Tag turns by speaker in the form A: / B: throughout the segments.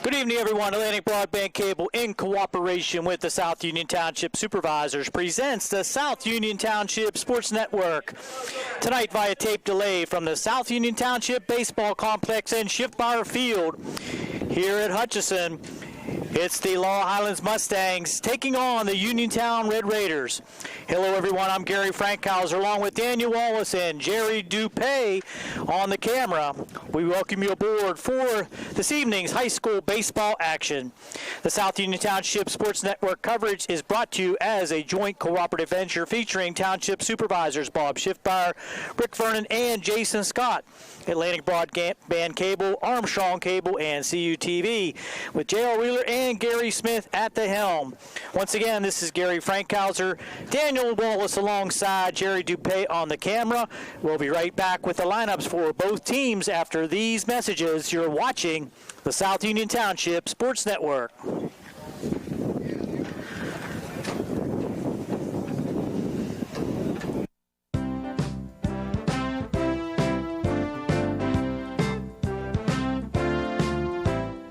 A: Good evening, everyone. Atlantic Broadband Cable, in cooperation with the South Union Township Supervisors, presents the South Union Township Sports Network. Tonight, via tape delay from the South Union Township Baseball Complex and Shiftmeyer Field here at Hutchinson. It's the Laurel Highlands Mustangs taking on the Uniontown Red Raiders. Hello, everyone. I'm Gary Frankhauser, along with Daniel Wallace and Jerry Dupay on the camera. We welcome you aboard for this evening's high school baseball action. The South Union Township Sports Network coverage is brought to you as a joint cooperative venture featuring Township Supervisors Bob Shiftmeyer, Rick Vernon, and Jason Scott. Atlantic Broadband Cable, Armstrong Cable, and CUTV, with J.R. Wheeler and Gary Smith at the helm. Once again, this is Gary Frankhauser, Daniel Wallace alongside Jerry Dupay on the camera. We'll be right back with the lineups for both teams after these messages. You're watching the South Union Township Sports Network.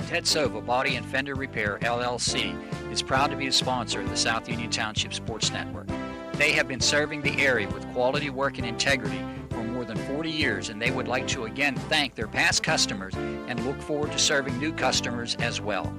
B: Ted Sova Body and Fender Repair, LLC, is proud to be a sponsor of the South Union Township Sports Network. They have been serving the area with quality work and integrity for more than 40 years, and they would like to again thank their past customers and look forward to serving new customers as well.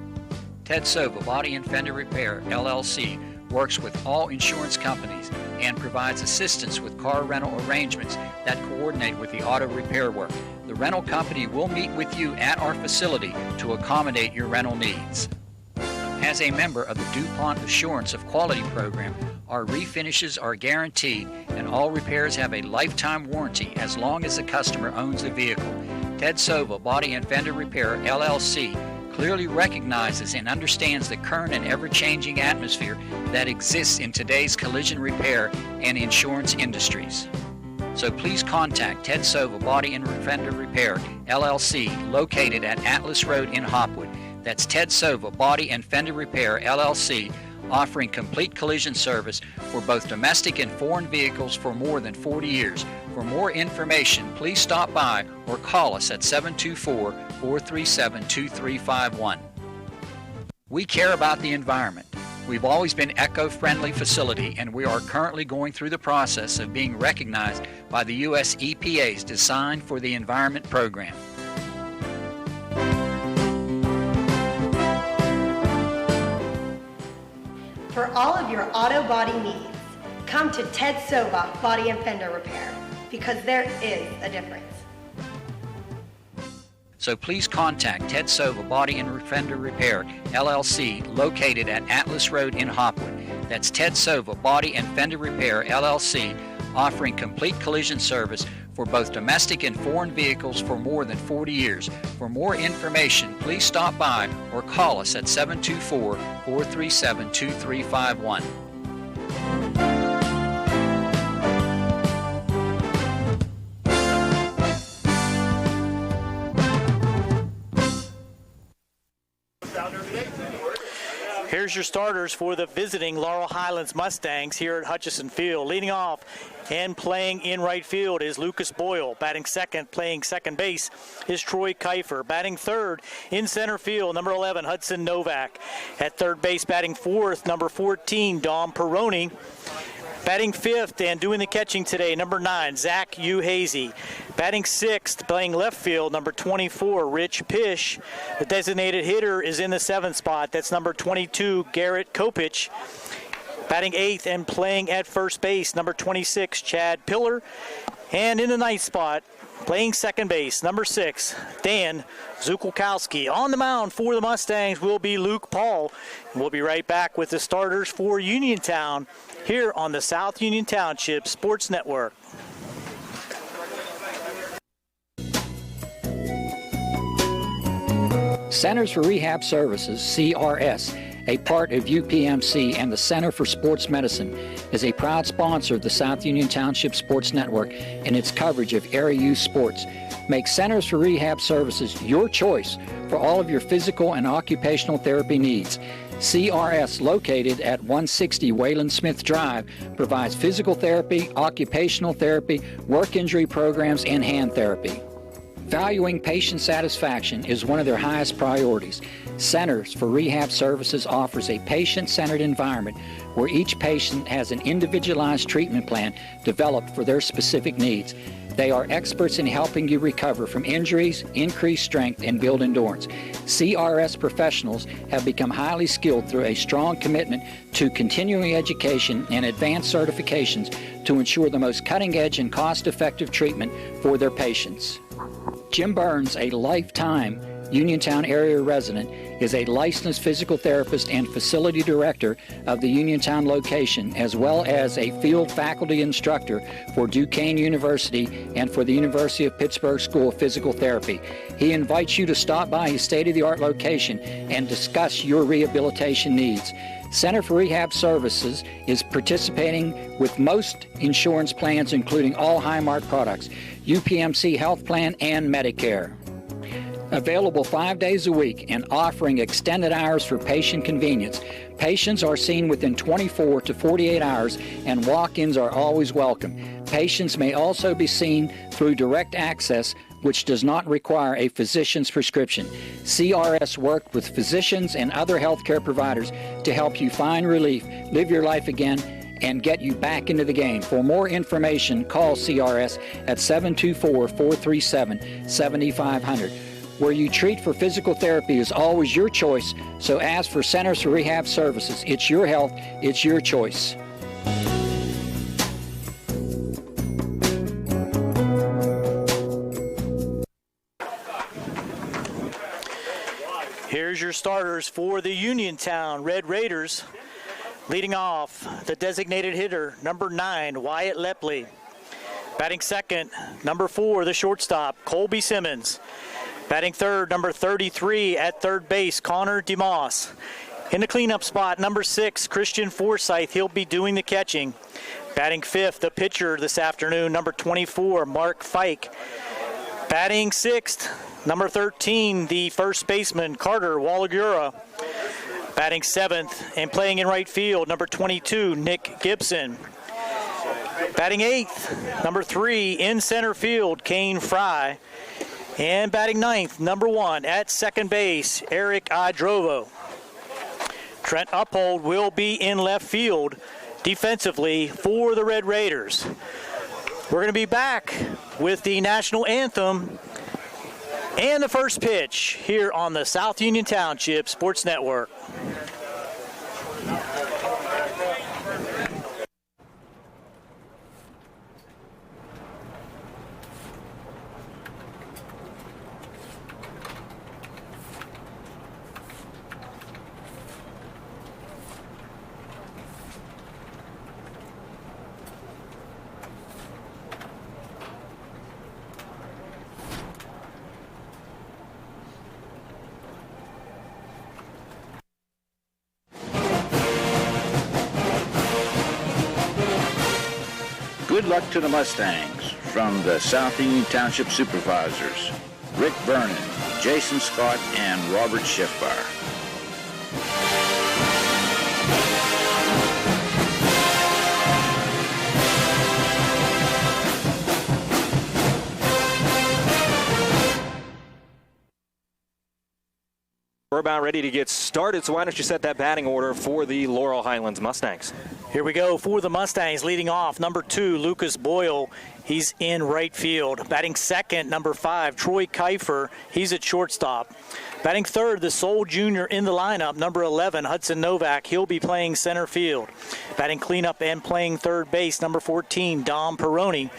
B: Ted Sova Body and Fender Repair, LLC, works with all insurance companies and provides assistance with car rental arrangements that coordinate with the auto repair work. The rental company will meet with you at our facility to accommodate your rental needs. As a member of the DuPont Assurance of Quality program, our refinishes are guaranteed and all repairs have a lifetime warranty as long as the customer owns the vehicle. Ted Sova Body and Fender Repair, LLC, clearly recognizes and understands the current and ever-changing atmosphere that exists in today's collision repair and insurance industries. So please contact Ted Sova Body and Fender Repair, LLC, located at Atlas Road in Hopwood. That's Ted Sova Body and Fender Repair, LLC, offering complete collision service for both domestic and foreign vehicles for more than 40 years. For more information, please stop by or call us at 724-437-2351. We care about the environment. We've always been eco-friendly facility, and we are currently going through the process of being recognized by the U.S. EPA's Design for the Environment program.
C: For all of your auto body needs, come to Ted Sova Body and Fender Repair, because there is a difference.
B: So please contact Ted Sova Body and Fender Repair, LLC, located at Atlas Road in Hopwood. That's Ted Sova Body and Fender Repair, LLC, offering complete collision service for both domestic and foreign vehicles for more than 40 years. For more information, please stop by or call us at 724-437-2351.
A: Here's your starters for the visiting Laurel Highlands Mustangs here at Hutchinson Field. Leading off and playing in right field is Lucas Boyle. Batting second, playing second base, is Troy Kiefer. Batting third in center field, number 11, Hudson Novak. At third base, batting fourth, number 14, Dom Peroni. Batting fifth and doing the catching today, number 9, Zach Uhazy. Batting sixth, playing left field, number 24, Rich Pish. The designated hitter is in the 7th spot. That's number 22, Garrett Kopich. Batting eighth and playing at first base, number 26, Chad Pillar. And in the 9th spot, playing second base, number 6, Dan Zukulkowski. On the mound for the Mustangs will be Luke Paul. We'll be right back with the starters for Uniontown here on the South Union Township Sports Network.
B: Centers for Rehab Services, CRS, a part of UPMC and the Center for Sports Medicine, is a proud sponsor of the South Union Township Sports Network and its coverage of area youth sports. Make Centers for Rehab Services your choice for all of your physical and occupational therapy needs. CRS, located at 160 Wayland Smith Drive, provides physical therapy, occupational therapy, work injury programs, and hand therapy. Valuing patient satisfaction is one of their highest priorities. Centers for Rehab Services offers a patient-centered environment where each patient has an individualized treatment plan developed for their specific needs. They are experts in helping you recover from injuries, increase strength, and build endurance. CRS professionals have become highly skilled through a strong commitment to continuing education and advanced certifications to ensure the most cutting-edge and cost-effective treatment for their patients. Jim Burns, a lifetime Uniontown area resident, is a licensed physical therapist and facility director of the Uniontown location, as well as a field faculty instructor for Duquesne University and for the University of Pittsburgh School of Physical Therapy. He invites you to stop by his state-of-the-art location and discuss your rehabilitation needs. Center for Rehab Services is participating with most insurance plans, including all Highmark products, UPMC Health Plan, and Medicare. Available 5 days a week and offering extended hours for patient convenience. Patients are seen within 24 to 48 hours and walk-ins are always welcome. Patients may also be seen through direct access, which does not require a physician's prescription. CRS worked with physicians and other healthcare providers to help you find relief, live your life again, and get you back into the game. For more information, call CRS at 724-437-7500. Where you treat for physical therapy is always your choice, so ask for Centers for Rehab Services. It's your health, it's your choice.
A: Here's your starters for the Uniontown Red Raiders. Leading off, the designated hitter, number 9, Wyatt Lepley. Batting second, number 4, the shortstop, Colby Simmons. Batting third, number 33 at third base, Connor DeMoss. In the cleanup spot, number 6, Christian Forsyth. He'll be doing the catching. Batting fifth, the pitcher this afternoon, number 24, Mark Fike. Batting sixth, number 13, the first baseman, Carter Wallagura. Batting seventh and playing in right field, number 22, Nick Gibson. Batting eighth, number 3, in center field, Kane Fry. And batting ninth, number 1, at second base, Eric Idrovo. Trent Uphold will be in left field defensively for the Red Raiders. We're going to be back with the national anthem and the first pitch here on the South Union Township Sports Network.
D: Good luck to the Mustangs from the South Union Township Supervisors, Rick Vernon, Jason Scott, and Robert Schiffbar.
E: We're about ready to get started, so why don't you set that batting order for the Laurel Highlands Mustangs?
A: Here we go for the Mustangs. Leading off, number 2, Lucas Boyle. He's in right field. Batting second, number 5, Troy Kiefer. He's at shortstop. Batting third, the sole junior in the lineup, number 11, Hudson Novak. He'll be playing center field. Batting cleanup and playing third base, number 14, Dom Peroni.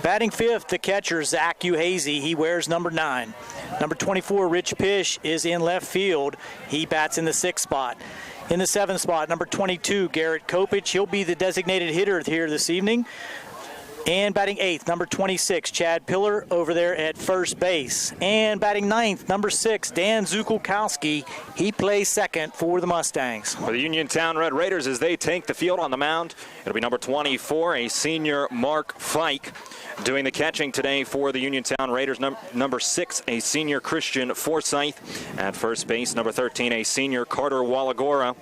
A: Batting fifth, the catcher, Zach Uhazy. He wears number 9. Number 24, Rich Pish, is in left field. He bats in the 6th spot. In the 7th spot, number 22, Garrett Kopich. He'll be the designated hitter here this evening. And batting 8th, number 26, Chad Pillar over there at first base. And batting 9th, number 6, Dan Zukulkowski. He plays second for the Mustangs.
E: For the Uniontown Red Raiders, as they take the field on the mound, it'll be number 24, a senior Mark Fike. Doing the catching today for the Uniontown Raiders, number 6, a senior Christian Forsyth. At first base, number 13, a senior Carter Wallagora.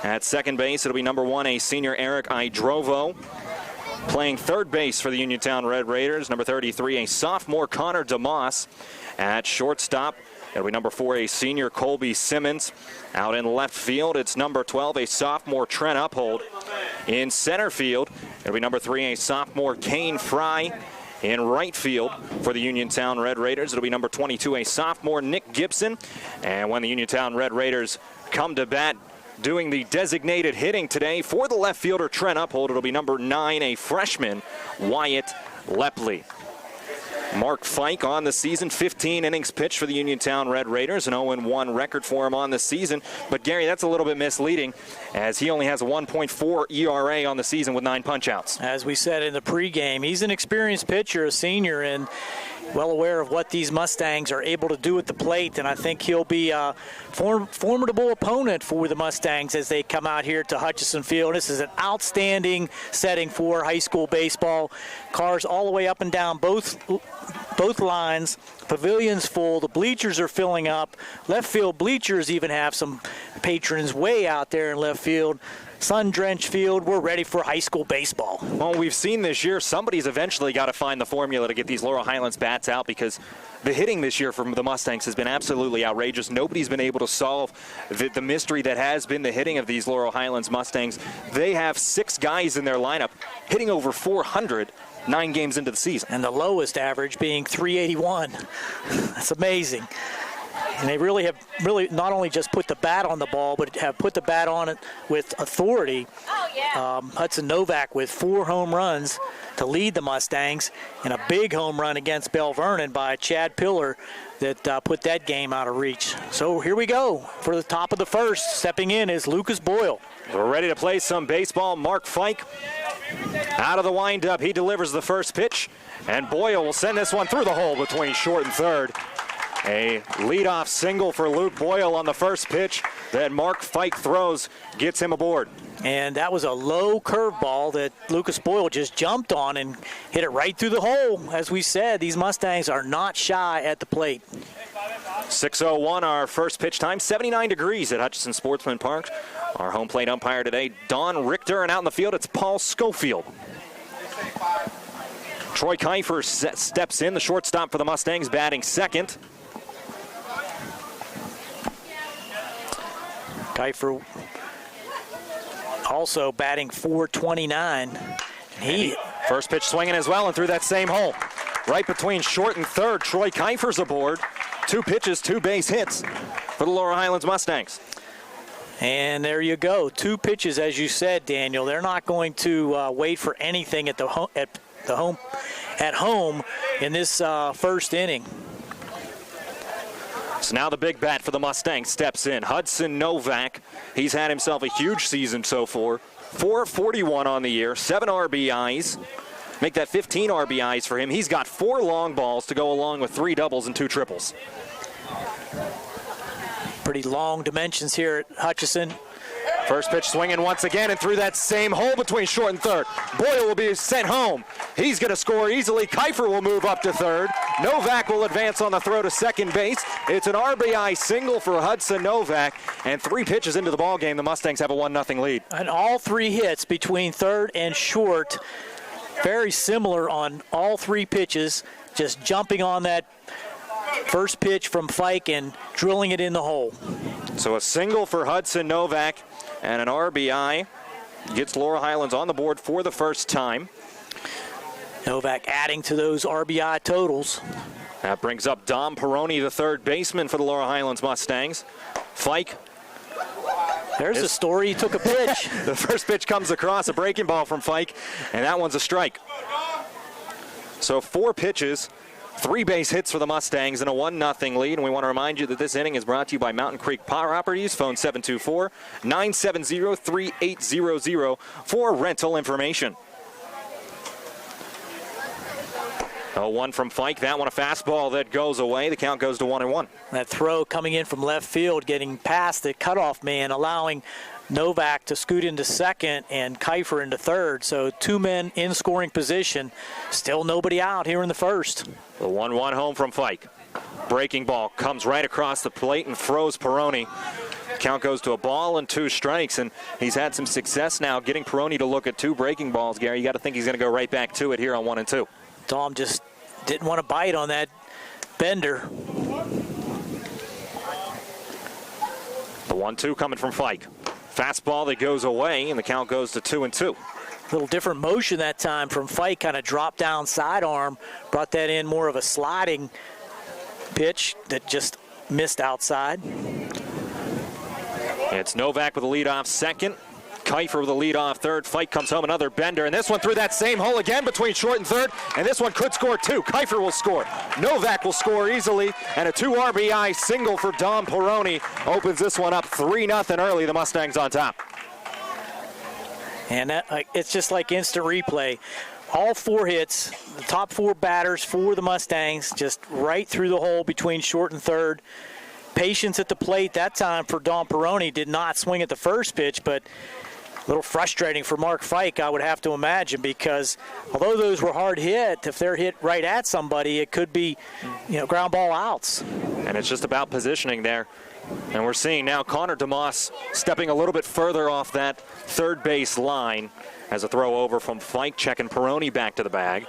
E: At second base, it'll be number 1, a senior Eric Idrovo. Playing third base for the Uniontown Red Raiders, number 33, a sophomore Connor DeMoss. At shortstop, it'll be number 4, a senior Colby Simmons. Out in left field, it's number 12, a sophomore Trent Uphold. In center field, it'll be number 3, a sophomore Kane Fry. In right field for the Uniontown Red Raiders, it'll be number 22, a sophomore Nick Gibson. And when the Uniontown Red Raiders come to bat, doing the designated hitting today for the left fielder Trent Uphold, it'll be number 9, a freshman Wyatt Lepley. Mark Fike on the season, 15 innings pitched for the Uniontown Red Raiders, an 0-1 record for him on the season. But Gary, that's a little bit misleading, as he only has a 1.4 ERA on the season with 9 punch-outs.
A: As we said in the pregame, he's an experienced pitcher, a senior, and well aware of what these Mustangs are able to do at the plate, and I think he'll be a formidable opponent for the Mustangs as they come out here to Hutchinson Field. This is an outstanding setting for high school baseball. Cars all the way up and down both lines. Pavilion's full. The bleachers are filling up. Left field bleachers even have some patrons way out there in left field. Sun-drenched field. We're ready for high school baseball.
E: Well, we've seen this year somebody's eventually got to find the formula to get these Laurel Highlands bats out, because the hitting this year from the Mustangs has been absolutely outrageous. Nobody's been able to solve the mystery that has been the hitting of these Laurel Highlands Mustangs. They have 6 guys in their lineup hitting over 400 9 games into the season.
A: And the lowest average being 381. That's amazing. And they really have not only just put the bat on the ball, but have put the bat on it with authority. Hudson Novak with 4 home runs to lead the Mustangs, and a big home run against Bell Vernon by Chad Pillar that put that game out of reach. So here we go for the top of the first. Stepping in is Lucas Boyle.
E: We're ready to play some baseball. Mark Fike out of the windup. He delivers the first pitch, and Boyle will send this one through the hole between short and third. A leadoff single for Luke Boyle on the first pitch that Mark Fike throws gets him aboard.
A: And that was a low curveball that Lucas Boyle just jumped on and hit it right through the hole. As we said, these Mustangs are not shy at the plate.
E: 6:01 our first pitch time, 79 degrees at Hutchinson Sportsman Park. Our home plate umpire today, Don Richter, and out in the field it's Paul Schofield. Troy Kiefer steps in, the shortstop for the Mustangs, batting second.
A: Kiefer also batting .429.
E: First pitch swinging as well and through that same hole. Right between short and third, Troy Kiefer's aboard. 2 pitches, 2 base hits for the Laurel Highlands Mustangs.
A: And there you go. 2 pitches, as you said, Daniel. They're not going to wait for anything at home in this first inning.
E: So now the big bat for the Mustangs steps in. Hudson Novak, he's had himself a huge season so far. 441 on the year, 7 RBIs. Make that 15 RBIs for him. He's got 4 long balls to go along with 3 doubles and 2 triples.
A: Pretty long dimensions here at Hutchinson.
E: First pitch swinging once again and through that same hole between short and third. Boyle will be sent home. He's going to score easily. Kiefer will move up to third. Novak will advance on the throw to second base. It's an RBI single for Hudson Novak. And 3 pitches into the ballgame, the Mustangs have a 1-0 lead.
A: And all 3 hits between third and short, very similar on all 3 pitches, just jumping on that first pitch from Fike and drilling it in the hole.
E: So a single for Hudson Novak and an RBI gets Laurel Highlands on the board for the first time.
A: Novak adding to those RBI totals.
E: That brings up Dom Peroni, the third baseman for the Laurel Highlands Mustangs. Fike.
A: There's a story. He took a pitch.
E: The first pitch comes across, a breaking ball from Fike, and that one's a strike. So 4 pitches, 3 base hits for the Mustangs and a 1-0 lead. And we want to remind you that this inning is brought to you by Mountain Creek Properties. Phone 724-970-3800 for rental information. 0-1 from Fike. That one a fastball that goes away. The count goes to 1-1.
A: That throw coming in from left field, getting past the cutoff man, allowing Novak to scoot into second and Kiefer into third. So 2 men in scoring position. Still nobody out here in the first.
E: The 1-1 home from Fike. Breaking ball comes right across the plate and throws Peroni. Count goes to a ball and 2 strikes, and he's had some success now getting Peroni to look at 2 breaking balls, Gary. You got to think he's going to go right back to it here on 1 and 2.
A: Dom just didn't want to bite on that bender.
E: The 1-2 coming from Fike. Fastball that goes away, and the count goes to 2 and 2.
A: Little different motion that time from Fike, kind of dropped down sidearm, brought that in more of a sliding pitch that just missed outside.
E: It's Novak with the leadoff second. Kiefer with the leadoff third. Fike comes home, another bender, and this one through that same hole again between short and third, and this one could score 2. Kiefer will score. Novak will score easily, and a 2 RBI single for Dom Peroni opens this one up 3-0 early. The Mustangs on top.
A: And that, it's just like instant replay. All 4 hits, the top 4 batters for the Mustangs, just right through the hole between short and third. Patience at the plate that time for Dom Peroni. Did not swing at the first pitch, but a little frustrating for Mark Fike, I would have to imagine, because although those were hard hit, if they're hit right at somebody, it could be, ground ball outs.
E: And it's just about positioning there. And we're seeing now Connor DeMoss stepping a little bit further off that third base line as a throw over from Fike, checking Peroni back to the bag.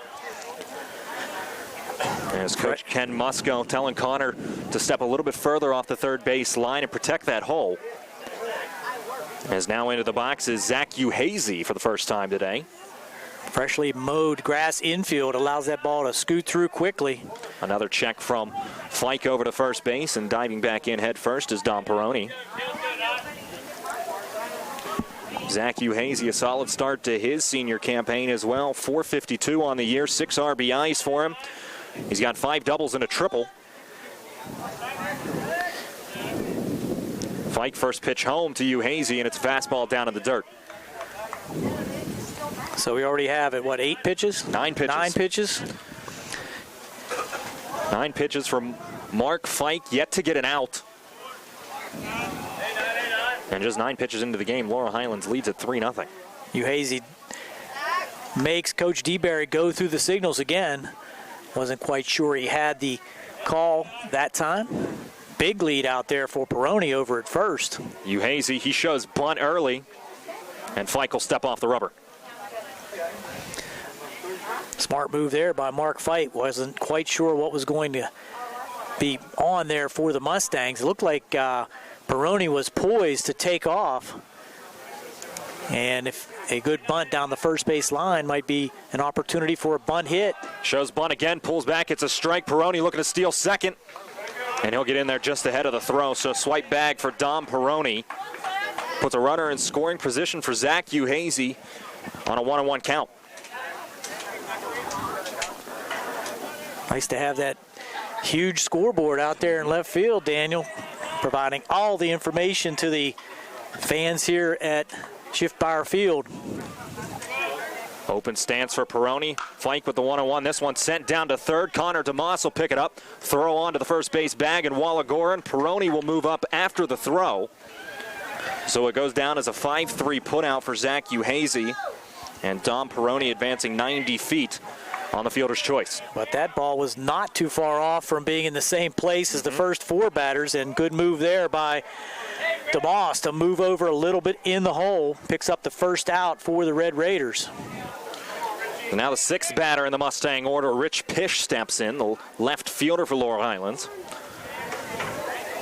E: As Coach Ken Musco telling Connor to step a little bit further off the third base line and protect that hole. As now into the box is Zach Uhazy for the first time today.
A: Freshly mowed grass infield allows that ball to scoot through quickly.
E: Another check from Fike over to first base, and diving back in head first is Dom Peroni. Zach Uhazy, a solid start to his senior campaign as well. .452 on the year, 6 RBIs for him. He's got 5 doubles and a triple. Fike first pitch home to Uhazy, and it's a fastball down in the dirt.
A: So we already have it, 8 pitches?
E: 9 pitches.
A: 9 pitches.
E: 9 pitches from Mark Fike, yet to get an out. And just 9 pitches into the game, Laurel Highlands leads at 3-0.
A: Uhazy makes Coach DeBerry go through the signals again. Wasn't quite sure he had the call that time. Big lead out there for Peroni over at first.
E: Uhazy, he shows bunt early, and Fike will step off the rubber.
A: Smart move there by Mark Fike. Wasn't quite sure what was going to be on there for the Mustangs. It looked like Peroni was poised to take off. And if a good bunt down the first base line might be an opportunity for a bunt hit.
E: Shows bunt again, pulls back, it's a strike. Peroni looking to steal second. And he'll get in there just ahead of the throw. So swipe bag for Dom Peroni. Puts a runner in scoring position for Zach Uhazy on a 1-1 count.
A: Nice to have that huge scoreboard out there in left field, Daniel, providing all the information to the fans here at Schiffbauer Field.
E: Open stance for Peroni. Fike with the 1-1. This one sent down to third. Connor DeMoss will pick it up. Throw on to the first base bag, and Wallagoran. Peroni will move up after the throw. So it goes down as a 5-3 putout for Zach Uhazy. And Dom Peroni advancing 90 feet on the fielder's choice.
A: But that ball was not too far off from being in the same place as the first 4 batters, and good move there by DeMoss to move over a little bit in the hole. Picks up the first out for the Red Raiders.
E: And now the 6th batter in the Mustang order, Rich Pish, steps in, the left fielder for Laurel Highlands.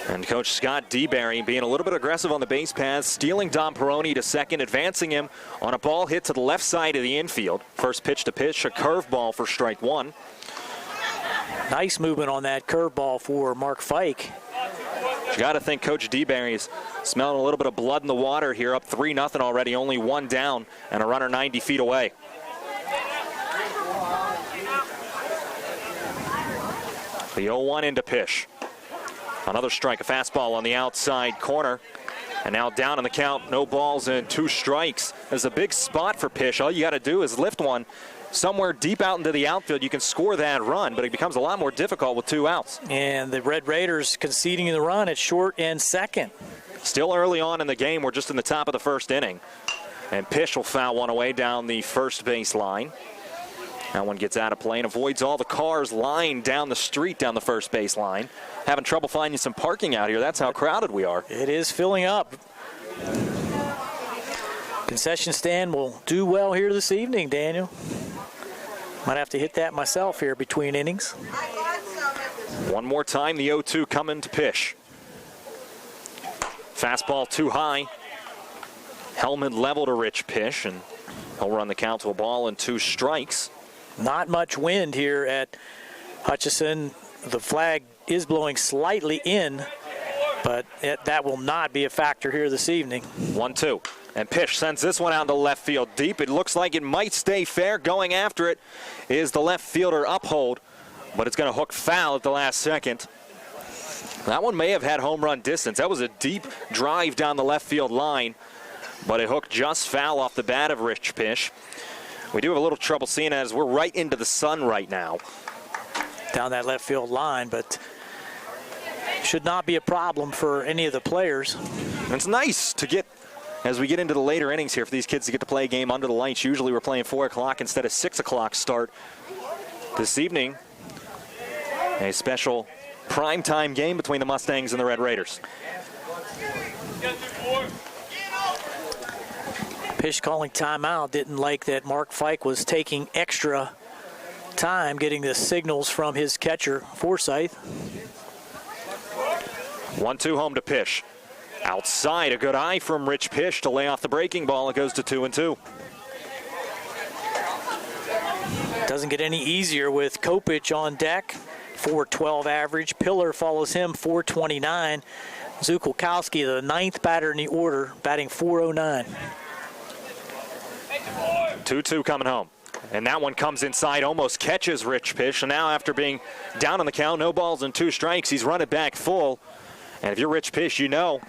E: And Coach Scott DeBerry being a little bit aggressive on the base paths, stealing Dom Peroni to second, advancing him on a ball hit to the left side of the infield. First pitch to pitch, a curveball for strike 1.
A: Nice movement on that curveball for Mark Fike.
E: You got to think Coach DeBerry is smelling a little bit of blood in the water here, up 3-0 already, only 1 down, and a runner 90 feet away. The 0-1 into Pish. Another strike, a fastball on the outside corner. And now down in the count, no balls and 2 strikes. There's a big spot for Pish. All you got to do is lift one somewhere deep out into the outfield. You can score that run, but it becomes a lot more difficult with 2 outs.
A: And the Red Raiders conceding the run at short and second.
E: Still early on in the game. We're just in the top of the first inning. And Pish will foul one away down the first base line. That one gets out of play and avoids all the cars lined down the street down the first base line. Having trouble finding some parking out here. That's how crowded we are.
A: It is filling up. Concession stand will do well here this evening, Daniel. Might have to hit that myself here between innings.
E: One more time, the 0-2 coming to Pish. Fastball too high. Helmet level to Rich Pish, and he'll run the count to a ball and 2 strikes.
A: Not much wind here at Hutchison. The flag is blowing slightly in, but that will not be a factor here this evening.
E: 1-2. And Pish sends this one out to left field deep. It looks like it might stay fair. Going after it is the left fielder Uphold, but it's going to hook foul at the last second. That one may have had home run distance. That was a deep drive down the left field line, but it hooked just foul off the bat of Rich Pish. We do have a little trouble seeing it as we're right into the sun right now.
A: Down that left field line, but should not be a problem for any of the players.
E: And it's nice to get, as we get into the later innings here, for these kids to get to play a game under the lights. Usually we're playing 4 o'clock instead of 6 o'clock start. This evening, a special primetime game between the Mustangs and the Red Raiders.
A: Pish calling timeout. Didn't like that Mark Fike was taking extra time getting the signals from his catcher, Forsyth.
E: 1-2 home to Pish. Outside, a good eye from Rich Pish to lay off the breaking ball. It goes to 2-2.
A: Doesn't get any easier with Kopich on deck. 412 average. Pillar follows him, 429. Zukulkowski, the 9th batter in the order, batting 409.
E: 2-2 coming home. And that one comes inside, almost catches Rich Pish. And now after being down on the count, no balls and 2 strikes, he's run it back full. And if you're Rich Pish, you know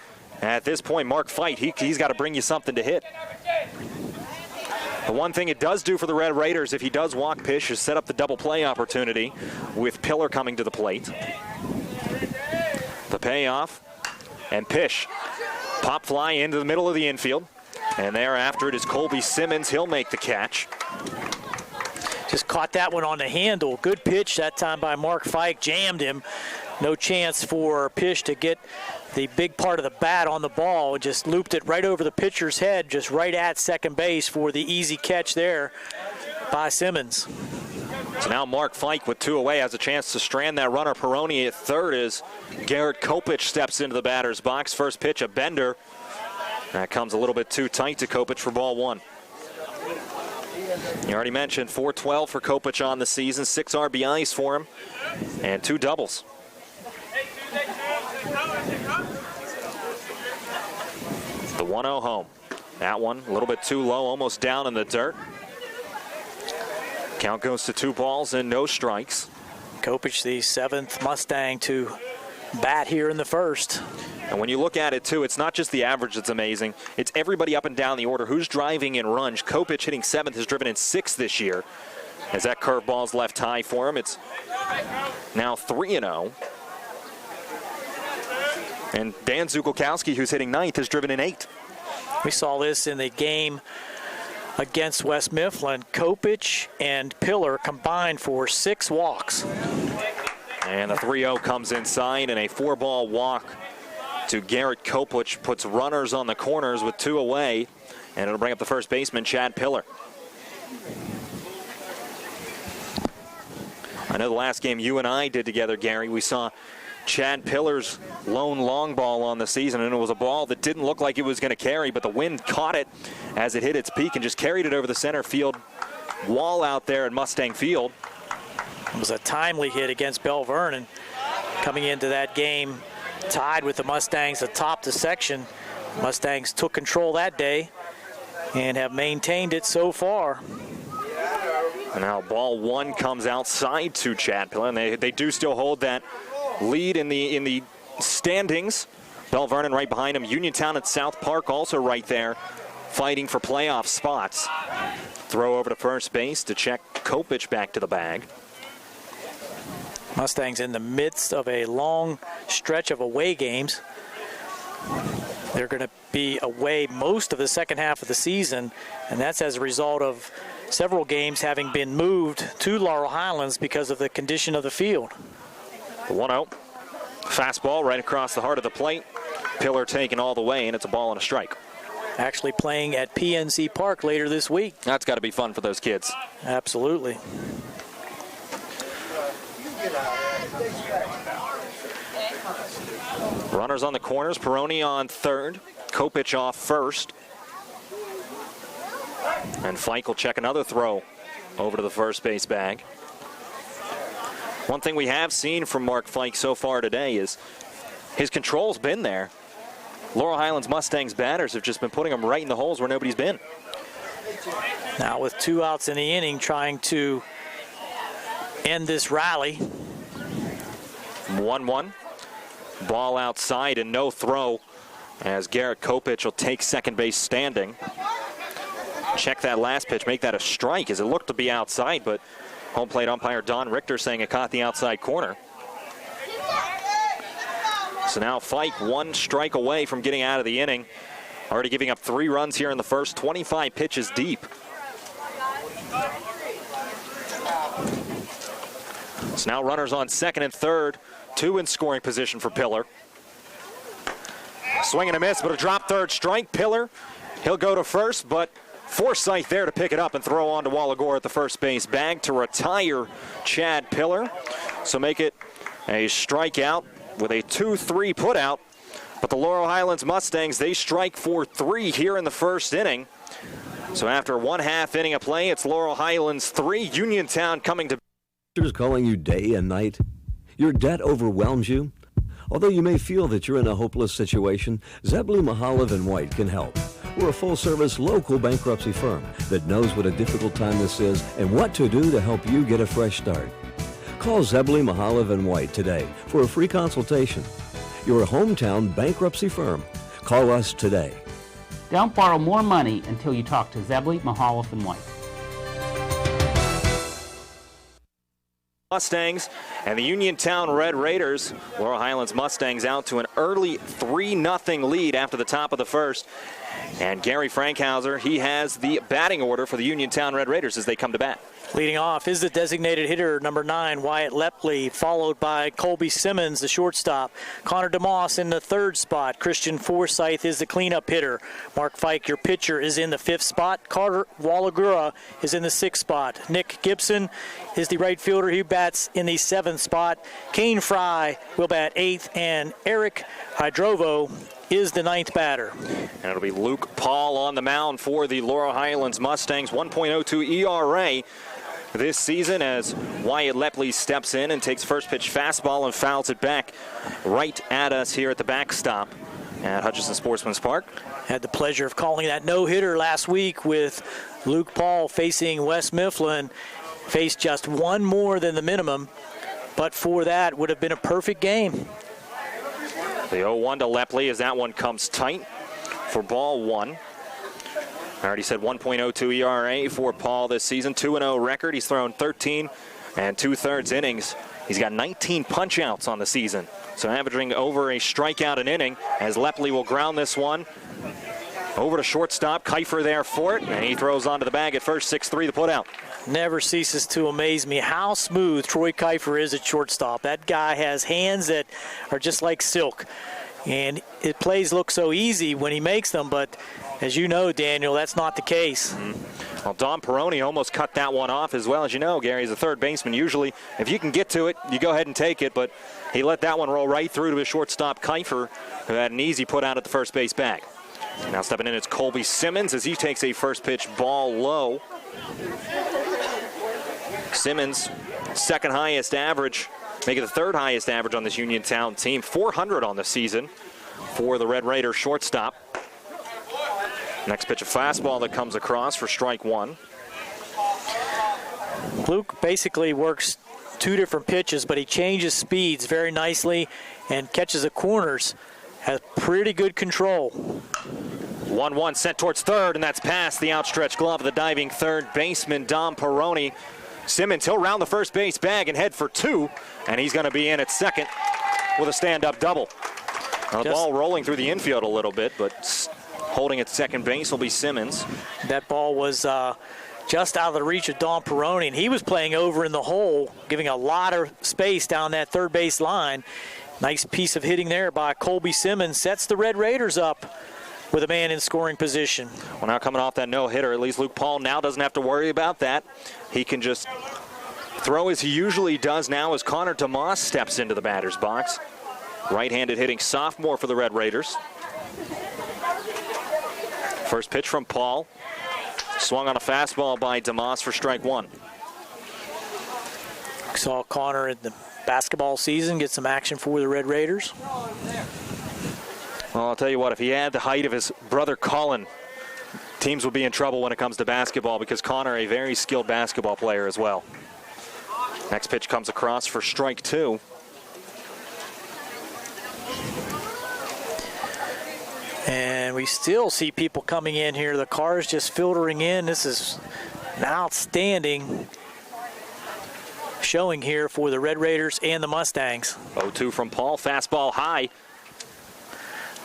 E: at this point, Mark Fite, he's got to bring you something to hit. The one thing it does do for the Red Raiders, if he does walk Pish, is set up the double play opportunity with Pillar coming to the plate. The payoff, and Pish pop fly into the middle of the infield. And thereafter it is Colby Simmons. He'll make the catch.
A: Just caught that one on the handle. Good pitch that time by Mark Fike. Jammed him. No chance for Pish to get the big part of the bat on the ball. Just looped it right over the pitcher's head, just right at second base for the easy catch there by Simmons.
E: So now Mark Fike with 2 away has a chance to strand that runner. Peroni at third as Garrett Kopich steps into the batter's box. First pitch, a bender. That comes a little bit too tight to Kopich for ball 1. You already mentioned 412 for Kopich on the season, 6 RBIs for him, and 2 doubles. The 1-0 home. That one a little bit too low, almost down in the dirt. Count goes to 2 balls and no strikes.
A: Kopich, the 7th Mustang to bat here in the first.
E: And when you look at it, too, it's not just the average that's amazing. It's everybody up and down the order who's driving in runs. Kopich hitting 7th, has driven in 6th this year. As that curveball's left high for him, it's now 3-0. And Dan Zukulkowski, who's hitting 9th, has driven in 8.
A: We saw this in the game against West Mifflin. Kopich and Pillar combined for 6 walks.
E: And the 3-0 comes inside, and a 4-ball walk to Garrett Kopich puts runners on the corners with 2 away, and it'll bring up the first baseman, Chad Pillar. I know the last game you and I did together, Gary, we saw Chad Pillar's lone long ball on the season, and it was a ball that didn't look like it was going to carry, but the wind caught it as it hit its peak and just carried it over the center field wall out there at Mustang Field.
A: It was a timely hit against Bell Vernon. Coming into that game, tied with the Mustangs atop the section. Mustangs took control that day and have maintained it so far.
E: And now ball 1 comes outside to Chad Pillar, and they do still hold that lead in the standings. Bell Vernon right behind him. Uniontown at South Park also right there, fighting for playoff spots. Throw over to first base to check Kopich back to the bag.
A: Mustangs in the midst of a long stretch of away games. They're going to be away most of the second half of the season, and that's as a result of several games having been moved to Laurel Highlands because of the condition of the field.
E: The 1-0. Fastball right across the heart of the plate. Pillar taken all the way, and it's a ball and a strike.
A: Actually playing at PNC Park later this week.
E: That's got to be fun for those kids.
A: Absolutely.
E: Runners on the corners. Peroni on third. Kopich off first. And Fike will check another throw over to the first base bag. One thing we have seen from Mark Fike so far today is his control's been there. Laurel Highlands Mustangs batters have just been putting them right in the holes where nobody's been.
A: Now with 2 outs in the inning, trying to end this rally.
E: 1-1. Ball outside and no throw as Garrett Kopich will take second base standing. Check that last pitch, make that a strike as it looked to be outside, but home plate umpire Don Richter saying it caught the outside corner. So now Fike 1 strike away from getting out of the inning. Already giving up 3 runs here in the first, 25 pitches deep. So now runners on second and third, 2 in scoring position for Pillar. Swing and a miss, but a drop third strike. Pillar, he'll go to first, but Forsythe there to pick it up and throw on to Wallagore at the first base bag to retire Chad Pillar. So make it a strikeout with a 2-3 put out. But the Laurel Highlands Mustangs, they strike for 3 here in the first inning. So after 1/2 inning of play, it's Laurel Highlands 3, Uniontown coming to.
F: Calling you day and night. Your debt overwhelms you. Although you may feel that you're in a hopeless situation, Zebley, Mahalev & White can help. We're a full-service local bankruptcy firm that knows what a difficult time this is and what to do to help you get a fresh start. Call Zebley, Mahalev & White today for a free consultation. Your hometown bankruptcy firm. Call us today.
G: Don't borrow more money until you talk to Zebley, Mahalev & White.
E: Mustangs and the Uniontown Red Raiders. Laurel Highlands Mustangs out to an early 3-0 lead after the top of the first. And Gary Frankhauser, he has the batting order for the Uniontown Red Raiders as they come to bat.
A: Leading off is the designated hitter, number 9, Wyatt Lepley, followed by Colby Simmons, the shortstop. Connor DeMoss in the 3rd spot. Christian Forsythe is the cleanup hitter. Mark Fike, your pitcher, is in the 5th spot. Carter Wallagura is in the 6th spot. Nick Gibson is the right fielder. He bats in the 7th spot. Kane Fry will bat 8th, and Eric Hydrovo is the 9th batter.
E: And it'll be Luke Paul on the mound for the Laurel Highlands Mustangs. 1.02 ERA this season as Wyatt Lepley steps in and takes first pitch fastball and fouls it back right at us here at the backstop at Hutchinson Sportsman's Park.
A: Had the pleasure of calling that no-hitter last week with Luke Paul facing Wes Mifflin. Faced just 1 more than the minimum, but for that would have been a perfect game.
E: The 0-1 to Lepley as that one comes tight for ball 1. I already said 1.02 ERA for Paul this season, 2-0 record. He's thrown 13 2/3 innings. He's got 19 punch-outs on the season, so averaging over a strikeout an inning as Lepley will ground this one over to shortstop. Kiefer there for it, and he throws onto the bag at first, 6-3 the put out.
A: Never ceases to amaze me how smooth Troy Kiefer is at shortstop. That guy has hands that are just like silk. And his plays look so easy when he makes them, but as you know, Daniel, that's not the case.
E: Well, Don Peroni almost cut that one off as well. As you know, Gary, as a third baseman, usually if you can get to it, you go ahead and take it, but he let that one roll right through to his shortstop, Kiefer, who had an easy put out at the first base bag. Now stepping in, it's Colby Simmons as he takes a first pitch ball low. Simmons, second highest average, making the 3rd highest average on this Uniontown team, 400 on the season for the Red Raiders shortstop. Next pitch, a fastball that comes across for strike 1.
A: Luke basically works 2 different pitches, but he changes speeds very nicely and catches the corners. Has pretty good control.
E: 1-1 sent towards third, and that's past the outstretched glove of the diving third baseman, Dom Peroni. Simmons, he'll round the first base bag and head for 2, and he's going to be in at second with a stand-up double. The ball rolling through the infield a little bit, but holding at second base will be Simmons.
A: That ball was just out of the reach of Don Peroni, and he was playing over in the hole, giving a lot of space down that third base line. Nice piece of hitting there by Colby Simmons. Sets the Red Raiders up with a man in scoring position.
E: Well, now coming off that no-hitter, at least Luke Paul now doesn't have to worry about that. He can just throw as he usually does now as Connor DeMoss steps into the batter's box. Right-handed hitting sophomore for the Red Raiders. First pitch from Paul. Swung on a fastball by DeMoss for strike one.
A: Saw Connor in the basketball season get some action for the Red Raiders.
E: Well, I'll tell you what, if he had the height of his brother Colin, teams would be in trouble when it comes to basketball because Connor, a very skilled basketball player as well. Next pitch comes across for strike two.
A: And we still see people coming in here. The cars just filtering in. This is an outstanding showing here for the Red Raiders and the Mustangs.
E: 0-2 from Paul, fastball high.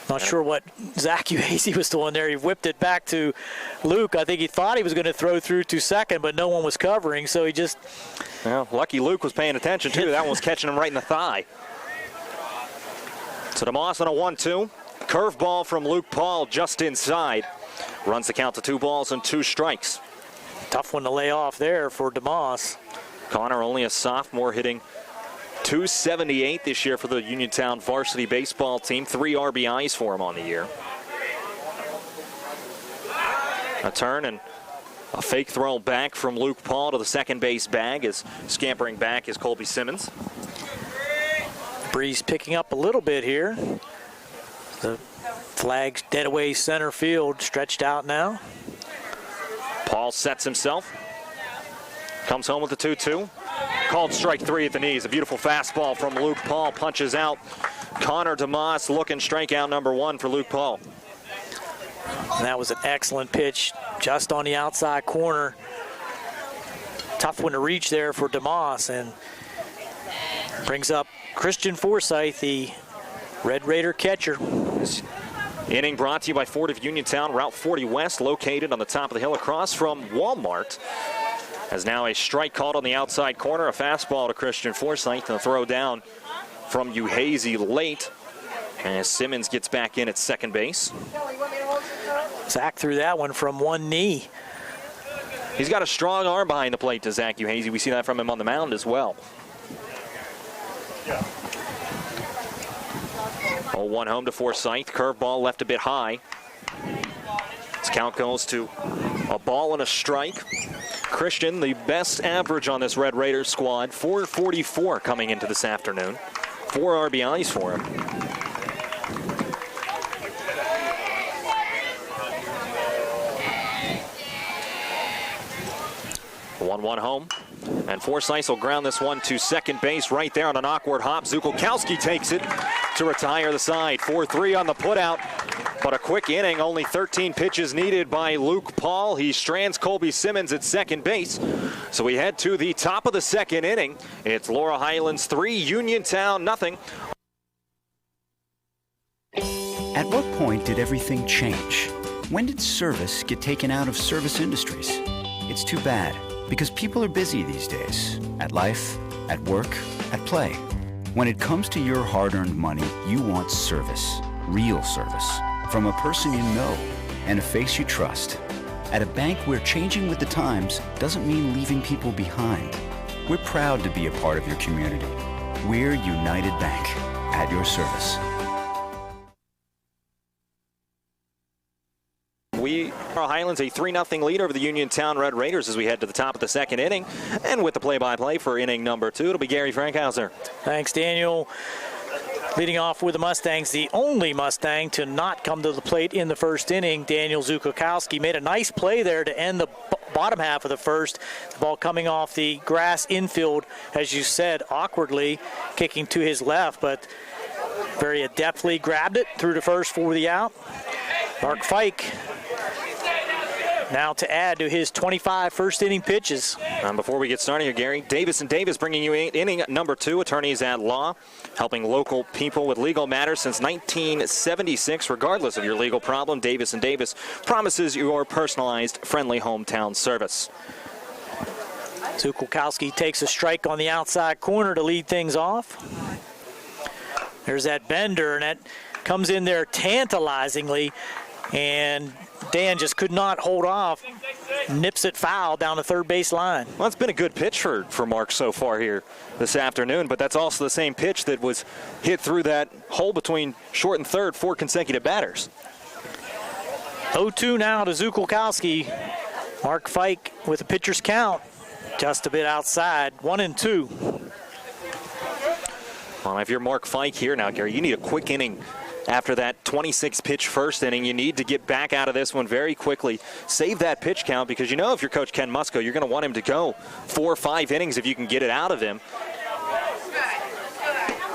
A: Not sure what Zach Uhazy was doing there. He whipped it back to Luke. I think he thought he was going to throw through to second, but no one was covering, so he just...
E: Well, lucky Luke was paying attention, too. That one was catching him right in the thigh. So DeMoss on a 1-2. Curveball from Luke Paul just inside. Runs the count to 2 balls and 2 strikes.
A: Tough one to lay off there for DeMoss.
E: Connor, only a sophomore, hitting .278 this year for the Uniontown varsity baseball team. 3 RBIs for him on the year. A turn and a fake throw back from Luke Paul to the second base bag as scampering back is Colby Simmons.
A: Breeze picking up a little bit here. The flag's dead away center field, stretched out now.
E: Paul sets himself. Comes home with the 2-2. Called strike 3 at the knees. A beautiful fastball from Luke Paul. Punches out Connor DeMoss, looking strikeout number 1 for Luke Paul.
A: And that was an excellent pitch just on the outside corner. Tough one to reach there for DeMoss, and brings up Christian Forsyth, the Red Raider catcher.
E: This inning brought to you by Ford of Uniontown, Route 40 West, located on the top of the hill across from Walmart. As now a strike called on the outside corner, a fastball to Christian Forsyth, and a throw down from Uhazy late. As Simmons gets back in at second base.
A: Zach threw that one from one knee.
E: He's got a strong arm behind the plate to Zach Uhazy. We see that from him on the mound as well. 0-1 home to Forsyth. Curveball left a bit high. This count goes to a ball and a strike. Christian, the best average on this Red Raiders squad, .444 coming into this afternoon. 4 RBIs for him. The 1-1 home. And Forsyth will ground this one to second base right there on an awkward hop. Zukowski takes it to retire the side. 4-3 on the putout. But a quick inning, only 13 pitches needed by Luke Paul. He strands Colby Simmons at second base. So we head to the top of the second inning. It's Laurel Highlands 3, Uniontown nothing.
H: At what point did everything change? When did service get taken out of service industries? It's too bad, because people are busy these days. At life, at work, at play. When it comes to your hard-earned money, you want service. Real service. From a person you know and a face you trust. At a bank where changing with the times doesn't mean leaving people behind. We're proud to be a part of your community. We're United Bank, at your service.
E: We are Highlands, a 3-0 lead over the Uniontown Red Raiders as we head to the top of the second inning. And with the play-by-play for inning number 2, it'll be Gary Frankhauser.
A: Thanks, Daniel. Leading off with the Mustangs, the only Mustang to not come to the plate in the first inning, Daniel Zukowski made a nice play there to end the bottom half of the first. The ball coming off the grass infield, as you said, awkwardly, kicking to his left, but very adeptly grabbed it through to first for the out. Mark Fike now to add to his 25 first-inning pitches.
E: Before we get started here, Gary, Davis & Davis bringing you inning number 2, attorneys at law, helping local people with legal matters since 1976. Regardless of your legal problem, Davis & Davis promises your personalized, friendly hometown service.
A: Zukulkowski takes a strike on the outside corner to lead things off. There's that bender, and that comes in there tantalizingly, and Dan just could not hold off. Nips it foul down the third base line.
E: Well, it's been a good pitch for Mark so far here this afternoon, but that's also the same pitch that was hit through that hole between short and third 4 consecutive batters.
A: 0-2 now to Zukulkowski. Mark Fike with a pitcher's count, just a bit outside, 1-2.
E: Well, if you're Mark Fike here now, Gary, you need a quick inning. After that 26-pitch first inning, you need to get back out of this one very quickly. Save that pitch count because you know if you're Coach Ken Musco, you're going to want him to go 4 or 5 innings if you can get it out of him.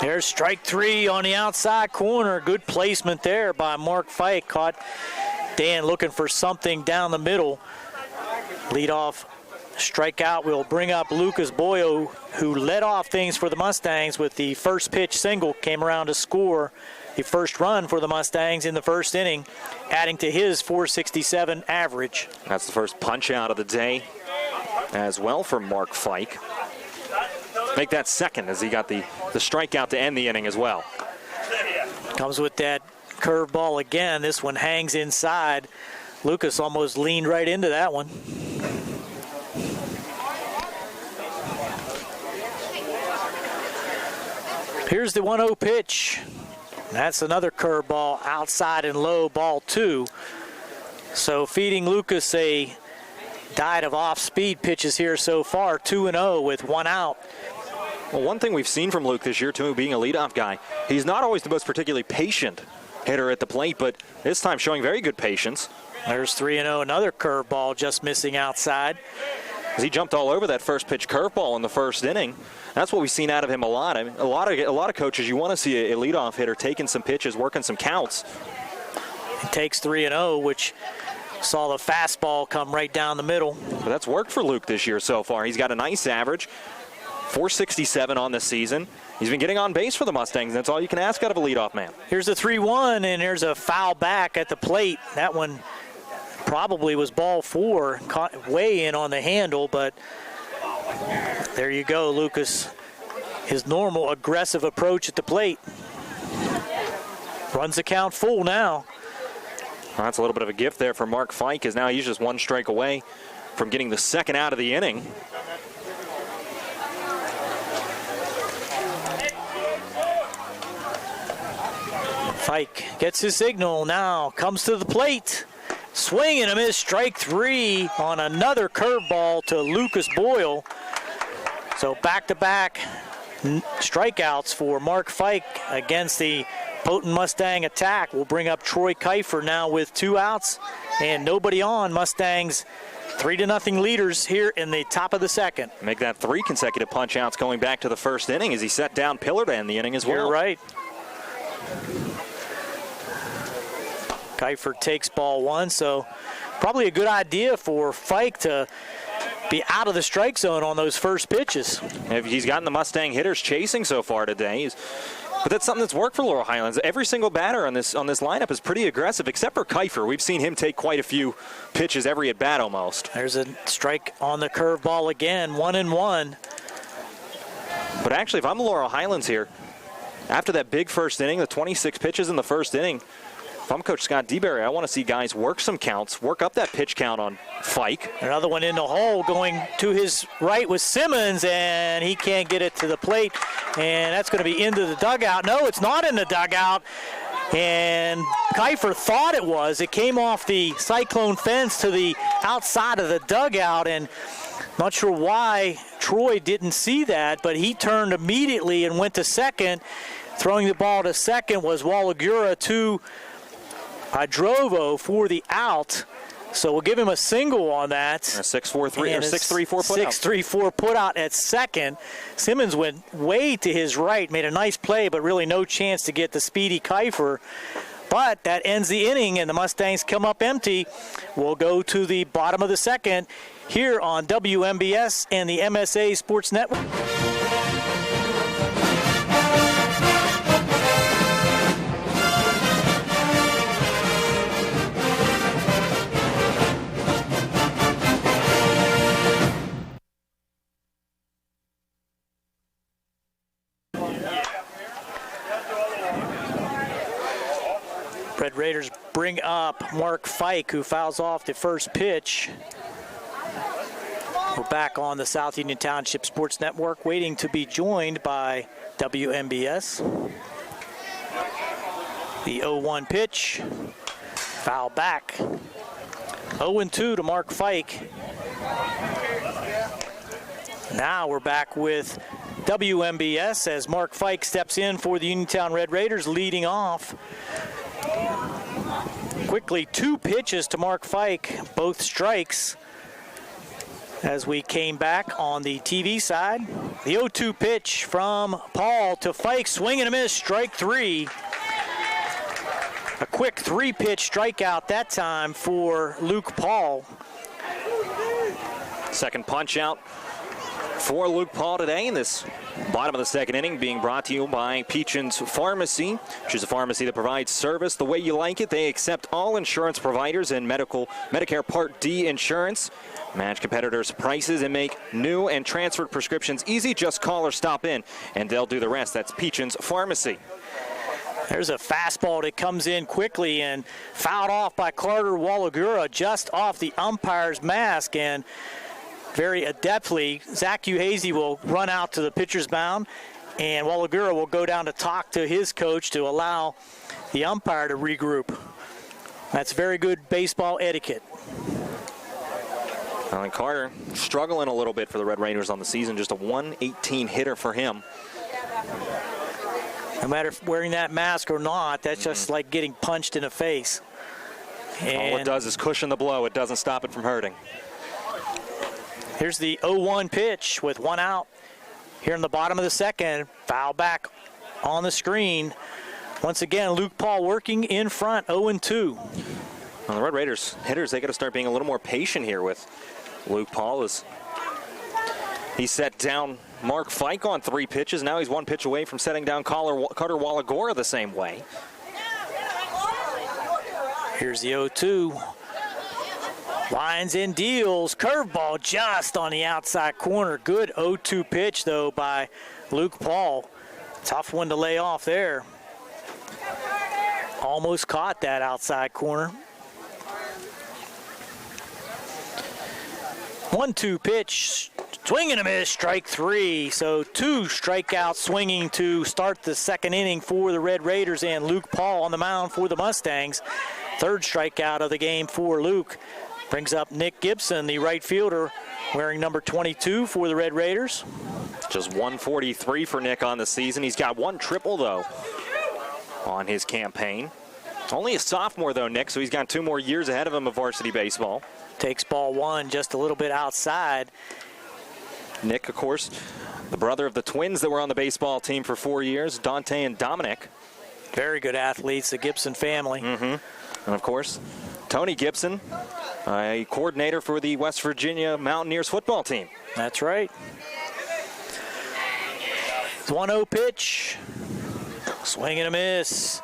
A: There's strike 3 on the outside corner. Good placement there by Mark Fike. Caught Dan looking for something down the middle. Leadoff strikeout will bring up Lucas Boyo, who led off things for the Mustangs with the first pitch single. Came around to score the first run for the Mustangs in the first inning, adding to his .467 average.
E: That's the first punch out of the day as well for Mark Fike. Make that second as he got the strikeout to end the inning as well.
A: Comes with that curveball again. This one hangs inside. Lucas almost leaned right into that one. Here's the 1-0 pitch. That's another curveball outside and low, ball 2. So feeding Lucas a diet of off-speed pitches here so far, 2-0 with 1 out.
E: Well, one thing we've seen from Luke this year, too, being a leadoff guy, he's not always the most particularly patient hitter at the plate, but this time showing very good patience.
A: There's 3-0, another curveball just missing outside.
E: He jumped all over that first pitch curveball in the first inning. That's what we've seen out of him a lot. I mean, a lot of coaches, you want to see a leadoff hitter taking some pitches, working some counts.
A: He takes 3-0, which saw the fastball come right down the middle.
E: But that's worked for Luke this year so far. He's got a nice average, .467 on the season. He's been getting on base for the Mustangs. That's all you can ask out of a leadoff man.
A: Here's a 3-1, and there's a foul back at the plate. That one probably was ball 4, caught way in on the handle, but there you go, Lucas. His normal aggressive approach at the plate. Runs the count full now.
E: Well, that's a little bit of a gift there for Mark Fike, as now he's just 1 strike away from getting the second out of the inning.
A: Fike gets his signal now, comes to the plate. Swing and a miss, strike 3 on another curveball to Lucas Boyle. So back-to-back strikeouts for Mark Fike against the potent Mustang attack. Will bring up Troy Kiefer now with 2 outs and nobody on. Mustangs 3-0 leaders here in the top of the second.
E: Make that 3 consecutive punch outs going back to the first inning as he set down Pillar to end the inning as well.
A: You're right. Kiefer takes ball 1, so probably a good idea for Fike to be out of the strike zone on those first pitches.
E: He's gotten the Mustang hitters chasing so far today. But that's something that's worked for Laurel Highlands. Every single batter on this lineup is pretty aggressive, except for Kiefer. We've seen him take quite a few pitches every at bat almost.
A: There's a strike on the curveball again, 1-1.
E: But actually, if I'm Laurel Highlands here, after that big first inning, the 26 pitches in the first inning, if I'm Coach Scott DeBerry, I want to see guys work some counts, work up that pitch count on Fike.
A: Another one in the hole going to his right with Simmons, and he can't get it to the plate. And that's going to be into the dugout. No, it's not in the dugout. And Kiefer thought it was. It came off the cyclone fence to the outside of the dugout, and not sure why Troy didn't see that, but he turned immediately and went to second. Throwing the ball to second was Walagura to Hydrovo for the out. So we'll give him a single on that.
E: A 6-4-3 or 6-3-4 put out.
A: 6-3-4 put out at second. Simmons went way to his right, made a nice play, but really no chance to get the speedy Kiefer But that ends the inning, and the Mustangs come up empty. We'll go to the bottom of the second here on WMBS and the MSA Sports Network. Red Raiders bring up Mark Fike, who fouls off the first pitch. We're back on the South Union Township Sports Network, waiting to be joined by WMBS. The 0-1 pitch, foul back. 0-2 to Mark Fike. Now we're back with WMBS as Mark Fike steps in for the Uniontown Red Raiders, leading off. Quickly, 2 pitches to Mark Fike, both strikes. As we came back on the TV side, the 0-2 pitch from Paul to Fike, swing and a miss, strike 3. A quick 3-pitch strikeout that time for Luke Paul.
E: Second punch out for Luke Paul today in this bottom of the second inning, being brought to you by Peachin's Pharmacy, which is a pharmacy that provides service the way you like it. They accept all insurance providers and Medicare Part D insurance, match competitors' prices, and make new and transferred prescriptions easy. Just call or stop in, and they'll do the rest. That's Peachin's Pharmacy.
A: There's a fastball that comes in quickly and fouled off by Carter Wallagura just off the umpire's mask, and very adeptly, Zach Uhazy will run out to the pitcher's mound, and Wallagura will go down to talk to his coach to allow the umpire to regroup. That's very good baseball etiquette.
E: Alan Carter struggling a little bit for the Red Raiders on the season, just a 118 hitter for him.
A: No matter if wearing that mask or not, that's just like getting punched in the face. And
E: all it does is cushion the blow. It doesn't stop it from hurting.
A: Here's the 0-1 pitch with 1 out here in the bottom of the second. Foul back on the screen. Once again, Luke Paul working in front, 0-2.
E: Well, the Red Raiders hitters, they got to start being a little more patient here with Luke Paul as he set down Mark Fike on 3 pitches. Now he's 1 pitch away from setting down Carter Wallagora the same way.
A: Here's the 0-2. Lines and deals. Curveball just on the outside corner. Good 0-2 pitch, though, by Luke Paul. Tough one to lay off there. Almost caught that outside corner. 1-2 pitch. Swing and a miss, strike 3. So 2 strikeouts swinging to start the second inning for the Red Raiders, and Luke Paul on the mound for the Mustangs. 3rd strikeout of the game for Luke. Brings up Nick Gibson, the right fielder, wearing number 22 for the Red Raiders.
E: Just 143 for Nick on the season. He's got 1 triple, though, on his campaign. Only a sophomore, though, Nick, so he's got 2 more years ahead of him of varsity baseball.
A: Takes ball 1 just a little bit outside.
E: Nick, of course, the brother of the twins that were on the baseball team for 4 years, Dante and Dominic.
A: Very good athletes, the Gibson family.
E: And, of course, Tony Gibson, a coordinator for the West Virginia Mountaineers football team.
A: That's right. 1-0 pitch. Swing and a miss.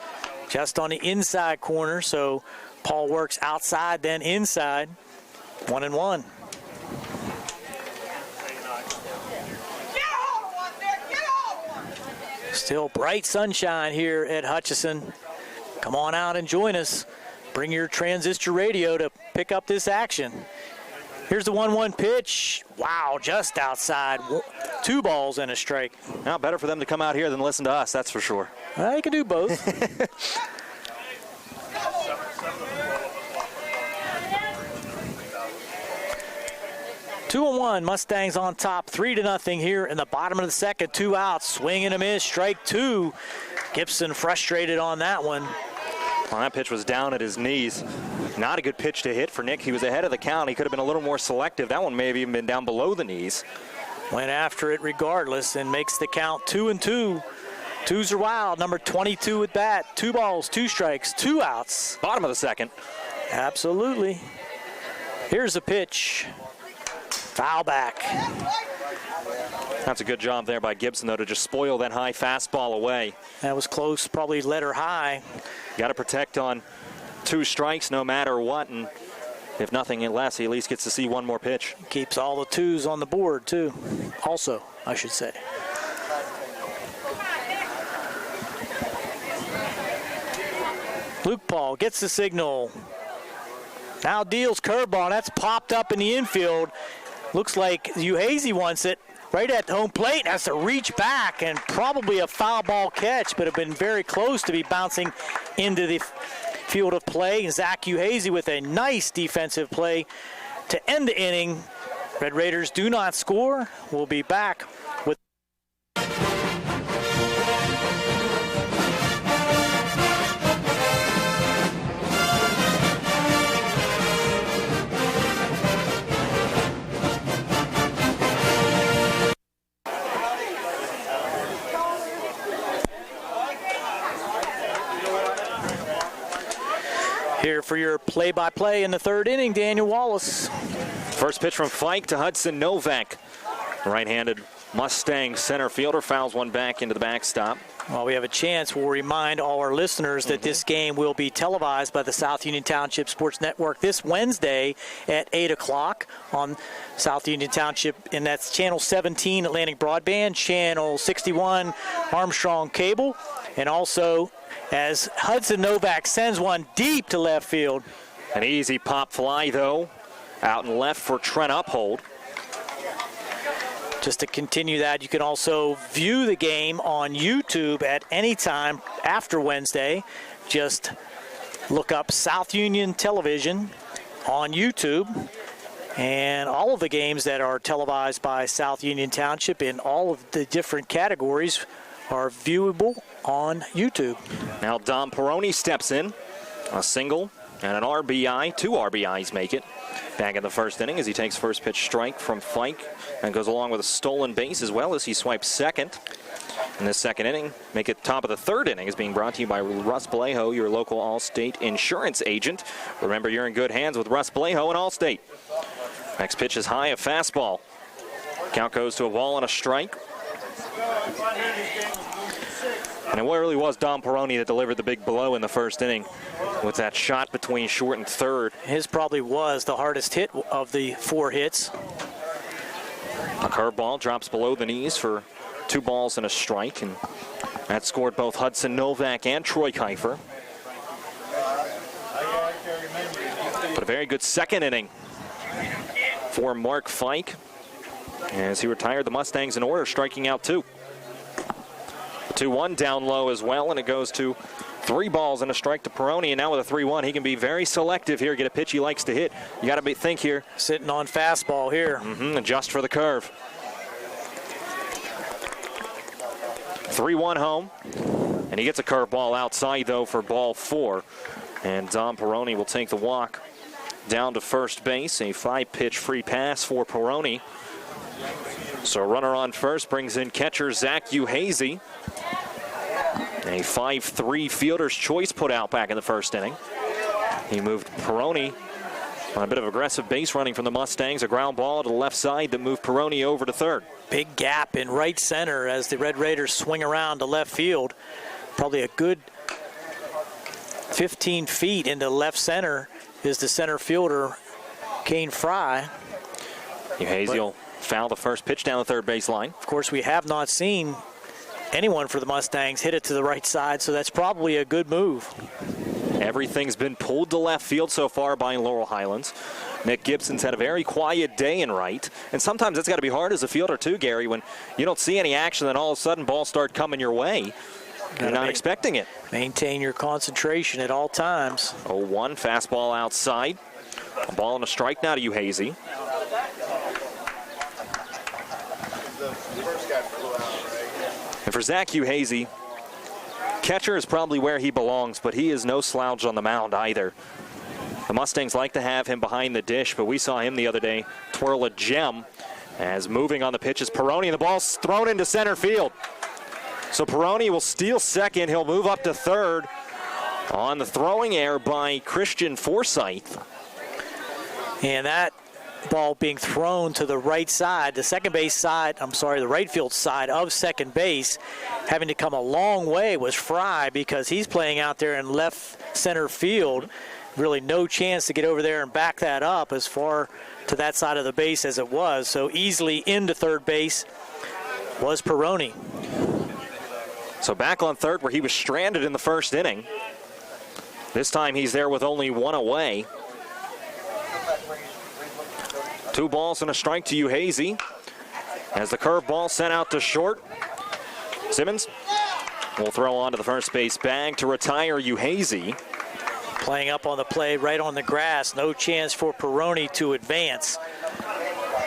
A: Just on the inside corner, so Paul works outside, then inside. 1-1. Still bright sunshine here at Hutchinson. Come on out and join us. Bring your transistor radio to pick up this action. Here's the 1-1 pitch. Wow, just outside. 2 balls and a strike.
E: Now, better for them to come out here than listen to us, that's for sure.
A: Well, you can do both. 2-1, Mustangs on top, 3-0 here in the bottom of the second. 2 outs, swing and a miss, strike 2. Gibson frustrated on that one.
E: Well, that pitch was down at his knees. Not a good pitch to hit for Nick. He was ahead of the count. He could have been a little more selective. That one may have even been down below the knees.
A: Went after it regardless and makes the count 2-2 to Twos are wild. Number 22 at bat. 2 balls, 2 strikes, 2 outs.
E: Bottom of the second.
A: Absolutely. Here's the pitch. Foul back.
E: That's a good job there by Gibson, though, to just spoil that high fastball away.
A: That was close, probably let her high.
E: Got to protect on 2 strikes no matter what, and if nothing less, he at least gets to see one more pitch.
A: Keeps all the 2s on the board, too. Also, I should say. Luke Paul gets the signal. Now deals curveball. That's popped up in the infield. Looks like Uhazy wants it right at home plate. Has to reach back, and probably a foul ball catch, but have been very close to be bouncing into the field of play. Zach Uhazy with a nice defensive play to end the inning. Red Raiders do not score. We'll be back with here for your play-by-play in the 3rd inning, Daniel Wallace.
E: First pitch from Fike to Hudson Novak. Right-handed Mustang center fielder fouls one back into the backstop.
A: Well, we have a chance. We'll remind all our listeners that this game will be televised by the South Union Township Sports Network this Wednesday at 8 o'clock on South Union Township, and that's Channel 17 Atlantic Broadband, Channel 61 Armstrong Cable, and also as Hudson Novak sends one deep to left field.
E: An easy pop fly, though, out and left for Trent Uphold.
A: Just to continue that, you can also view the game on YouTube at any time after Wednesday. Just look up South Union Television on YouTube. And all of the games that are televised by South Union Township in all of the different categories are viewable on YouTube.
E: Now Dom Peroni steps in. A single and an RBI. 2 RBIs make it. Back in the first inning as he takes first pitch strike from Fike and goes along with a stolen base as well as he swipes second. In this second inning, make it top of the 3rd inning is being brought to you by Russ Blejo, your local Allstate insurance agent. Remember, you're in good hands with Russ Blejo and Allstate. Next pitch is high, a fastball. Count goes to a ball and a strike. And it really was Dom Peroni that delivered the big blow in the first inning with that shot between short and third.
A: His probably was the hardest hit of the 4 hits.
E: A curveball drops below the knees for 2 balls and a strike, and that scored both Hudson Novak and Troy Kiefer. But a very good second inning for Mark Fike as he retired the Mustangs in order, striking out 2. 2-1 down low as well, and it goes to 3 balls and a strike to Peroni, and now with a 3-1, he can be very selective here, get a pitch he likes to hit. You got to think here.
A: Sitting on fastball here.
E: Adjust for the curve. 3-1 home, and he gets a curveball outside, though, for ball 4. And Dom Peroni will take the walk down to first base. A 5-pitch free pass for Peroni. So a runner on first brings in catcher Zach Uhazy. A 5-3 fielder's choice put out back in the first inning. He moved Peroni on a bit of aggressive base running from the Mustangs. A ground ball to the left side that moved Peroni over to third.
A: Big gap in right center as the Red Raiders swing around to left field. Probably a good 15 feet into left center is the center fielder, Kane Fry.
E: Uhazy will foul the first pitch down the third base line.
A: Of course, we have not seen anyone for the Mustangs hit it to the right side, so that's probably a good move.
E: Everything's been pulled to left field so far by Laurel Highlands. Nick Gibson's had a very quiet day in right, and sometimes that's got to be hard as a fielder too, Gary, when you don't see any action, then all of a sudden balls start coming your way. You're not expecting it.
A: Maintain your concentration at all times.
E: 0-1, fastball outside. A ball and a strike now to Uhazy. And for Zach Uhazy, catcher is probably where he belongs, but he is no slouch on the mound either. The Mustangs like to have him behind the dish, but we saw him the other day twirl a gem as moving on the pitch is Peroni, and the ball's thrown into center field. So Peroni will steal second. He'll move up to third on the throwing error by Christian Forsyth.
A: And that ball being thrown to the right side, the right field side of second base, having to come a long way was Fry, because he's playing out there in left center field. Really no chance to get over there and back that up as far to that side of the base as it was. So easily into third base was Peroni.
E: So back on third where he was stranded in the first inning. This time he's there with only one away. 2 balls and a strike to Uhazy. As the curveball sent out to short. Simmons will throw onto the first base bag to retire Uhazy.
A: Playing up on the play right on the grass. No chance for Peroni to advance.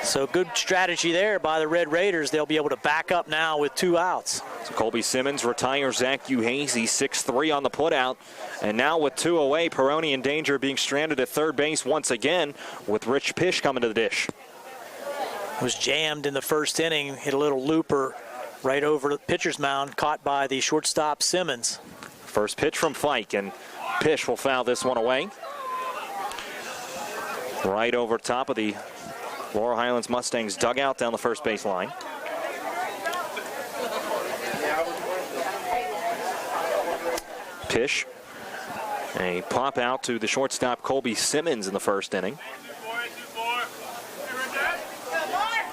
A: So good strategy there by the Red Raiders. They'll be able to back up now with 2 outs.
E: So Colby Simmons retires Zach Uhazy, 6-3 on the putout. And now with 2 away, Peroni in danger of being stranded at third base once again with Rich Pish coming to the dish.
A: Was jammed in the first inning, hit a little looper right over the pitcher's mound, caught by the shortstop Simmons.
E: First pitch from Fike, and Pish will foul this one away. Right over top of the Laurel Highlands Mustangs dugout down the first base line. Pish, a pop out to the shortstop Colby Simmons in the first inning.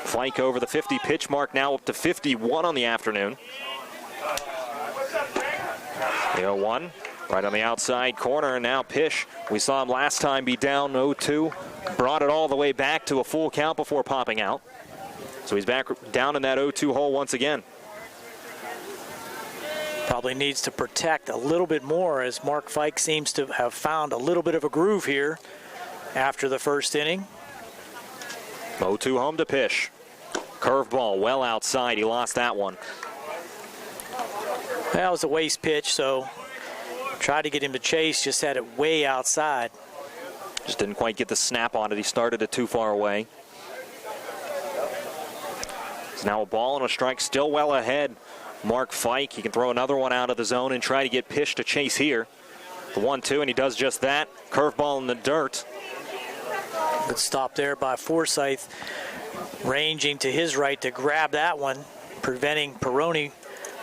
E: Fike over the 50 pitch mark, now up to 51 on the afternoon. The 0-1 right on the outside corner, and now Pish. We saw him last time be down 0-2, brought it all the way back to a full count before popping out. So he's back down in that 0-2 hole once again.
A: Probably needs to protect a little bit more, as Mark Fike seems to have found a little bit of a groove here after the first inning.
E: 0-2 home to Pish. Curveball well outside. He lost that one.
A: That was a waste pitch, so tried to get him to chase, just had it way outside.
E: Just didn't quite get the snap on it. He started it too far away. It's now a ball and a strike, still well ahead. Mark Fike, he can throw another one out of the zone and try to get Pish to chase here. The 1-2, and he does just that. Curveball in the dirt.
A: Good stop there by Forsyth, ranging to his right to grab that one, preventing Peroni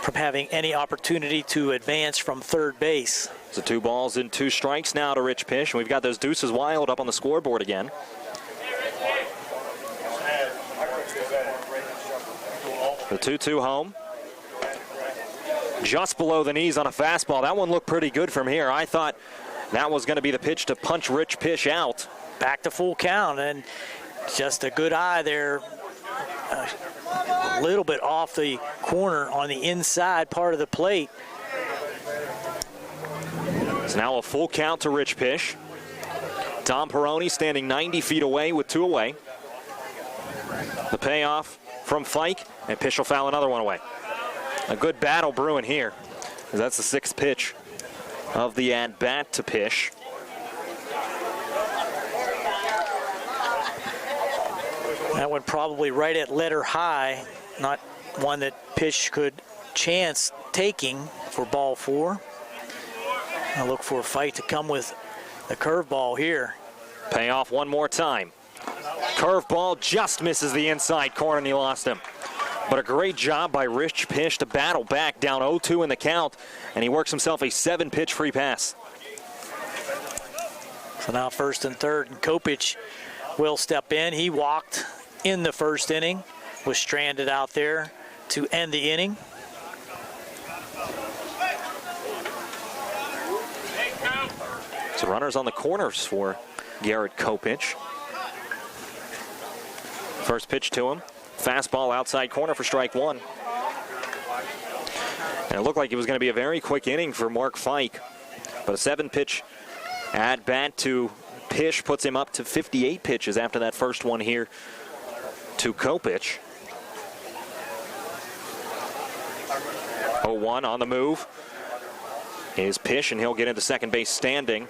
A: from having any opportunity to advance from third base.
E: So 2 balls and 2 strikes now to Rich Pish, and we've got those deuces wild up on the scoreboard again. The 2-2 home. Just below the knees on a fastball. That one looked pretty good from here. I thought that was going to be the pitch to punch Rich Pish out.
A: Back to full count, and just a good eye there. A little bit off the corner on the inside part of the plate.
E: It's now a full count to Rich Pish. Tom Peroni standing 90 feet away with 2 away. The payoff from Fike, and Pish will foul another one away. A good battle brewing here. That's the 6th pitch of the at-bat to Pish.
A: That one probably right at letter high, not one that Pish could chance taking for ball 4. I look for a fight to come with the curveball here.
E: Payoff one more time. Curveball just misses the inside corner, and he lost him. But a great job by Rich Pish to battle back, down 0-2 in the count, and he works himself a 7-pitch free pass.
A: So now first and third, and Kopich will step in. He walked in the first inning, was stranded out there to end the inning.
E: So runners on the corners for Garrett Kopich. First pitch to him. Fastball outside corner for strike 1. And it looked like it was going to be a very quick inning for Mark Fike. But a 7-pitch at-bat to Pish puts him up to 58 pitches after that first one here to Kopich. 0-1 on the move is Pish, and he'll get into second base standing.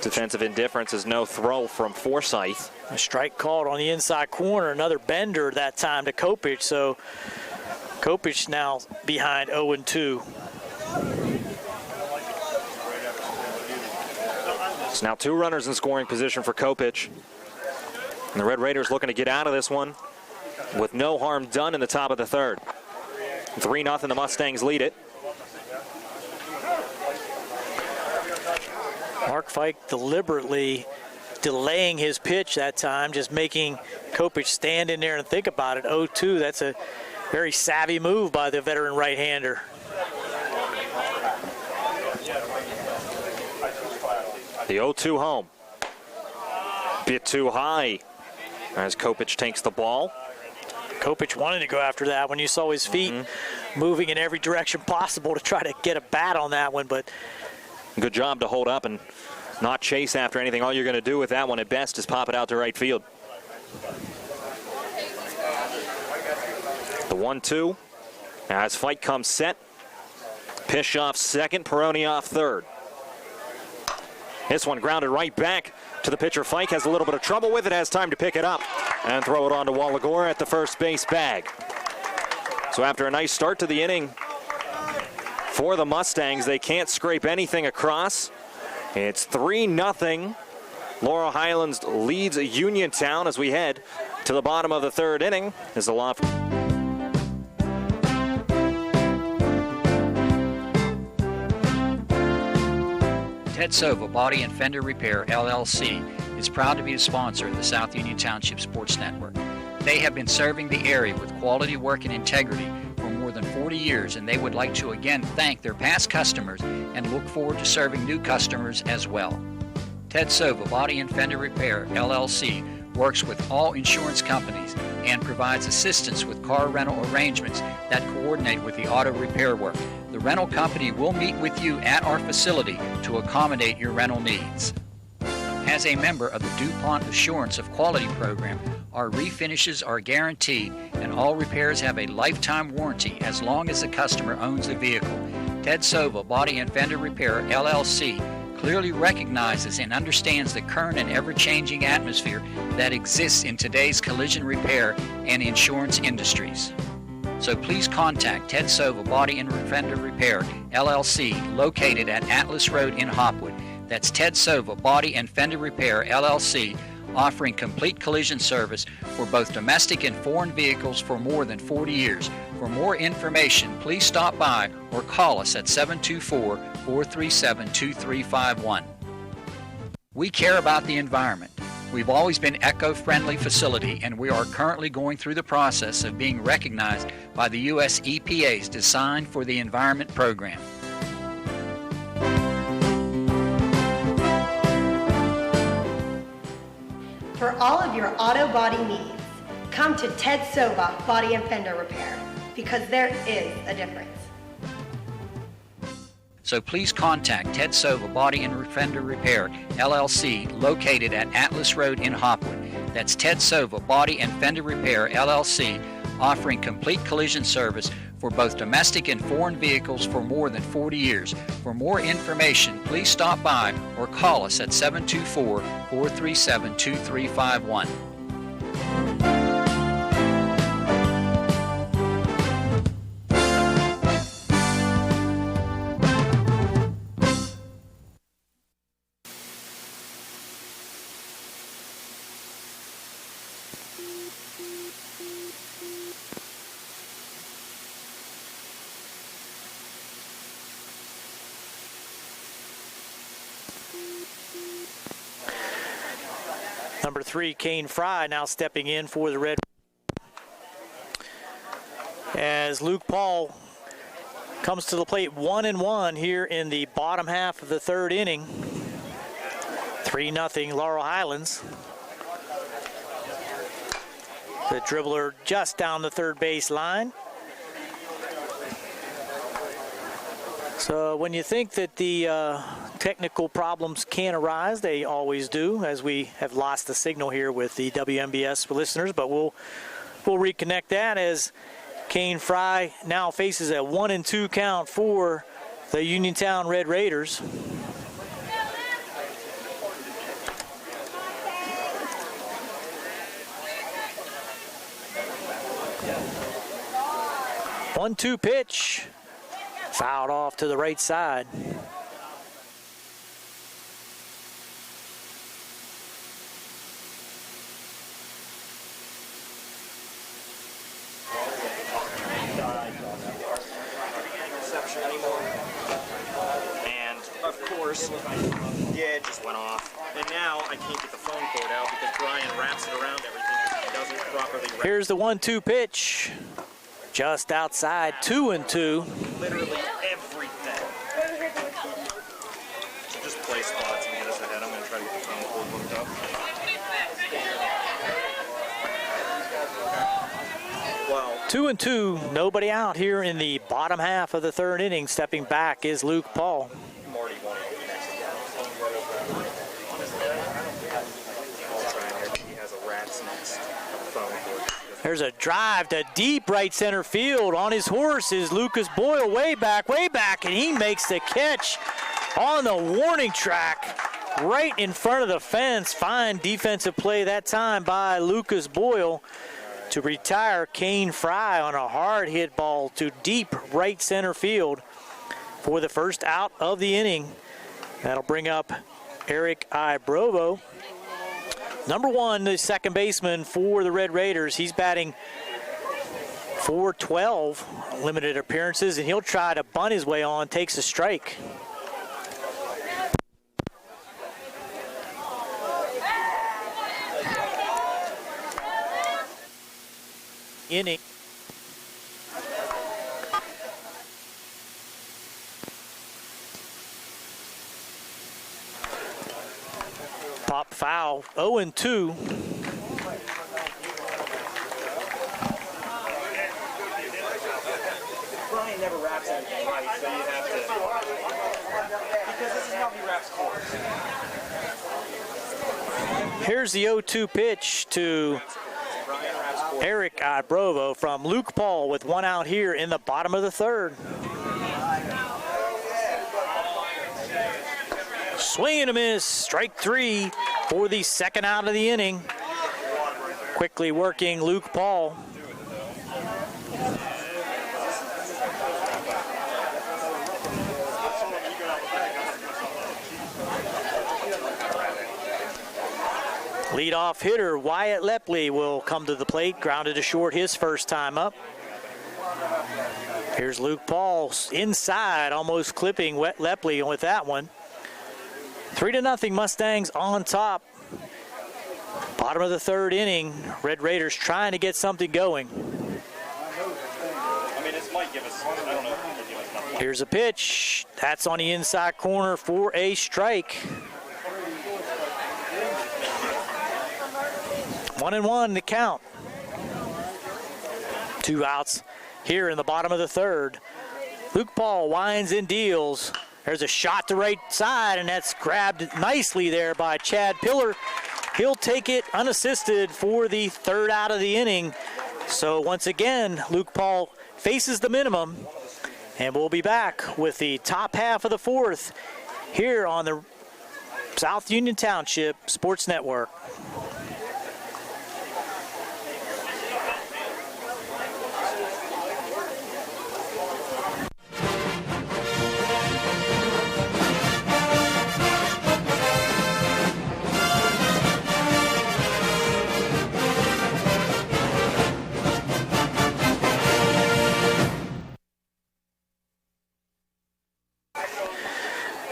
E: Defensive indifference is no throw from Forsyth.
A: A strike called on the inside corner, another bender that time to Kopich. So Kopich now behind 0-2.
E: It's now 2 runners in scoring position for Kopich. And the Red Raiders looking to get out of this one with no harm done in the top of the third. 3-0, the Mustangs lead it.
A: Mark Fike deliberately delaying his pitch that time, just making Kopich stand in there and think about it. 0-2, that's a very savvy move by the veteran right-hander.
E: The 0-2 home. Bit too high as Kopich takes the ball.
A: Kopich wanted to go after that when you saw his feet moving in every direction possible to try to get a bat on that one, but
E: good job to hold up and not chase after anything. All you're going to do with that one at best is pop it out to right field. The 1-2 as Fike comes set. Pishoff second, Peronioff third. This one grounded right back to the pitcher. Fike has a little bit of trouble with it, has time to pick it up and throw it on to Wallagore at the first base bag. So after a nice start to the inning for the Mustangs, they can't scrape anything across. It's 3-0. Laurel Highlands leads Uniontown as we head to the bottom of the third inning. As the loft.
B: Ted Sova Body and Fender Repair, LLC, is proud to be a sponsor of the South Union Township Sports Network. They have been serving the area with quality work and integrity for more than 40 years, and they would like to again thank their past customers and look forward to serving new customers as well. Ted Sova Body and Fender Repair, LLC, works with all insurance companies and provides assistance with car rental arrangements that coordinate with the auto repair work. The rental company will meet with you at our facility to accommodate your rental needs. As a member of the DuPont Assurance of Quality program, our refinishes are guaranteed and all repairs have a lifetime warranty as long as the customer owns the vehicle. Ted Sova Body and Fender Repair, LLC, clearly recognizes and understands the current and ever-changing atmosphere that exists in today's collision repair and insurance industries. So please contact Ted Sova Body and Fender Repair, LLC, located at Atlas Road in Hopwood. That's Ted Sova Body and Fender Repair, LLC, offering complete collision service for both domestic and foreign vehicles for more than 40 years. For more information, please stop by or call us at 724-437-2351. We care about the environment. We've always been eco-friendly facility, and we are currently going through the process of being recognized by the U.S. EPA's Design for the Environment program.
C: For all of your auto body needs, come to Ted Sova Body and Fender Repair, because there is a difference.
B: So please contact Ted Sova Body and Fender Repair, LLC, located at Atlas Road in Hopwood. That's Ted Sova Body and Fender Repair, LLC, offering complete collision service for both domestic and foreign vehicles for more than 40 years. For more information, please stop by or call us at 724-437-2351.
A: Number 3, Kane Fry, now stepping in for the Red. As Luke Paul comes to the plate 1-1 here in the bottom half of the third inning. 3-0 Laurel Highlands. The dribbler just down the third base line. So when you think that the technical problems can arise, they always do, as we have lost the signal here with the WMBS listeners, but we'll reconnect that as Kane Fry now faces a 1-2 count for the Uniontown Red Raiders. 1-2 pitch. Fouled off to the right side.
E: And of course, yeah, it just went off. And now I can't get the phone cord out because Brian wraps it around everything because he doesn't properly wrap.
A: Here's the 1-2 pitch. Just outside, 2-2.
E: Literally everything. So just play spots and get us ahead. I'm going to try to get the phone cord hooked up. Well,
A: 2-2, nobody out here in the bottom half of the third inning. Stepping back is Luke Paul.
E: Marty wanted to connect again. He has a rat's nest of phone cord.
A: There's a drive to deep right center field. On his horse is Lucas Boyle, way back, and he makes the catch on the warning track right in front of the fence. Fine defensive play that time by Lucas Boyle to retire Kane Fry on a hard hit ball to deep right center field for the first out of the inning. That'll bring up Eric Ibrovo. Number one, the second baseman for the Red Raiders. He's batting .412, limited appearances, and he'll try to bunt his way on, takes a strike. Inning. Pop foul, 0-2.
E: Brian never wraps anything right, so you have to, because this is how he wraps cords.
A: Here's the 0-2 pitch to Eric Ibrovo from Luke Paul with one out here in the bottom of the third. Swing and a miss, strike three for the second out of the inning. Quickly working Luke Paul. Leadoff hitter Wyatt Lepley will come to the plate, grounded to short his first time up. Here's Luke Paul inside, almost clipping Lepley with that one. 3-0 Mustangs on top. Bottom of the third inning, Red Raiders trying to get something going.
E: I mean, this might give us, I don't know if it'll give us enough.
A: Here's a pitch. That's on the inside corner for a strike. 1-1 the count. 2 outs here in the bottom of the third. Luke Paul winds and deals. There's a shot to right side, and that's grabbed nicely there by Chad Pillar. He'll take it unassisted for the third out of the inning. So once again, Luke Paul faces the minimum, and we'll be back with the top half of the fourth here on the South Union Township Sports Network.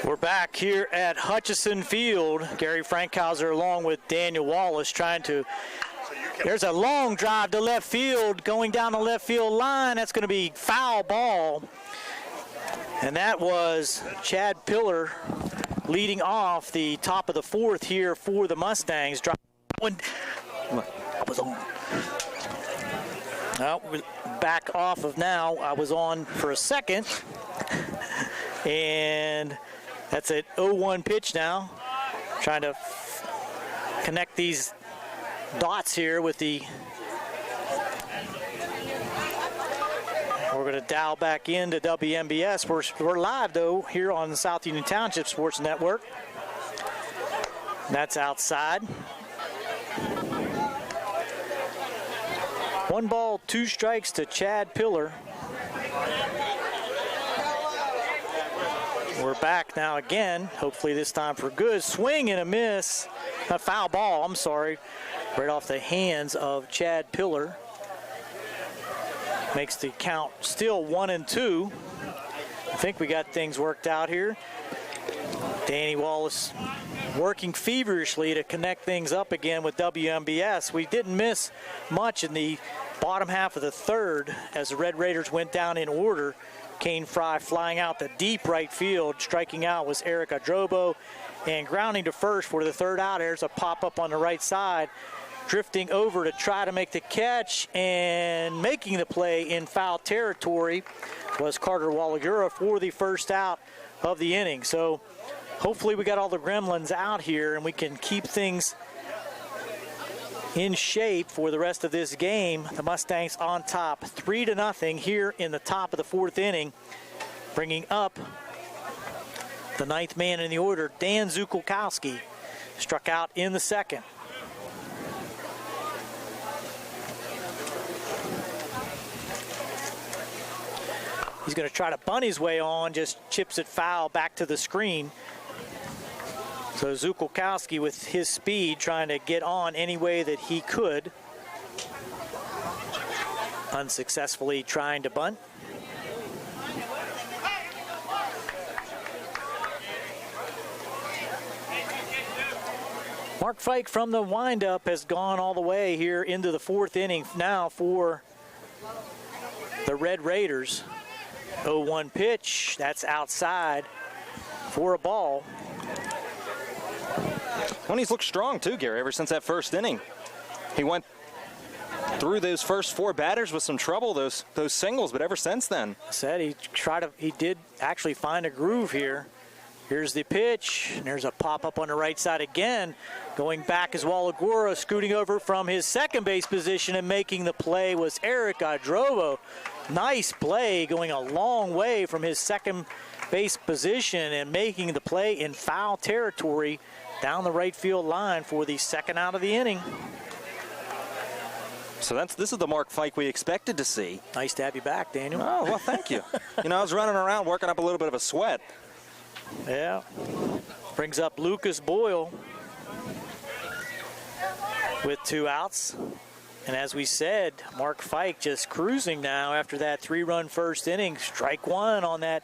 A: We're back here at Hutchison Field. Gary Frankhauser along with Daniel Wallace trying to, there's a long drive to left field going down the left field line. That's going to be foul ball. And that was Chad Pillar leading off the top of the fourth here for the Mustangs. Well, back off of now. I was on for a second. And that's an 0-1 pitch now. Trying to connect these dots here with the... We're going to dial back into WMBS. We're live, though, here on the South Union Township Sports Network. That's outside. 1 ball, 2 strikes to Chad Pillar. We're back now again, hopefully this time for good. Swing and a miss. A foul ball, I'm sorry. Right off the hands of Chad Pillar. Makes the count still 1-2. I think we got things worked out here. Danny Wallace working feverishly to connect things up again with WMBS. We didn't miss much in the bottom half of the third as the Red Raiders went down in order. Kane Fry flying out the deep right field. Striking out was Eric Adrobo. And grounding to first for the third out. There's a pop-up on the right side. Drifting over to try to make the catch and making the play in foul territory was Carter Wallagura for the first out of the inning. So hopefully we got all the gremlins out here and we can keep things in shape for the rest of this game. The Mustangs on top 3-0 here in the top of the fourth inning, bringing up the ninth man in the order, Dan Zukulkowski, struck out in the second. He's going to try to bunt his way on, just chips it foul back to the screen. So Zukulkowski with his speed trying to get on any way that he could. Unsuccessfully trying to bunt. Mark Fike from the windup has gone all the way here into the fourth inning now for the Red Raiders. 0-1 pitch, that's outside for a ball.
E: Well, he's looked strong too, Gary, ever since that first inning. He went through those first four batters with some trouble, those singles, but ever since then.
A: Said he did actually find a groove here. Here's the pitch, and there's a pop-up on the right side again. Going back is Wallagura, scooting over from his second base position and making the play was Eric Adrobo. Nice play, going a long way from his second base position and making the play in foul territory down the right field line for the second out of the inning.
E: So this is the Mark Fike we expected to see.
A: Nice to have you back, Daniel.
E: Oh, well, thank you. I was running around working up a little bit of a sweat.
A: Yeah. Brings up Lucas Boyle with 2 outs. And as we said, Mark Fike just cruising now after that 3-run first inning. Strike one on that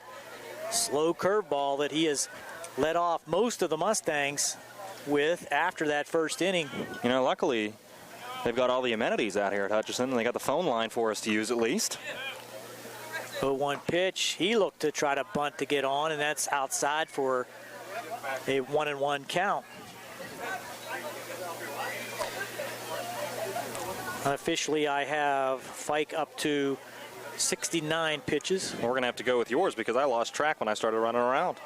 A: slow curveball that he has led off most of the Mustangs with after that first inning.
E: Luckily, they've got all the amenities out here at Hutchinson, and they got the phone line for us to use at least.
A: 0-1 pitch. He looked to try to bunt to get on, and that's outside for a 1-1 count. Unofficially, I have Fike up to 69 pitches.
E: We're going to have to go with yours because I lost track when I started running around.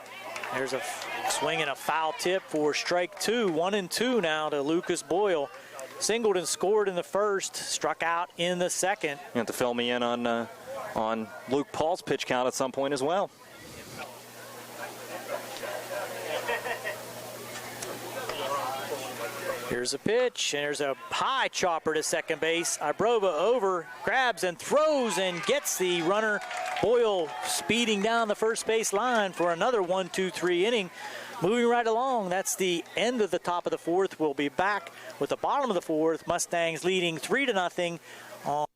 A: There's a swing and a foul tip for strike two. 1-2 now to Lucas Boyle. Singled and scored in the first, struck out in the second.
E: You have to fill me in on Luke Paul's pitch count at some point as well.
A: Here's a pitch, and there's a high chopper to second base. Ibrova over, grabs and throws and gets the runner. Boyle speeding down the first base line for another 1-2-3 inning. Moving right along, that's the end of the top of the fourth. We'll be back with the bottom of the fourth. Mustangs leading 3-0 on.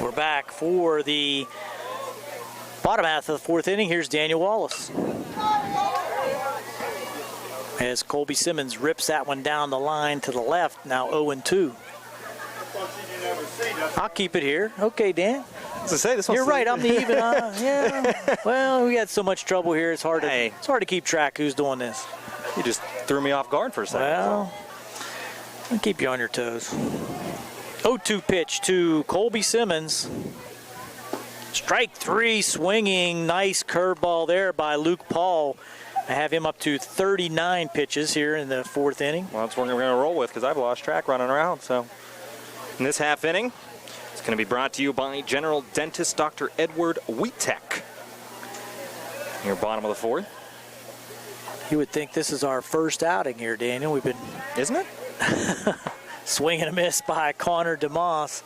A: We're back for the bottom half of the fourth inning. Here's Daniel Wallace. As Colby Simmons rips that one down the line to the left, now 0-2. I'll keep it here. Okay, Dan.
E: To say this.
A: You're right. I'm the even. Yeah. Well, we got so much trouble here. It's hard to keep track who's doing this.
E: You just threw me off guard for a second.
A: Well, I'll keep you on your toes. 0-2 pitch to Colby Simmons. Strike three, swinging. Nice curveball there by Luke Paul. I have him up to 39 pitches here in the fourth inning.
E: Well, that's what we're going to roll with because I've lost track running around. So in this half inning, it's going to be brought to you by General Dentist Dr. Edward Wheatek. Here, bottom of the fourth.
A: You would think this is our first outing here, Daniel. We've been...
E: Isn't it?
A: Swing and a miss by Connor DeMoss.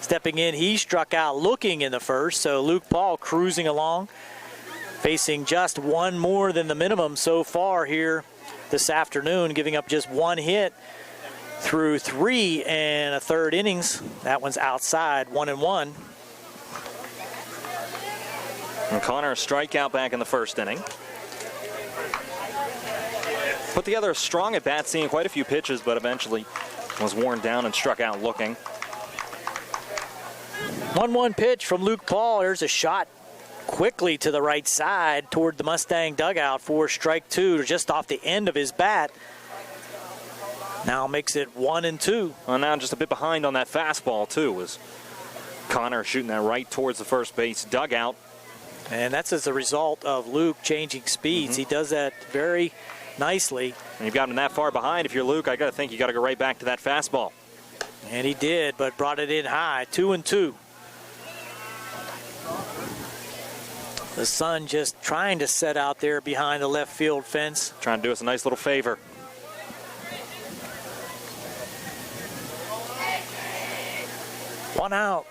A: Stepping in, he struck out looking in the first, so Luke Paul cruising along, facing just one more than the minimum so far here this afternoon, giving up just one hit through 3 1/3 innings. That one's outside, 1-1.
E: And Connor, a strikeout back in the first inning. Put together a strong at bat, seeing quite a few pitches, but eventually was worn down and struck out looking.
A: 1-1 pitch from Luke Paul. There's a shot quickly to the right side toward the Mustang dugout for strike two, just off the end of his bat. Now makes it 1-2.
E: Well, now just a bit behind on that fastball, too, was Connor shooting that right towards the first base dugout.
A: And that's as a result of Luke changing speeds. He does that very nicely.
E: And you've got him that far behind. If you're Luke, I got to think you got to go right back to that fastball.
A: And he did, but brought it in high, 2-2. The sun just trying to set out there behind the left field fence.
E: Trying to do us a nice little favor.
A: One out.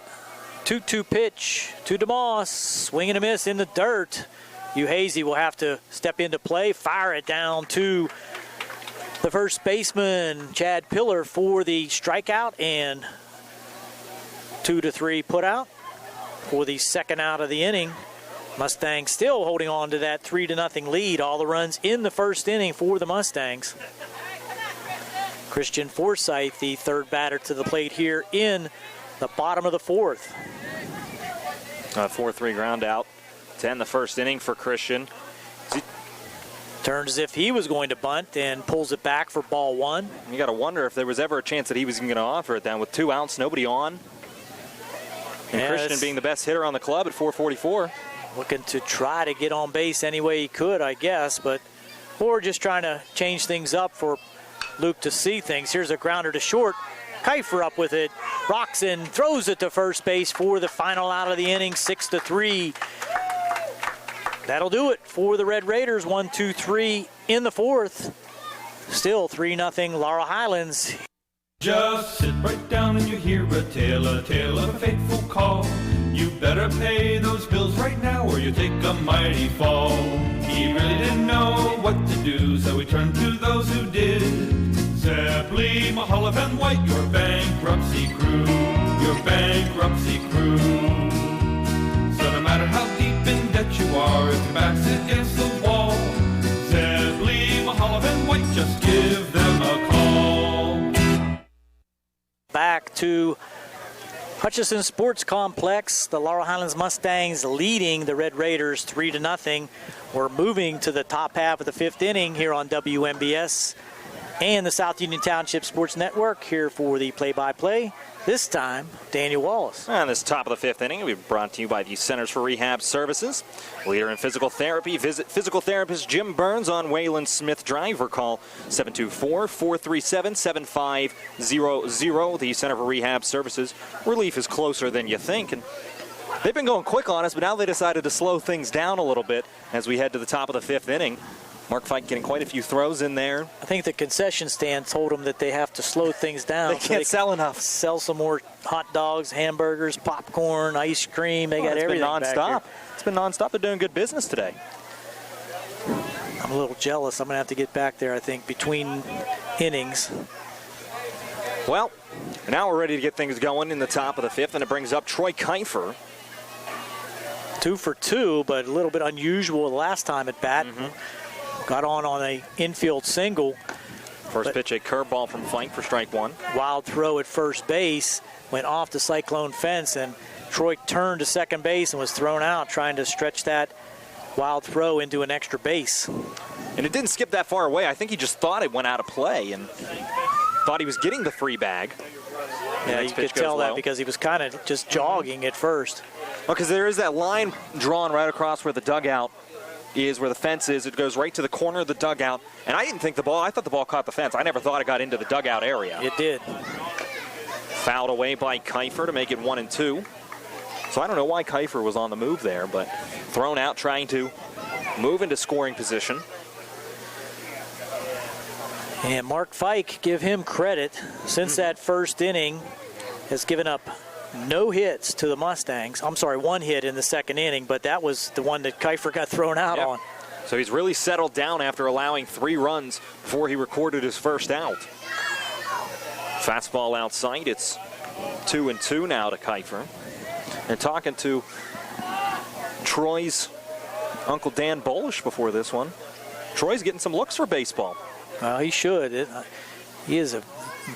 A: 2-2 pitch to DeMoss. Swing and a miss in the dirt. Uhazy will have to step into play, fire it down to the first baseman, Chad Pillar, for the strikeout, and 2-3 put out for the second out of the inning. Mustangs still holding on to that 3-0 lead. All the runs in the first inning for the Mustangs. Christian Forsythe, the third batter to the plate here in the bottom of the fourth.
E: 4-3 ground out to end the first inning for Christian.
A: Turned as if he was going to bunt and pulls it back for ball one.
E: You got to wonder if there was ever a chance that he was going to offer it then with 2 outs, nobody on. And Christian being the best hitter on the club at 444.
A: Looking to try to get on base any way he could, I guess, or just trying to change things up for Luke to see things. Here's a grounder to short. Kiefer up with it, rocks in, throws it to first base for the final out of the inning, 6-3. That'll do it for the Red Raiders, 1-2-3 in the fourth. Still 3-0 Laurel Highlands.
I: Just sit right down and you hear a tale of a fateful call. You better pay those bills right now or you take a mighty fall. He really didn't know what to do, so he turned to those who did. Zeppeli, Mahalev, and White, your bankruptcy crew, your bankruptcy crew. So no matter how deep in debt you are, if your back's against the wall, Zeppeli, Mahalev, and White, just give them a call.
A: Back to Hutchison Sports Complex. The Laurel Highlands Mustangs leading the Red Raiders 3-0. We're moving to the top half of the fifth inning here on WMBS and the South Union Township Sports Network. Here for the play-by-play, this time Daniel Wallace.
E: And this top of the fifth inning, we've brought to you by the Centers for Rehab Services. Leader in physical therapy. Visit physical therapist Jim Burns on Wayland Smith Drive or call 724-437-7500. The Center for Rehab Services. Relief is closer than you think. And they've been going quick on us, but now they decided to slow things down a little bit as we head to the top of the fifth inning. Mark Fike getting quite a few throws in there.
A: I think the concession stand told them that they have to slow things down.
E: They can't sell enough.
A: Sell some more hot dogs, hamburgers, popcorn, ice cream. They got everything back here.
E: It's been nonstop. They're doing good business today.
A: I'm a little jealous. I'm going to have to get back there, I think, between innings.
E: Well, now we're ready to get things going in the top of the fifth, and it brings up Troy Kiefer.
A: 2 for 2, but a little bit unusual the last time at bat. Got on a infield single.
E: First pitch, a curveball from Fike for strike one.
A: Wild throw at first base, went off the cyclone fence, and Troy turned to second base and was thrown out trying to stretch that wild throw into an extra base.
E: And it didn't skip that far away. I think he just thought it went out of play and thought he was getting the free bag.
A: Yeah, you could tell that because he was kind of just jogging at first.
E: Well, because there is that line drawn right across where the dugout is, where the fence is. It goes right to the corner of the dugout. And I didn't think I thought the ball caught the fence. I never thought it got into the dugout area.
A: It did.
E: Fouled away by Kiefer to make it 1-2. So I don't know why Kiefer was on the move there, but thrown out trying to move into scoring position.
A: And Mark Fike, give him credit, since that first inning, has given up no hits to the Mustangs. I'm sorry, 1 hit in the second inning, but that was the one that Kiefer got thrown out on.
E: So he's really settled down after allowing 3 runs before he recorded his first out. Fastball outside. It's 2-2 now to Kiefer. And talking to Troy's Uncle Dan Bolish before this one, Troy's getting some looks for baseball.
A: Well, he should. He is a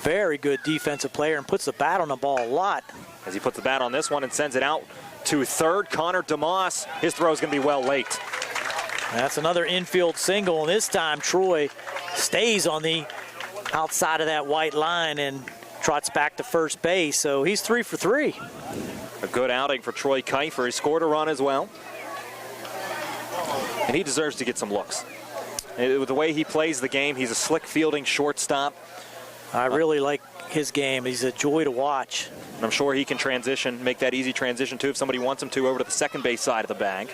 A: very good defensive player and puts the bat on the ball a lot.
E: As he puts the bat on this one and sends it out to third, Connor DeMoss. His throw is going to be well late.
A: That's another infield single, and this time Troy stays on the outside of that white line and trots back to first base. So he's 3 for 3.
E: A good outing for Troy Kiefer. He scored a run as well. And he deserves to get some looks. With the way he plays the game, he's a slick fielding shortstop.
A: I really like his game. He's a joy to watch.
E: And I'm sure he can transition, make that easy transition too if somebody wants him to, over to the second base side of the bag.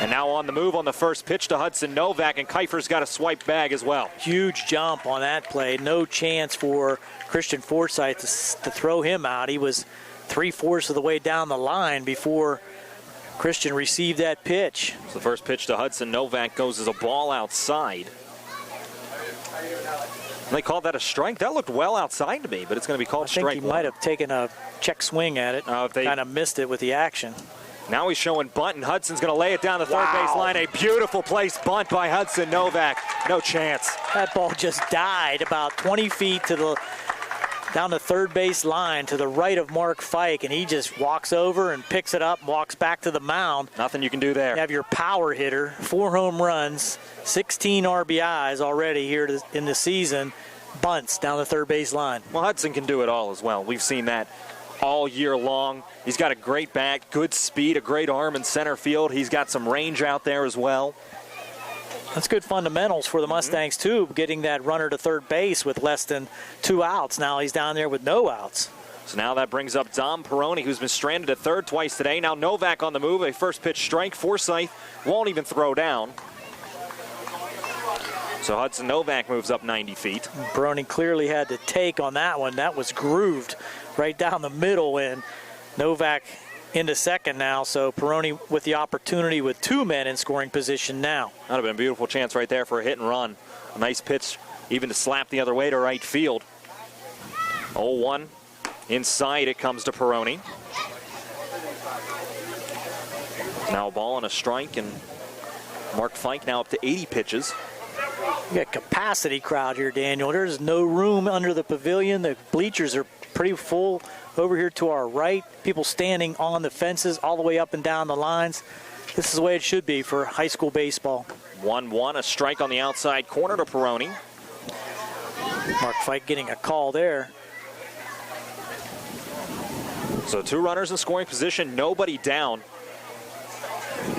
E: And now on the move on the first pitch to Hudson Novak, and Kiefer's got a swipe bag as well.
A: Huge jump on that play. No chance for Christian Forsythe to throw him out. He was 3/4 of the way down the line before Christian received that pitch.
E: So the first pitch to Hudson Novak goes as a ball outside. And they called that a strike. That looked well outside to me, but it's going to be called strike one.
A: I think he might have taken a check swing at it. Kind of missed it with the action.
E: Now he's showing bunt, and Hudson's going to lay it down the third base line. A beautiful placed bunt by Hudson Novak. No chance.
A: That ball just died about 20 feet down the third base line to the right of Mark Fike, and he just walks over and picks it up and walks back to the mound.
E: Nothing you can do there.
A: You have your power hitter, 4 home runs, 16 RBIs already here in the season, bunts down the third base line.
E: Well, Hudson can do it all as well. We've seen that all year long. He's got a great bat, good speed, a great arm in center field. He's got some range out there as well.
A: That's good fundamentals for the Mustangs, too, getting that runner to third base with less than 2 outs. Now he's down there with no outs.
E: So now that brings up Dom Peroni, who's been stranded at third twice today. Now Novak on the move, a first pitch strike. Forsythe won't even throw down. So Hudson Novak moves up 90 feet.
A: Peroni clearly had to take on that one. That was grooved right down the middle, and Novak into second now, so Peroni with the opportunity with 2 men in scoring position now.
E: That would have been a beautiful chance right there for a hit and run. A nice pitch, even to slap the other way to right field. 0-1. Inside it comes to Peroni. Now a ball and a strike, and Mark Fike now up to 80 pitches.
A: You got capacity crowd here, Daniel. There's no room under the pavilion. The bleachers are pretty full over here to our right. People standing on the fences all the way up and down the lines. This is the way it should be for high school baseball.
E: 1-1, a strike on the outside corner to Peroni.
A: Mark Fike getting a call there.
E: So 2 runners in scoring position, nobody down.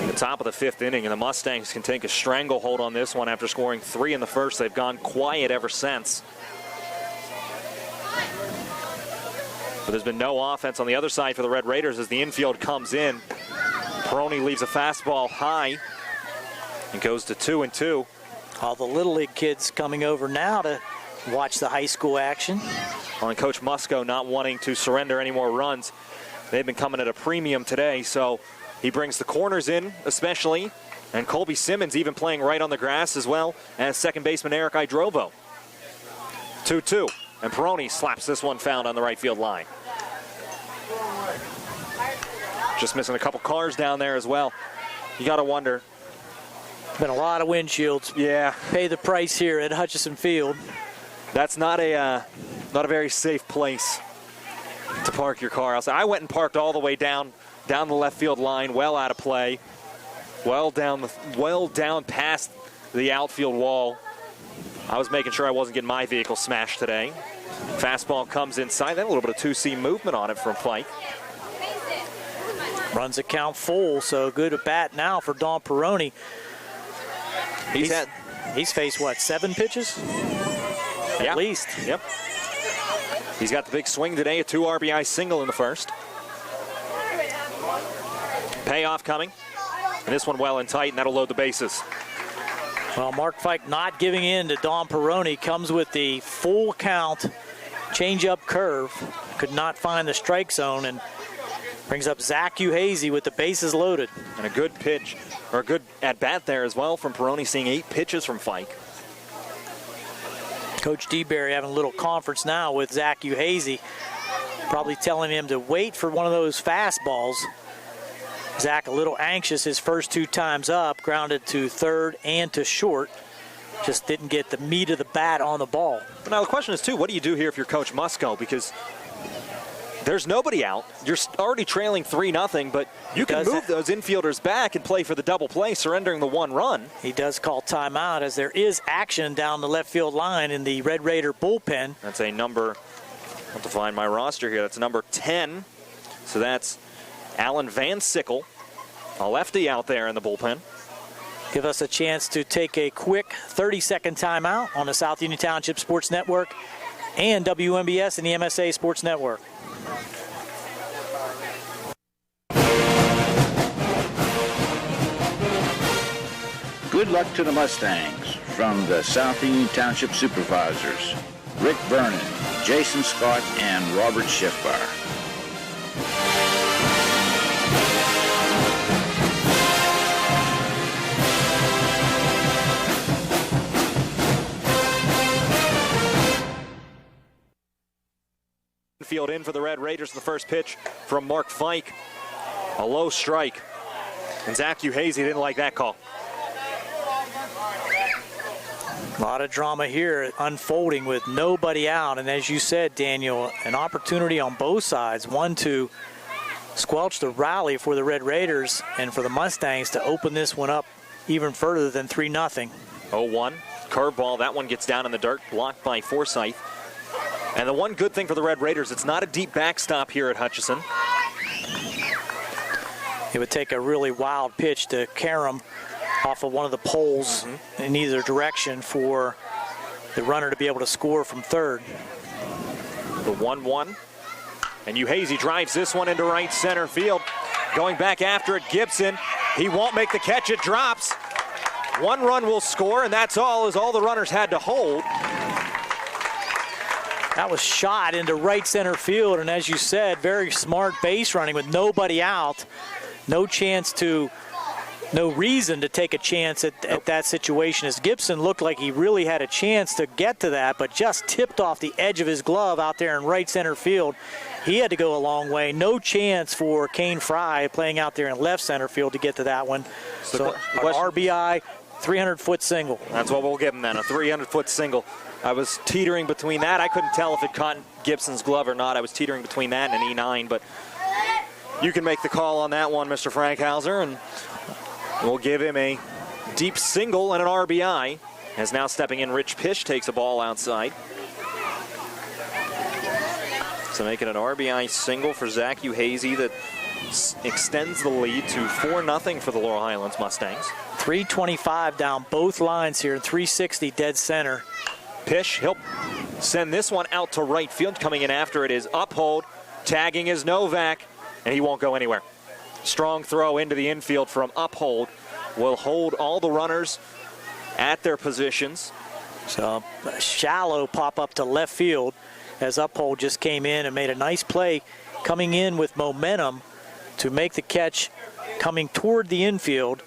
E: The top of the 5th inning, and the Mustangs can take a stranglehold on this one after scoring 3 in the first. They've gone quiet ever since. But there's been no offense on the other side for the Red Raiders as the infield comes in. Peroni leaves a fastball high and goes to 2-2.
A: All the Little League kids coming over now to watch the high school action.
E: And Coach Musco not wanting to surrender any more runs. They've been coming at a premium today, so he brings the corners in especially, and Colby Simmons even playing right on the grass as well as second baseman Eric Idrovo. 2-2, and Peroni slaps this one foul on the right field line. Just missing a couple cars down there as well. You got to wonder.
A: Been a lot of windshields.
E: Yeah.
A: Pay the price here at Hutchison Field.
E: That's not a very safe place. to park your car outside. I went and parked all the way down the left field line, well out of play, well down past the outfield wall. I was making sure I wasn't getting my vehicle smashed today. Fastball comes inside. That a little bit of two-seam movement on it from Fike.
A: Runs the count full, so good at bat now for Don Peroni. He's faced, what, 7 pitches? At least.
E: Yep. He's got the big swing today, a 2 RBI single in the first. Payoff coming. And this one well and tight, and that'll load the bases.
A: Well, Mark Fike not giving in to Don Peroni. Comes with the full count, change-up curve. Could not find the strike zone, and brings up Zach Uhazy with the bases loaded.
E: And a good pitch, or a good at-bat there as well from Peroni, seeing 8 pitches from Fike.
A: Coach DeBerry having a little conference now with Zach Uhazy, probably telling him to wait for one of those fastballs. Zach a little anxious his first 2 times up, grounded to third and to short. Just didn't get the meat of the bat on the ball.
E: But now the question is, too, what do you do here if you're Coach Musco? Because there's nobody out. You're already trailing 3-0, but you can move those infielders back and play for the double play, surrendering the 1 run.
A: He does call timeout as there is action down the left field line in the Red Raider bullpen.
E: That's a number, I have to find my roster here, that's number 10. So that's Alan Van Sickle, a lefty out there in the bullpen.
A: Give us a chance to take a quick 30-second timeout on the South Union Township Sports Network and WMBS and the MSA Sports Network.
D: Good luck to the Mustangs from the South Union Township Supervisors, Rick Vernon, Jason Scott, and Robert Schiffbar.
E: Field in for the Red Raiders. The first pitch from Mark Fike. A low strike. And Zach Uhazy didn't like that call.
A: A lot of drama here unfolding with nobody out. And as you said, Daniel, an opportunity on both sides. One to squelch the rally for the Red Raiders and for the Mustangs to open this one up even further than 3-0.
E: 0-1. Curveball. That one gets down in the dirt, blocked by Forsythe. And the one good thing for the Red Raiders, it's not a deep backstop here at Hutchison.
A: It would take a really wild pitch to Karam off of one of the poles in either direction for the runner to be able to score from third.
E: The 1-1. And Uhazy drives this one into right center field. Going back after it, Gibson. He won't make the catch. It drops. 1 run will score, and that's all, as all the runners had to hold.
A: That was shot into right center field, and as you said, very smart base running with nobody out. No reason to take a chance at that situation, as Gibson looked like he really had a chance to get to that, but just tipped off the edge of his glove out there in right center field. He had to go a long way. No chance for Kane Fry playing out there in left center field to get to that one. So an RBI, 300-foot single.
E: That's what we'll give him then, a 300-foot single. I was teetering between that. I couldn't tell if it caught Gibson's glove or not. I was teetering between that and an E9, but you can make the call on that one, Mr. Frankhauser, and we'll give him a deep single and an RBI. As now stepping in, Rich Pish takes a ball outside. So making an RBI single for Zach Uhazy that extends the lead to 4-0 for the Laurel Highlands Mustangs.
A: 325 down both lines here, 360 dead center.
E: Pish, he'll send this one out to right field. Coming in after it is Uphold. Tagging is Novak, and he won't go anywhere. Strong throw into the infield from Uphold. Will hold all the runners at their positions.
A: So a shallow pop up to left field as Uphold just came in and made a nice play, coming in with momentum to make the catch coming toward the infield.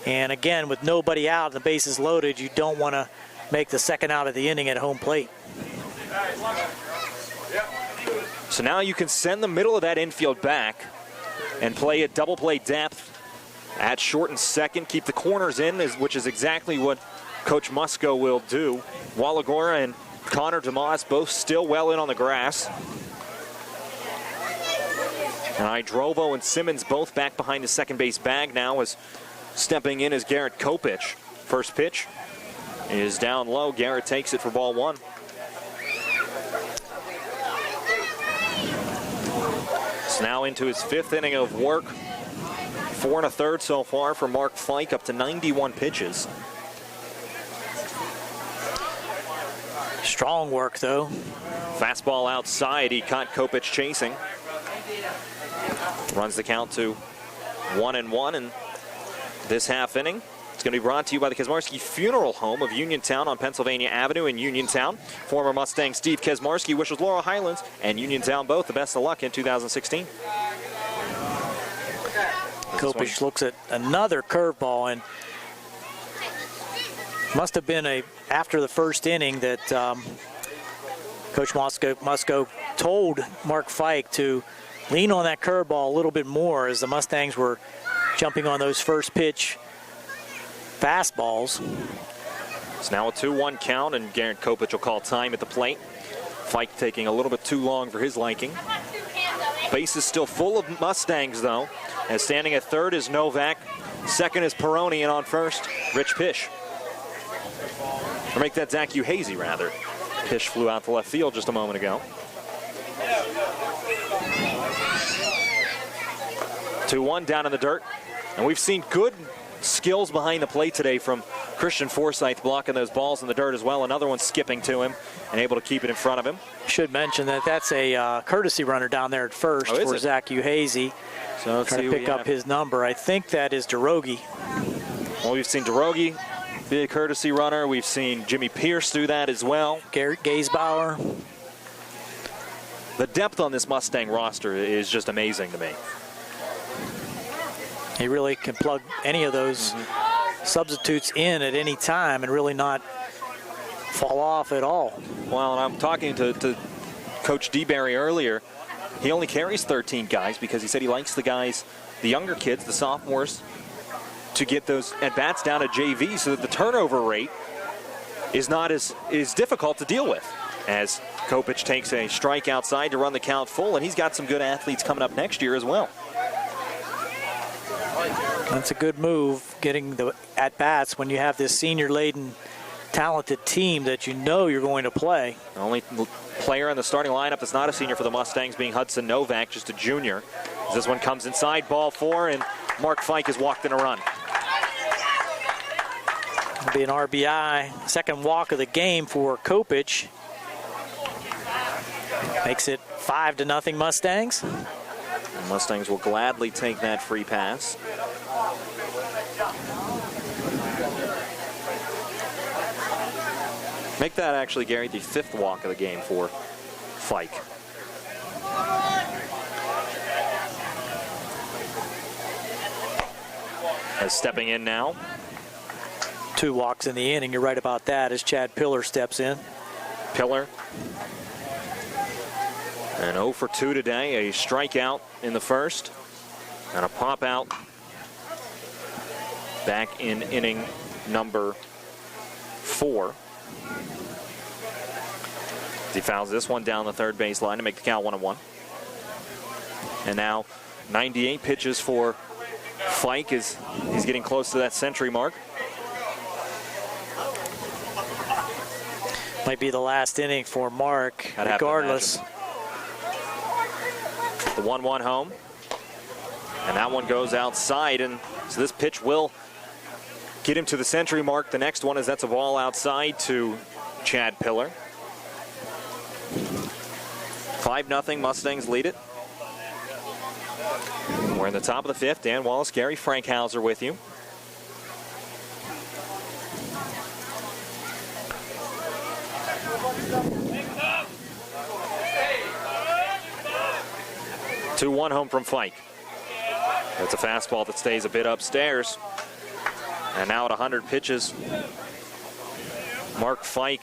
A: And again, with nobody out and the bases loaded, you don't want to make the second out of the inning at home plate.
E: So now you can send the middle of that infield back and play a double play depth at short and second. Keep the corners in, which is exactly what Coach Musco will do. Wallagora and Connor DeMoss both still well in on the grass. And Idrovo and Simmons both back behind the second base bag now, as stepping in is Garrett Kopich. First pitch is down low. Garrett takes it for ball one. It's now into his fifth inning of work. 4 1/3 so far for Mark Fike, up to 91 pitches.
A: Strong work, though.
E: Fastball outside. He caught Kopich chasing. Runs the count to 1-1 in this half inning. It's going to be brought to you by the Kesmarski Funeral Home of Uniontown on Pennsylvania Avenue in Uniontown. Former Mustang Steve Kesmarski wishes Laurel, Highlands, and Uniontown both the best of luck in 2016.
A: Kopich looks at another curveball, and must have been after the first inning that Coach Musco told Mark Fike to lean on that curveball a little bit more as the Mustangs were jumping on those first pitch fastballs.
E: It's now a 2-1 count, and Garrett Kopich will call time at the plate. Fike taking a little bit too long for his liking. Base is still full of Mustangs, though, as standing at third is Novak. Second is Peroni, and on first, Rich Pish. Or make that Zach Uhazy, rather. Pish flew out to left field just a moment ago. 2-1 down in the dirt. And we've seen good skills behind the plate today from Christian Forsythe, blocking those balls in the dirt as well. Another one skipping to him and able to keep it in front of him.
A: Should mention that that's a courtesy runner down there at first for Zach Uhazy.
E: So let's
A: trying to pick up his number. I think that is DeRogie.
E: Well, we've seen DeRogie be a courtesy runner. We've seen Jimmy Pierce do that as well.
A: Garrett Gaisbauer.
E: The depth on this Mustang roster is just amazing to me.
A: He really can plug any of those substitutes in at any time and really not fall off at all.
E: Well, and I'm talking to Coach DeBerry earlier. He only carries 13 guys because he said he likes the guys, the younger kids, the sophomores, to get those at-bats down to JV so that the turnover rate is not as difficult to deal with. As Kopich takes a strike outside to run the count full, and he's got some good athletes coming up next year as well.
A: That's a good move, getting the at-bats when you have this senior-laden, talented team that you know you're going to play.
E: The only player in the starting lineup that's not a senior for the Mustangs being Hudson Novak, just a junior. As this one comes inside, ball 4, and Mark Fike has walked in a run.
A: It'll be an RBI, second walk of the game for Kopich. Makes it 5-0 Mustangs.
E: The Mustangs will gladly take that free pass. Make that actually, Gary, the 5th walk of the game for Fike. As stepping in now.
A: 2 walks in the inning. You're right about that as Chad Pillar steps in.
E: Pillar. And 0 for 2 today. A strikeout in the first. And a pop out back in inning number 4. He fouls this one down the third baseline to make the count 1-1. And now 98 pitches for Fike as he's getting close to that century mark.
A: Might be the last inning for Mark, regardless.
E: The 1-1 home. And that one goes outside, and so this pitch will get him to the century mark. The next one is that's a ball outside to Chad Pillar. 5-0, Mustangs lead it. We're in the top of the 5th. Dan Wallace, Gary Frankhauser with you. Two 2-1 home from Fike. That's a fastball that stays a bit upstairs. And now at 100 pitches, Mark Fike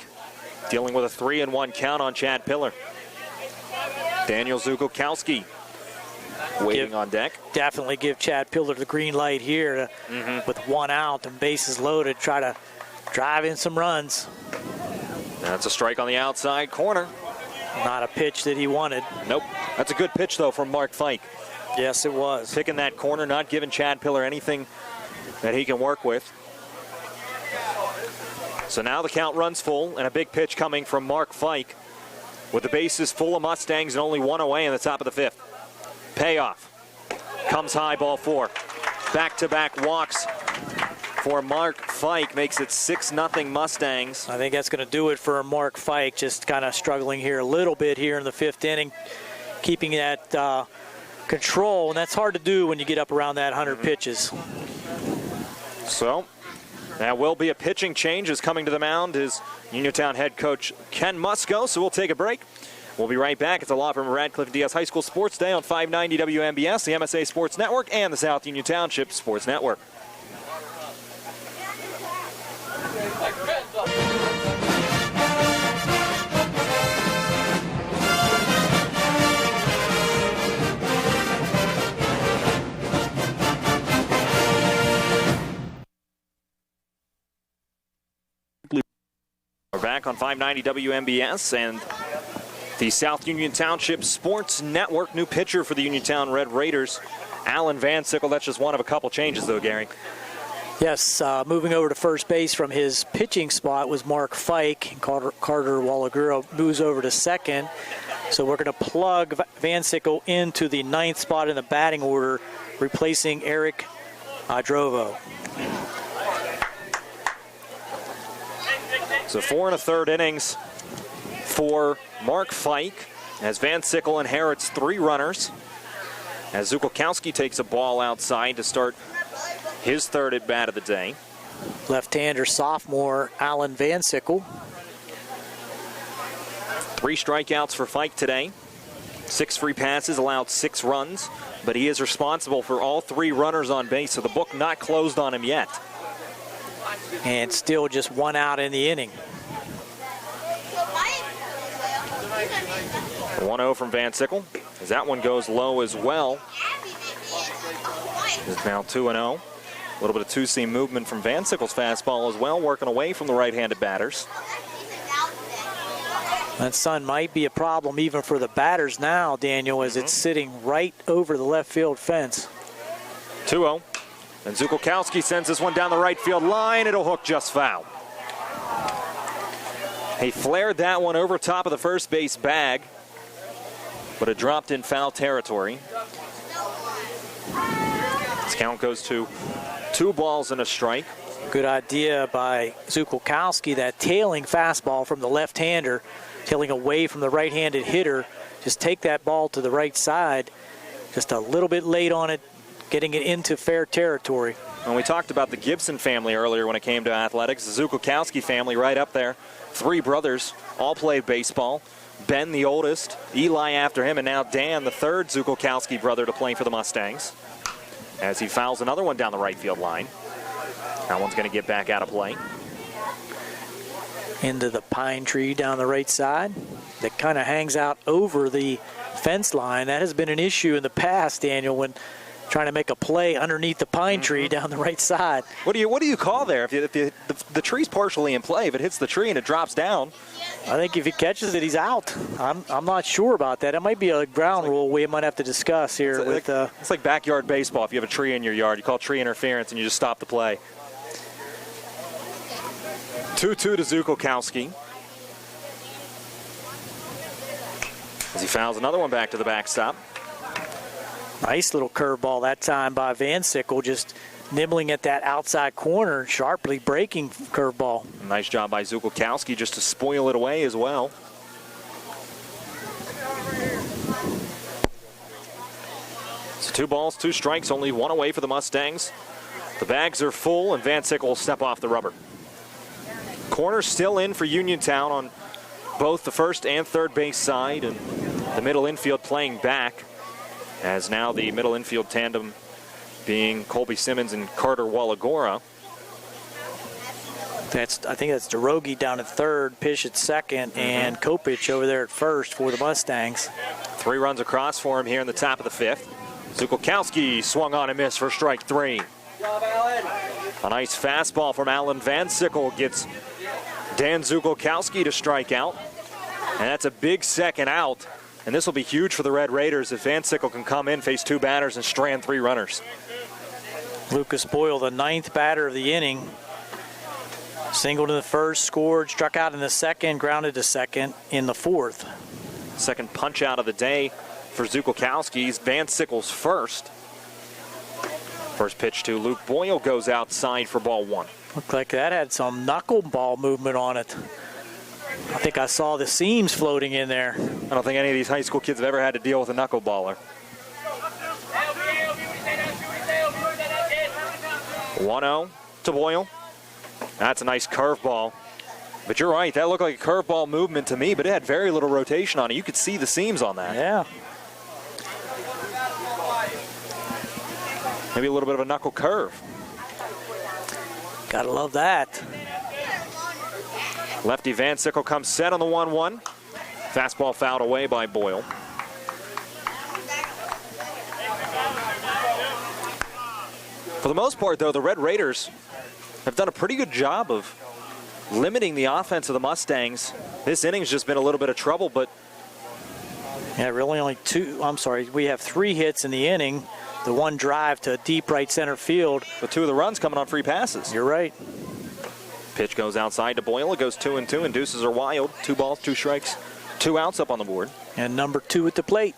E: dealing with a 3-1 count on Chad Pillar. Daniel Zukowski waiting on deck.
A: Definitely give Chad Pillar the green light here with 1 out and bases loaded. Try to drive in some runs.
E: That's a strike on the outside corner.
A: Not a pitch that he wanted.
E: Nope. That's a good pitch, though, from Mark Fike.
A: Yes, it was.
E: Picking that corner, not giving Chad Pillar anything that he can work with. So now the count runs full, and a big pitch coming from Mark Fike with the bases full of Mustangs and only one away in the top of the fifth. Payoff. Comes high, ball four. Back-to-back walks for Mark Fike makes it 6-0 Mustangs.
A: I think that's going to do it for Mark Fike, just kind of struggling here a little bit here in the fifth inning, keeping that control, and that's hard to do when you get up around that 100 pitches.
E: So that will be a pitching change. As coming to the mound is Uniontown head coach Ken Musco, so we'll take a break. We'll be right back. It's a lot from Radcliffe Diaz High School Sports Day on 590 WMBS, the MSA Sports Network, and the South Union Township Sports Network. We're back on 590 WMBS and the South Union Township Sports Network. New pitcher for the Uniontown Red Raiders, Alan Van Sickle. That's just one of a couple changes, though, Gary.
A: Yes, moving over to first base from his pitching spot was Mark Fike. Carter Walagura moves over to second. So we're going to plug Van Sickle into the ninth spot in the batting order, replacing Eric Drovo.
E: So 4 1/3 innings for Mark Fike as Van Sickle inherits 3 runners. As Zukolkowski takes a ball outside to start his third at bat of the day.
A: Left-hander sophomore Alan Van Sickle.
E: 3 strikeouts for Fike today. 6 free passes, allowed 6 runs, but he is responsible for all 3 runners on base, so the book not closed on him yet.
A: And still just 1 out in the inning.
E: 1-0 from Van Sickle, as that one goes low as well. It's now 2-0. A little bit of two-seam movement from Van Sickle's fastball as well, working away from the right-handed batters.
A: That sun might be a problem even for the batters now, Daniel, as it's sitting right over the left field fence.
E: 2-0. And Zukolkowski sends this one down the right field line. It'll hook just foul. He flared that one over top of the first base bag, but it dropped in foul territory. This count goes to 2 balls and a strike.
A: Good idea by Zukolkowski, that tailing fastball from the left-hander, tailing away from the right-handed hitter. Just take that ball to the right side. Just a little bit late on it, getting it into fair territory.
E: And we talked about the Gibson family earlier when it came to athletics. The Zukolkowski family right up there. 3 brothers, all played baseball. Ben, the oldest, Eli after him, and now Dan, the third Zukolkowski brother to play for the Mustangs. As he fouls another one down the right field line. That one's going to get back out of play.
A: Into the pine tree down the right side. That kind of hangs out over the fence line. That has been an issue in the past, Daniel, when trying to make a play underneath the pine tree down the right side.
E: What do you call there? If the tree's partially in play, if it hits the tree and it drops down.
A: I think if he catches it, he's out. I'm not sure about that. It might be a ground rule we might have to discuss here.
E: It's like backyard baseball. If you have a tree in your yard, you call tree interference and you just stop the play. 2-2 to Zukolkowski. As he fouls another one back to the backstop.
A: Nice little curveball that time by Van Sickle, just nibbling at that outside corner, sharply breaking curveball.
E: Nice job by Zukolkowski just to spoil it away as well. So 2 balls, 2 strikes, only 1 away for the Mustangs. The bags are full, and Van Sickle will step off the rubber. Corner still in for Uniontown on both the first and third base side, and the middle infield playing back, as now the middle infield tandem being Colby Simmons and Carter Walagora.
A: I think that's DeRogie down at third, Pish at second, and Kopich over there at first for the Mustangs.
E: 3 runs across for him here in the top of the 5th. Zukolkowski swung on and missed for strike 3. A nice fastball from Alan Van Sickle gets Dan Zukolkowski to strike out. And that's a big second out And this will be huge for the Red Raiders if Van Sickle can come in, face 2 batters, and strand 3 runners.
A: Lucas Boyle, the 9th batter of the inning. Singled in the first, scored, struck out in the second, grounded to second in the 4th.
E: Second punch out of the day for Zukolkowski's. Van Sickle's first. First pitch to Luke Boyle goes outside for ball 1.
A: Looked like that had some knuckleball movement on it. I think I saw the seams floating in there.
E: I don't think any of these high school kids have ever had to deal with a knuckleballer. 1-0 to Boyle. That's a nice curveball. But you're right, that looked like a curveball movement to me, but it had very little rotation on it. You could see the seams on that.
A: Yeah.
E: Maybe a little bit of a knuckle curve.
A: Gotta love that.
E: Lefty Van Sickle comes set on the 1-1. Fastball fouled away by Boyle. For the most part, though, the Red Raiders have done a pretty good job of limiting the offense of the Mustangs. This inning's just been a little bit of trouble, but...
A: Yeah, really only we have 3 hits in the inning. The 1 drive to deep right center field.
E: But 2 of the runs coming on free passes.
A: You're right.
E: Pitch goes outside to Boyle. It goes 2-2, and deuces are wild. 2 balls, 2 strikes, 2 outs up on the board.
A: And number 2 at the plate.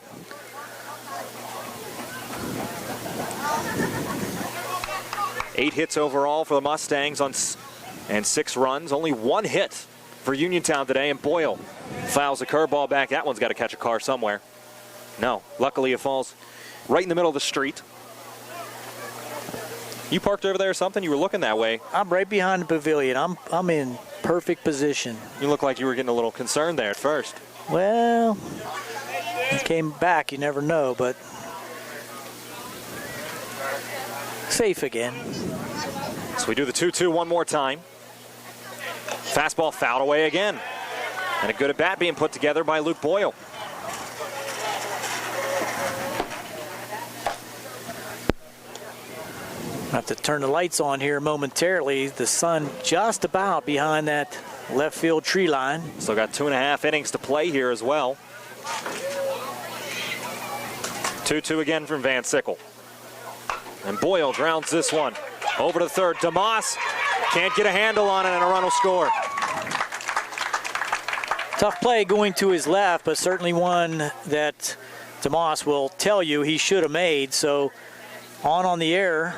E: Eight hits overall for the Mustangs and 6 runs. Only 1 hit for Uniontown today, and Boyle fouls a curveball back. That one's got to catch a car somewhere. No, luckily it falls right in the middle of the street. You parked over there or something? You were looking that way.
A: I'm right behind the pavilion. I'm in perfect position.
E: You look like you were getting a little concerned there at first.
A: Well, it came back. You never know, but safe again.
E: So we do the 2-2 one more time. Fastball fouled away again. And a good at-bat being put together by Luke Boyle.
A: Have to turn the lights on here momentarily. The sun just about behind that left field tree line.
E: Still got 2.5 innings to play here as well. 2-2 again from Van Sickle. And Boyle grounds this one. Over to third. DeMoss can't get a handle on it, and a run will score.
A: Tough play going to his left, but certainly one that DeMoss will tell you he should have made. So on the air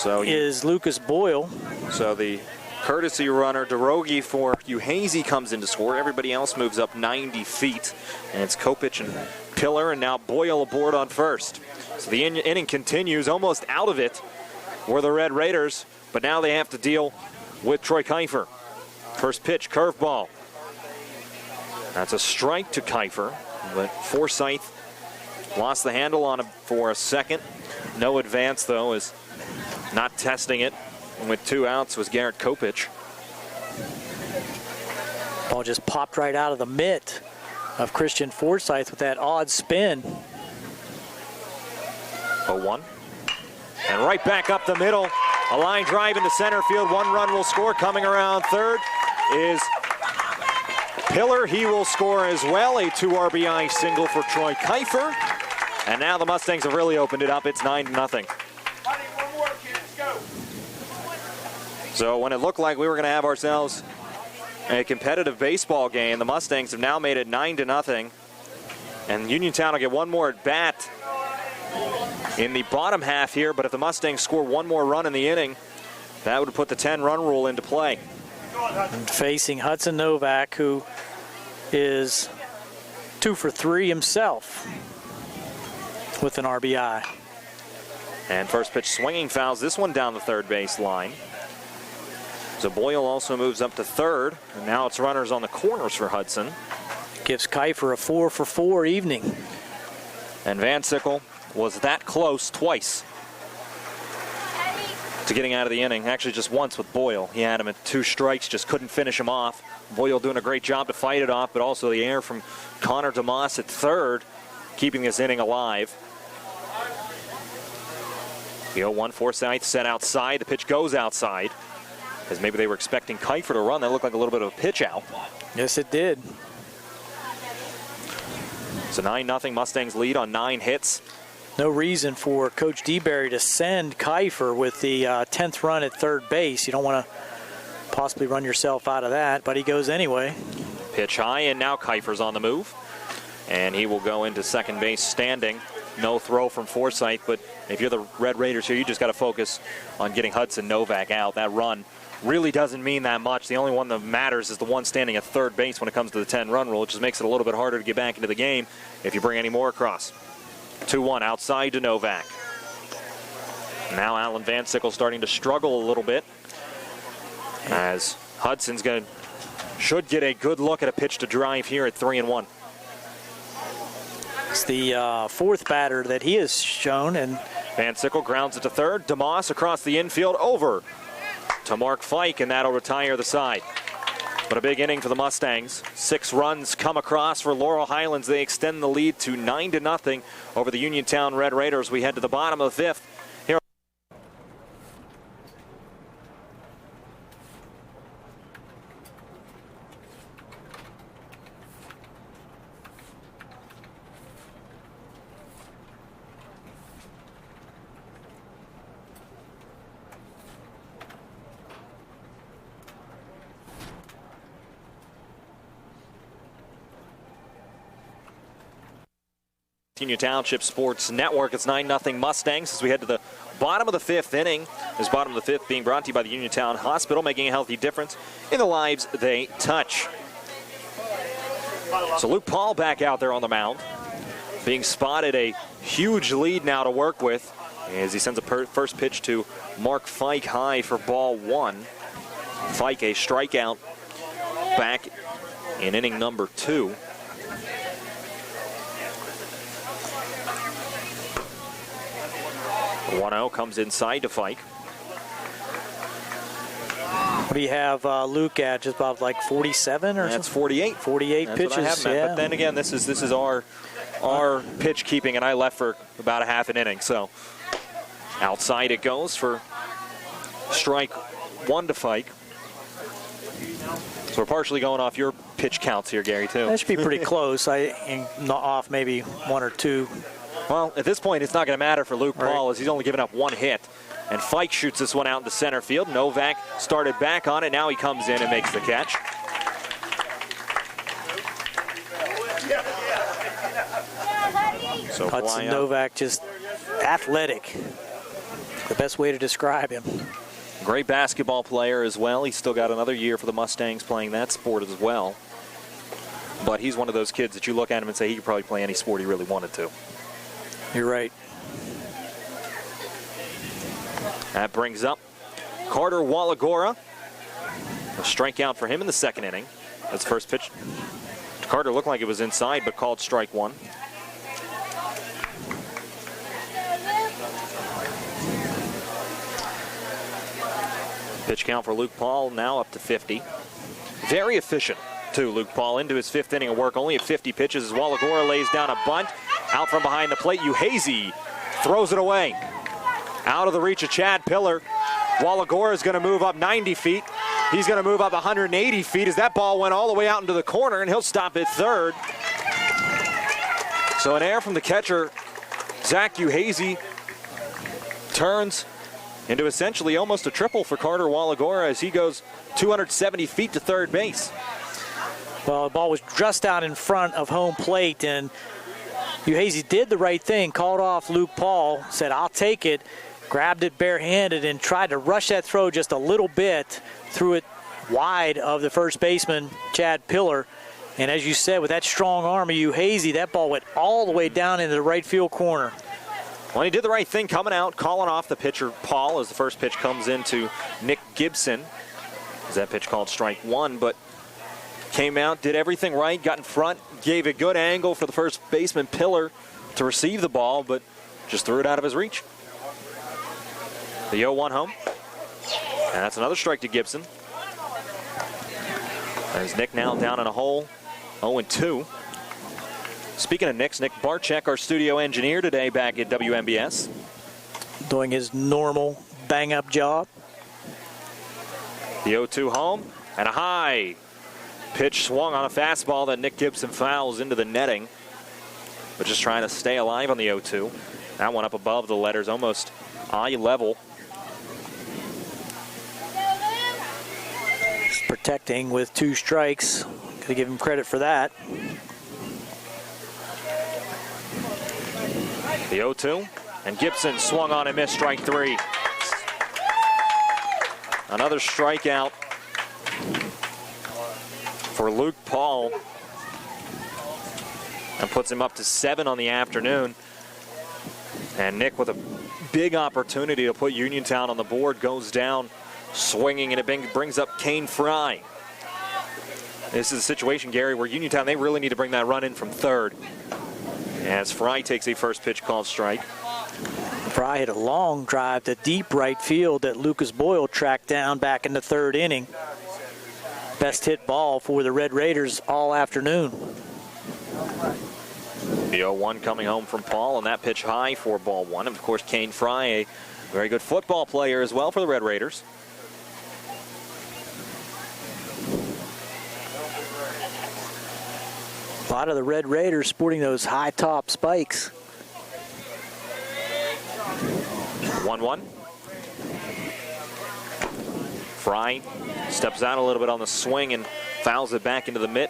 A: is Lucas Boyle.
E: So the courtesy runner, DeRogie for Uhazy, comes in to score. Everybody else moves up 90 feet. And it's Kopich and Pillar, and now Boyle aboard on first. So the inning continues, almost out of it were the Red Raiders, but now they have to deal with Troy Kiefer. First pitch, curveball. That's a strike to Kiefer, but Forsyth lost the handle on him for a second. No advance, though, is not testing it. And with 2 outs was Garrett Kopich.
A: Ball just popped right out of the mitt of Christian Forsyth with that odd spin.
E: 0-1. And right back up the middle. A line drive into center field. 1 run will score. Coming around third is Pillar. He will score as well. A 2 RBI single for Troy Kiefer. And now the Mustangs have really opened it up. It's 9-0. So when it looked like we were going to have ourselves a competitive baseball game, the Mustangs have now made it 9-0. And Uniontown will get 1 more at bat in the bottom half here, but if the Mustangs score 1 more run in the inning, that would put the 10-run rule into play.
A: And facing Hudson Novak, who is 2 for 3 himself with an RBI.
E: And first pitch swinging fouls this one down the third base line. So Boyle also moves up to third, and now it's runners on the corners for Hudson.
A: Gives Kiefer a 4 for 4 evening.
E: And Van Sickle was that close twice to getting out of the inning. Actually, just once with Boyle. He had him at 2 strikes, just couldn't finish him off. Boyle doing a great job to fight it off, but also the air from Connor DeMoss at third, keeping this inning alive. The 0-1 Forsyth set outside. The pitch goes outside, as maybe they were expecting Kiefer to run. That looked like a little bit of a pitch out.
A: Yes, it did.
E: So 9-0 Mustangs lead on 9 hits.
A: No reason for Coach DeBerry to send Kiefer with the 10th run at third base. You don't want to possibly run yourself out of that, but he goes anyway.
E: Pitch high, and now Kiefer's on the move. And he will go into second base standing. No throw from Forsythe, but if you're the Red Raiders here, you just got to focus on getting Hudson Novak out. That run really doesn't mean that much. The only one that matters is the one standing at third base when it comes to the 10-run rule. It just makes it a little bit harder to get back into the game if you bring any more across. 2-1 outside to Novak. Now Alan Van Sickle starting to struggle a little bit as Hudson's should get a good look at a pitch to drive here at 3-1.
A: It's the fourth batter that he has shown, and
E: Van Sickle grounds it to third. DeMoss across the infield over to Mark Fike, and that'll retire the side. But a big inning for the Mustangs. 6 runs come across for Laurel Highlands. They extend the lead to 9-0 over the Uniontown Red Raiders. We head to the bottom of the 5th. Here. Union Township Sports Network. It's 9-0 Mustangs as we head to the bottom of the 5th inning. This bottom of the 5th being brought to you by the Uniontown Hospital, making a healthy difference in the lives they touch. So Luke Paul back out there on the mound, being spotted, a huge lead now to work with as he sends a first pitch to Mark Fike high for ball 1. Fike a strikeout back in inning number 2. 1-0 comes inside to Fike.
A: What do you have Luke at? Just about like 47 or
E: That's
A: something?
E: 48.
A: 48
E: That's
A: pitches.
E: What I have, Matt.
A: Yeah.
E: But then again, this is our pitch keeping, and I left for about a half an inning. So outside it goes for strike 1 to Fike. So we're partially going off your pitch counts here, Gary, too.
A: That should be pretty close. I'm not off maybe 1 or 2.
E: Well, at this point, it's not going to matter for Luke Paul as he's only given up 1 hit. And Fike shoots this one out into center field. Novak started back on it. Now he comes in and makes the catch. So
A: Hudson Novak, just athletic. The best way to describe him.
E: Great basketball player as well. He's still got another year for the Mustangs playing that sport as well. But he's one of those kids that you look at him and say he could probably play any sport he really wanted to.
A: You're right.
E: That brings up Carter Wallagora. A strikeout for him in the second inning. That's first pitch. Carter looked like it was inside, but called strike 1. Pitch count for Luke Paul now up to 50. Very efficient, too, Luke Paul, into his 5th inning of work. Only at 50 pitches as Wallagora lays down a bunt. Out from behind the plate, Uhazy throws it away. Out of the reach of Chad Pillar. Wallagora is going to move up 90 feet. He's going to move up 180 feet as that ball went all the way out into the corner, and he'll stop at third. So an error from the catcher, Zach Uhazy, turns into essentially almost a triple for Carter Wallagora as he goes 270 feet to third base.
A: Well, the ball was just out in front of home plate, and Uhazy did the right thing, called off Luke Paul, said, I'll take it, grabbed it barehanded, and tried to rush that throw just a little bit, threw it wide of the first baseman, Chad Pillar. And as you said, with that strong arm of Uhazy, that ball went all the way down into the right field corner.
E: Well, he did the right thing coming out, calling off the pitcher, Paul, as the first pitch comes into Nick Gibson. As that pitch called strike 1, but came out, did everything right, got in front, gave a good angle for the first baseman, Pillar, to receive the ball, but just threw it out of his reach. The 0-1 home. And that's another strike to Gibson. As Nick now down in a hole, 0-2. Speaking of Nick Barczyk, our studio engineer today back at WMBS.
A: Doing his normal bang-up job.
E: The 0-2 home, and a high pitch swung on a fastball that Nick Gibson fouls into the netting. but just trying to stay alive on the 0-2. That one up above the letters, almost eye level.
A: Just protecting with 2 strikes. Gotta give him credit for that.
E: The 0-2, and Gibson swung on and missed, strike 3. Another strikeout for Luke Paul, and puts him up to 7 on the afternoon. And Nick, with a big opportunity to put Uniontown on the board, goes down swinging, and it brings up Kane Fry. This is a situation, Gary, where Uniontown, they really need to bring that run in from third, as Fry takes a first pitch called strike.
A: Fry hit a long drive to deep right field that Lucas Boyle tracked down back in the 3rd inning. Best hit ball for the Red Raiders all afternoon.
E: The 0-1 coming home from Paul, and that pitch high for ball 1. And of course, Kane Fry, a very good football player as well for the Red Raiders.
A: A lot of the Red Raiders sporting those high top spikes.
E: 1-1. Fry steps out a little bit on the swing and fouls it back into the mitt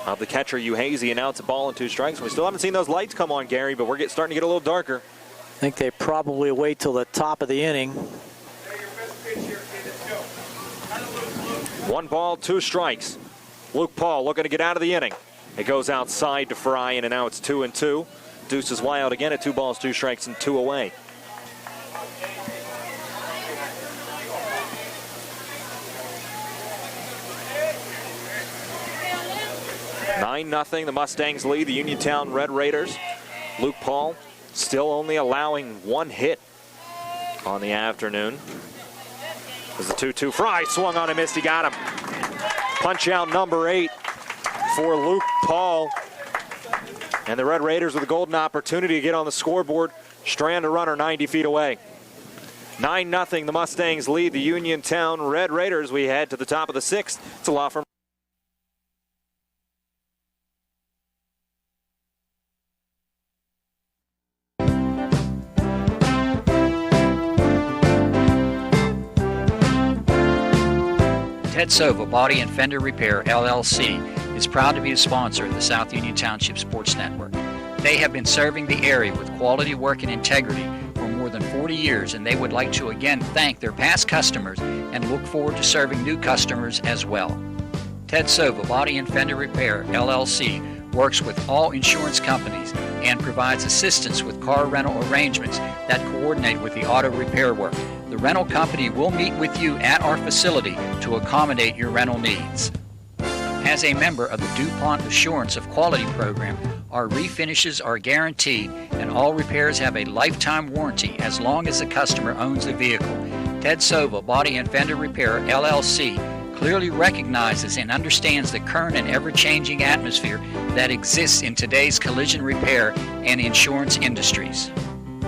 E: of the catcher Uhazy, and now it's a ball and 2 strikes. We still haven't seen those lights come on, Gary, but we're starting to get a little darker.
A: I think they probably wait till the top of the inning.
E: 1 ball, 2 strikes. Luke Paul looking to get out of the inning. It goes outside to Fry, and now it's 2-2. Deuce is wild again at 2 balls, 2 strikes, and 2 away. (9-0). The Mustangs lead the Uniontown Red Raiders. Luke Paul still only allowing 1 hit on the afternoon. There's a 2-2. Fry swung on and missed. He got him. Punch out number 8 for Luke Paul. And the Red Raiders with a golden opportunity to get on the scoreboard. Strand a runner 90 feet away. 9-0. The Mustangs lead the Uniontown Red Raiders. We head to the top of the 6th. It's a law firm.
B: Ted Sova Body and Fender Repair, LLC, is proud to be a sponsor of the South Union Township Sports Network. They have been serving the area with quality work and integrity for more than 40 years, and they would like to again thank their past customers and look forward to serving new customers as well. Ted Sova Body and Fender Repair, LLC, works with all insurance companies and provides assistance with car rental arrangements that coordinate with the auto repair work. The rental company will meet with you at our facility to accommodate your rental needs. As a member of the DuPont Assurance of Quality program, our refinishes are guaranteed and all repairs have a lifetime warranty as long as the customer owns the vehicle. Ted Sova Body and Fender Repair, LLC, clearly recognizes and understands the current and ever-changing atmosphere that exists in today's collision repair and insurance industries.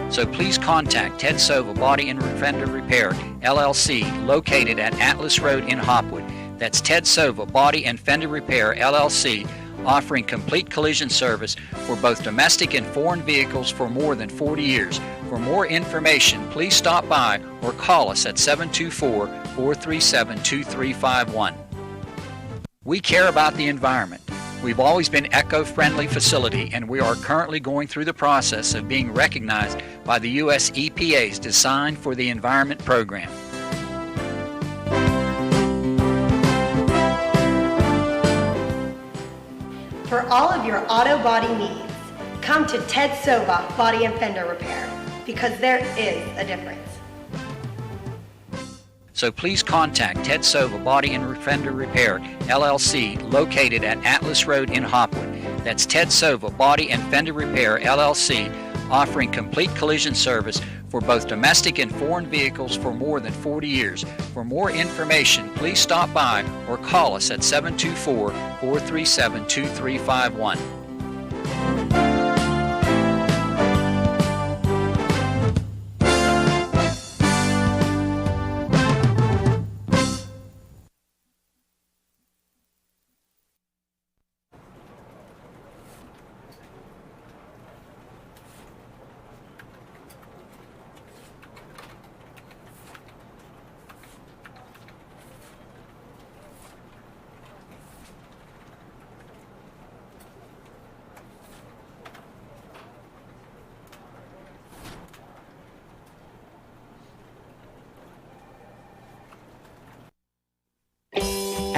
B: So please contact Ted Sova Body and Fender Repair, LLC, located at Atlas Road in Hopwood. That's Ted Sova Body and Fender Repair, LLC, offering complete collision service for both domestic and foreign vehicles for more than 40 years. For more information, please stop by or call us at 724-437-2351. We care about the environment. We've always been an eco-friendly facility, and we are currently going through the process of being recognized by the U.S. EPA's Design for the Environment program.
C: For all of your auto body needs, come to Ted Sova Body and Fender Repair, because there is a difference.
B: So please contact Ted Sova Body and Fender Repair, LLC, located at Atlas Road in Hopwood. That's Ted Sova Body and Fender Repair, LLC, offering complete collision service for both domestic and foreign vehicles for more than 40 years. For more information, please stop by or call us at 724-437-2351.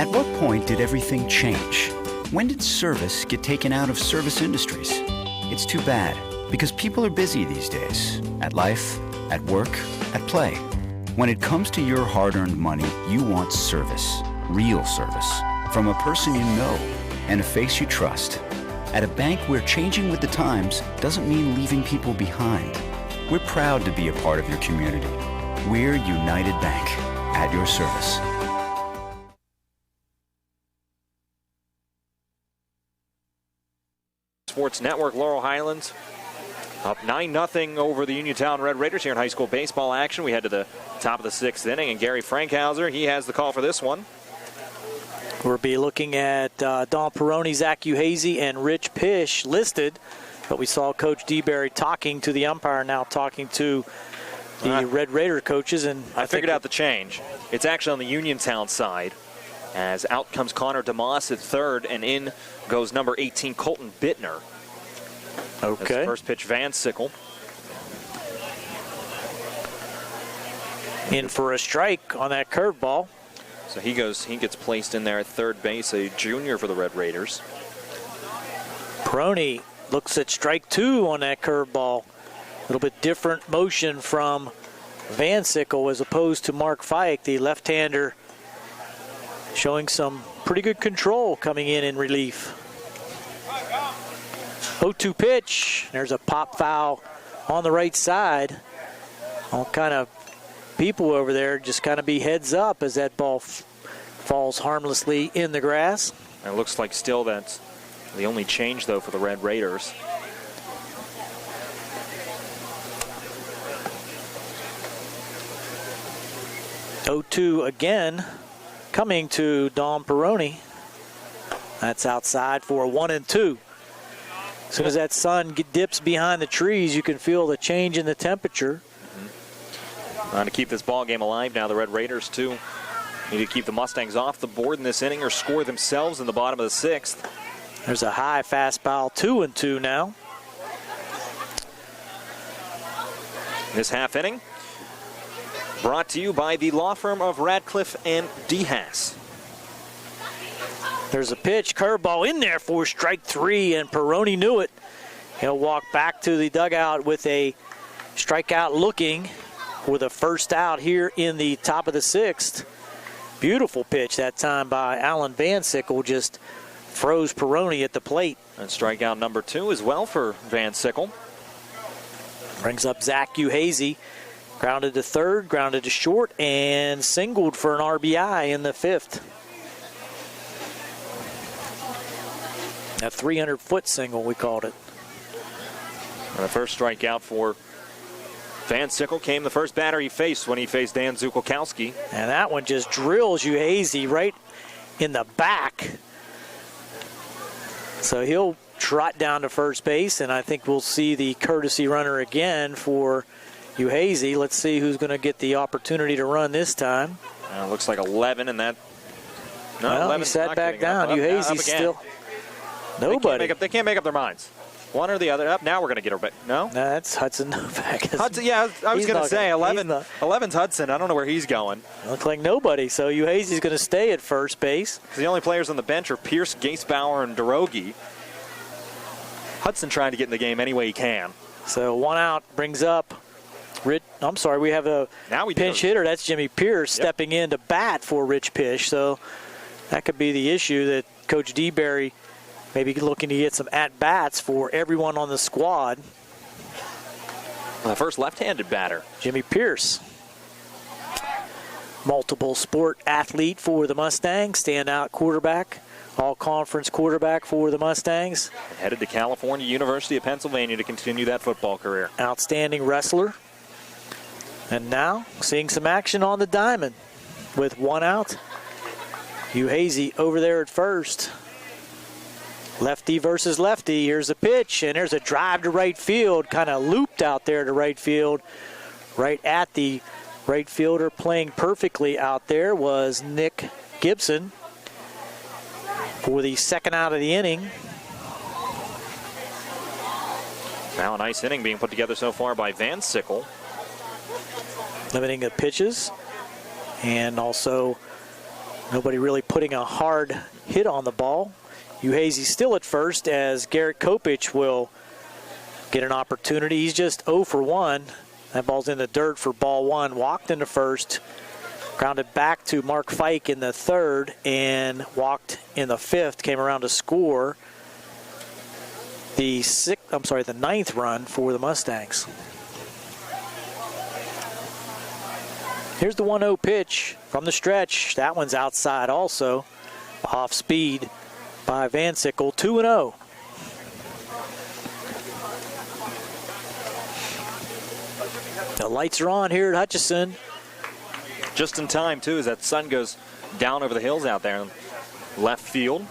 H: At what point did everything change? When did service get taken out of service industries? It's too bad, because people are busy these days. At life, at work, at play. When it comes to your hard-earned money, you want service. Real service. From a person you know and a face you trust. At a bank where changing with the times doesn't mean leaving people behind. We're proud to be a part of your community. We're United Bank, at your service.
E: Sports Network, Laurel Highlands up 9-0 over the Uniontown Red Raiders here in high school baseball action. We head to the top of the 6th inning, and Gary Frankhauser, he has the call for this one.
A: We'll be looking at Don Peroni, Zach Uhazy, and Rich Pish listed, but we saw Coach DeBerry talking to the umpire, now talking to the Red Raider coaches. And
E: I figured out the change. It's actually on the Uniontown side, as out comes Connor DeMoss at third, and in goes number 18, Colton Bittner.
A: Okay.
E: First pitch, Van Sickle.
A: In for a strike on that curveball.
E: So he gets placed in there at third base, a junior for the Red Raiders.
A: Peroni looks at strike 2 on that curveball. A little bit different motion from Van Sickle as opposed to Mark Fike, the left-hander, showing some pretty good control coming in relief. 0-2 pitch. There's a pop foul on the right side. All kind of people over there just kind of be heads up as that ball falls harmlessly in the grass.
E: And it looks like still that's the only change, though, for the Red Raiders.
A: (0-2) again, coming to Don Peroni. That's outside for a 1-2. As soon as that sun dips behind the trees, you can feel the change in the temperature.
E: To keep this ball game alive now, the Red Raiders, too, need to keep the Mustangs off the board in this inning or score themselves in the bottom of the 6th.
A: There's a high fastball, 2-2 now.
E: This half inning brought to you by the law firm of Radcliffe and DeHaas.
A: There's a pitch, curveball in there for strike 3, and Peroni knew it. He'll walk back to the dugout with a strikeout looking for the first out here in the top of the 6th. Beautiful pitch that time by Alan Van Sickle, just froze Peroni at the plate.
E: And strikeout number 2 as well for Van Sickle.
A: Brings up Zach Uhazy, grounded to third, grounded to short, and singled for an RBI in the 5th. A 300-foot single, we called it.
E: And the first strikeout for Van Sickle came the first batter he faced when he faced Dan Zukolkowski.
A: And that one just drills Uhazy right in the back. So he'll trot down to first base, and I think we'll see the courtesy runner again for Uhazy. Let's see who's going to get the opportunity to run this time.
E: Looks like 11, and that... No,
A: well, he sat back down. Uhazy's still... Nobody.
E: They can't make up their minds. One or the other. Up now, we're going to get her back. No?
A: No, that's Hudson Novak.
E: Hudson, yeah, I was going to say 11's Hudson. I don't know where he's going.
A: Looks like nobody. So Uhazy's going to stay at first base.
E: The only players on the bench are Pierce, Gasebauer, and Derogi. Hudson trying to get in the game any way he can.
A: So 1 out brings up I'm sorry, we have a pinch hitter. That's Jimmy Pierce stepping in to bat for Rich Pish. So that could be the issue, that Coach DeBerry maybe looking to get some at-bats for everyone on the squad.
E: The first left-handed batter.
A: Jimmy Pierce. Multiple sport athlete for the Mustangs. Standout quarterback. All-conference quarterback for the Mustangs.
E: Headed to California University of Pennsylvania to continue that football career.
A: Outstanding wrestler. And now seeing some action on the diamond with 1 out. Uhazy over there at first. Lefty versus lefty. Here's a pitch, and there's a drive to right field. Kind of looped out there to right field. Right at the right fielder, playing perfectly out there was Nick Gibson for the second out of the inning.
E: Now a nice inning being put together so far by Van Sickle.
A: Limiting the pitches, and also Nobody really putting a hard hit on the ball. Uhazy still at first as Garrett Kopich will get an opportunity. He's just 0 for 1. That ball's in the dirt for ball 1. Walked into first. Grounded back to Mark Fike in the third and walked in the fifth. Came around to score the ninth run for the Mustangs. Here's the 1-0 pitch from the stretch. That one's outside also. Off speed by Van Sickle. 2-0. The lights are on here at Hutchison.
E: Just in time, too, as that sun goes down over the hills out there in left field.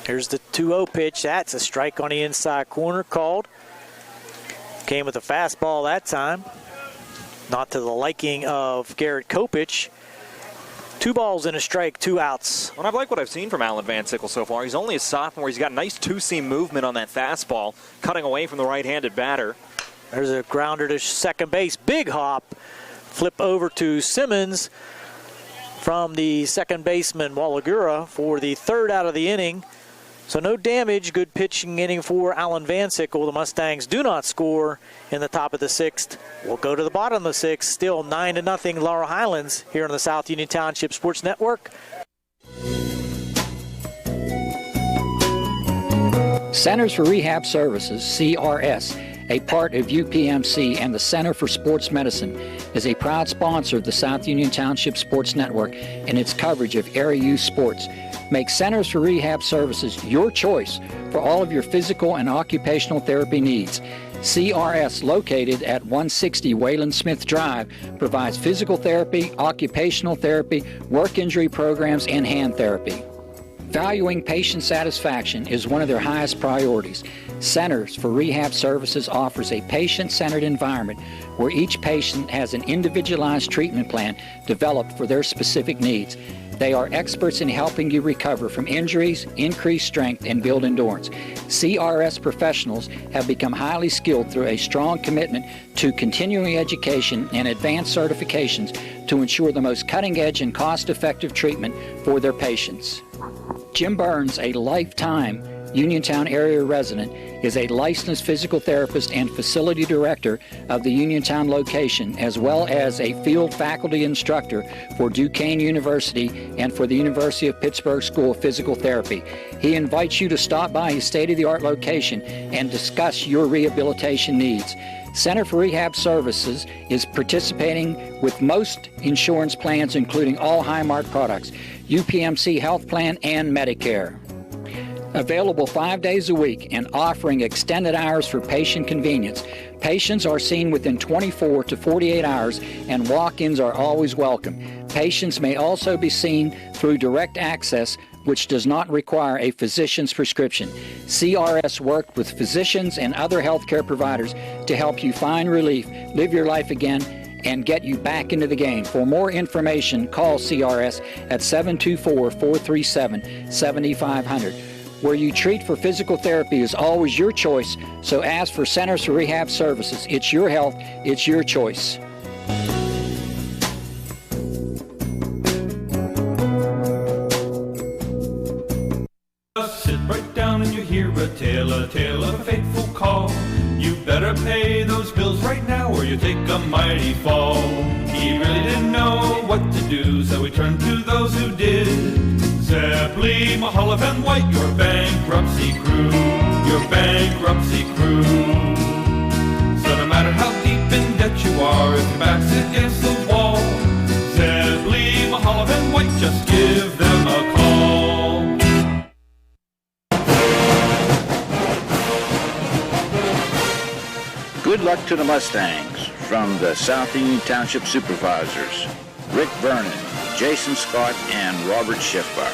A: Here's the 2-0 pitch. That's a strike on the inside corner called. Came with a fastball that time. Not to the liking of Garrett Kopich. 2 balls and a strike, 2 outs.
E: Well, I like what I've seen from Alan Van Sickle so far. He's only a sophomore. He's got nice two-seam movement on that fastball, cutting away from the right-handed batter.
A: There's a grounder to second base. Big hop. Flip over to Simmons from the second baseman, Walagura, for the third out of the inning. So no damage. Good pitching inning for Alan Van Sickle. The Mustangs do not score in the top of the 6th. We'll go to the bottom of the 6th. Still 9-0 Laurel Highlands here on the South Union Township Sports Network.
B: Centers for Rehab Services, CRS, a part of UPMC and the Center for Sports Medicine, is a proud sponsor of the South Union Township Sports Network and its coverage of area youth sports. Make Centers for Rehab Services your choice for all of your physical and occupational therapy needs. CRS, located at 160 Wayland Smith Drive, provides physical therapy, occupational therapy, work injury programs, and hand therapy. Valuing patient satisfaction is one of their highest priorities. Centers for Rehab Services offers a patient-centered environment where each patient has an individualized treatment plan developed for their specific needs. They are experts in helping you recover from injuries, increase strength, and build endurance. CRS professionals have become highly skilled through a strong commitment to continuing education and advanced certifications to ensure the most cutting-edge and cost-effective treatment for their patients. Jim Burns, a lifetime Uniontown area resident, is a licensed physical therapist and facility director of the Uniontown location, as well as a field faculty instructor for Duquesne University and for the University of Pittsburgh School of Physical Therapy. He invites you to stop by his state-of-the-art location and discuss your rehabilitation needs. Center for Rehab Services is participating with most insurance plans, including all Highmark products, UPMC Health Plan, and Medicare. Available 5 days a week and offering extended hours for patient convenience. Patients are seen within 24 to 48 hours and walk-ins are always welcome. Patients may also be seen through direct access, which does not require a physician's prescription. CRS worked with physicians and other healthcare providers to help you find relief, live your life again, and get you back into the game. For more information, call CRS at 724-437-7500. Where you treat for physical therapy is always your choice, so ask for Centers for Rehab Services. It's your health, it's your choice.
I: Sit right down and you hear a tale of a fateful call. You better pay those bills right now or you take a mighty fall. He really didn't know what to do, so he turned to those who did. Zeppeli, Mahalev, and White, your bankruptcy crew, your bankruptcy crew. So no matter how deep in debt you are, if your back's against the wall, Zeppeli, Mahalev, and White, just give them a call.
D: Good luck to the Mustangs from the South Union Township Supervisors, Rick Vernon, Jason Scott, and Robert Schiffbar.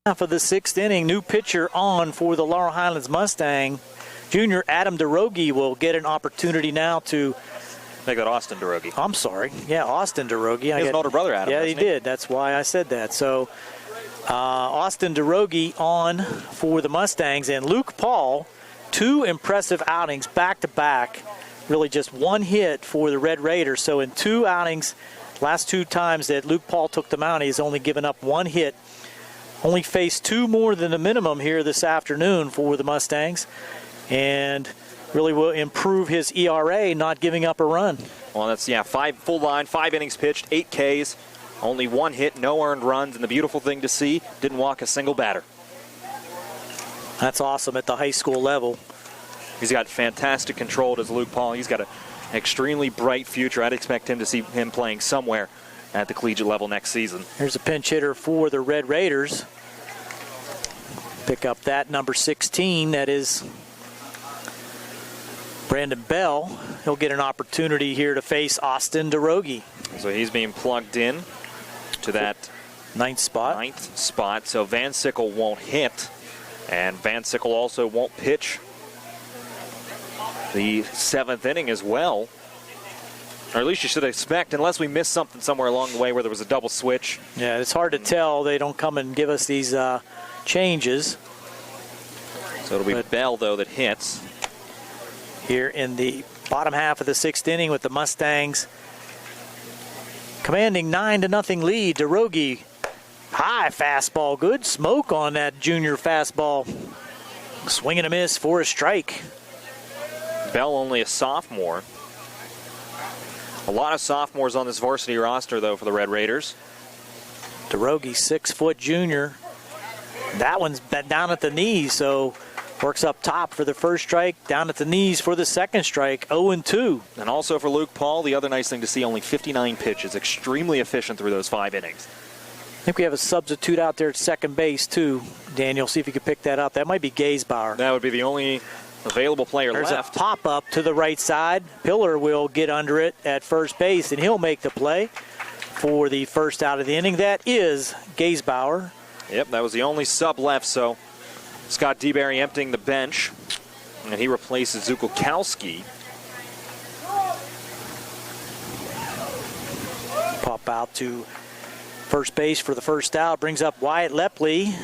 A: Half of the 6th inning, new pitcher on for the Laurel Highlands Mustang. Junior Adam DeRogie will get an opportunity now to
E: Make that Austin DeRogie.
A: I'm sorry. Yeah, Austin DeRogie.
E: He has an older brother, Adam.
A: Yeah, he did. That's why I said that. So Austin DeRogie on for the Mustangs, and Luke Paul, 2 impressive outings back-to-back. Really just 1 hit for the Red Raiders. So in 2 outings, last 2 times that Luke Paul took them out, he's only given up 1 hit. Only faced 2 more than the minimum here this afternoon for the Mustangs, and really will improve his ERA, not giving up a run.
E: Well, that's, 5 full line, 5 innings pitched, 8 Ks. Only 1 hit, no earned runs, and the beautiful thing to see, didn't walk a single batter.
A: That's awesome at the high school level.
E: He's got fantastic control, does Luke Paul. He's got an extremely bright future. I'd expect him to see him playing somewhere at the collegiate level next season.
A: Here's a pinch hitter for the Red Raiders. Pick up that number 16, that is Brandon Bell. He'll get an opportunity here to face Austin DeRogie.
E: So he's being plugged in to that
A: 9th spot.
E: 9th spot. So Van Sickle won't hit, and Van Sickle also won't pitch the 7th inning as well. Or at least you should expect, unless we missed something somewhere along the way where there was a double switch.
A: Yeah, it's hard to tell. They don't come and give us these changes.
E: So it'll be Bell, though, that hits.
A: Here in the bottom half of the 6th inning with the Mustangs commanding 9-0 lead. DeRogie, high fastball, good smoke on that junior fastball. Swing and a miss for a strike.
E: Bell only a sophomore. A lot of sophomores on this varsity roster, though, for the Red Raiders.
A: DeRogie, 6-foot junior. That one's down at the knees, so works up top for the first strike, down at the knees for the second strike, 0-2.
E: And also for Luke Paul, the other nice thing to see, only 59 pitches, extremely efficient through those 5 innings.
A: I think we have a substitute out there at second base, too. Daniel, see if you could pick that up. That might be Gaysbauer.
E: That would be the only available player
A: There's
E: left.
A: A pop-up to the right side. Pillar will get under it at first base, and he'll make the play for the first out of the inning. That is Gaysbauer.
E: Yep, that was the only sub left, so Scott DeBerry emptying the bench, and he replaces Zukowski.
A: Pop out to first base for the first out. Brings up Wyatt Lepley.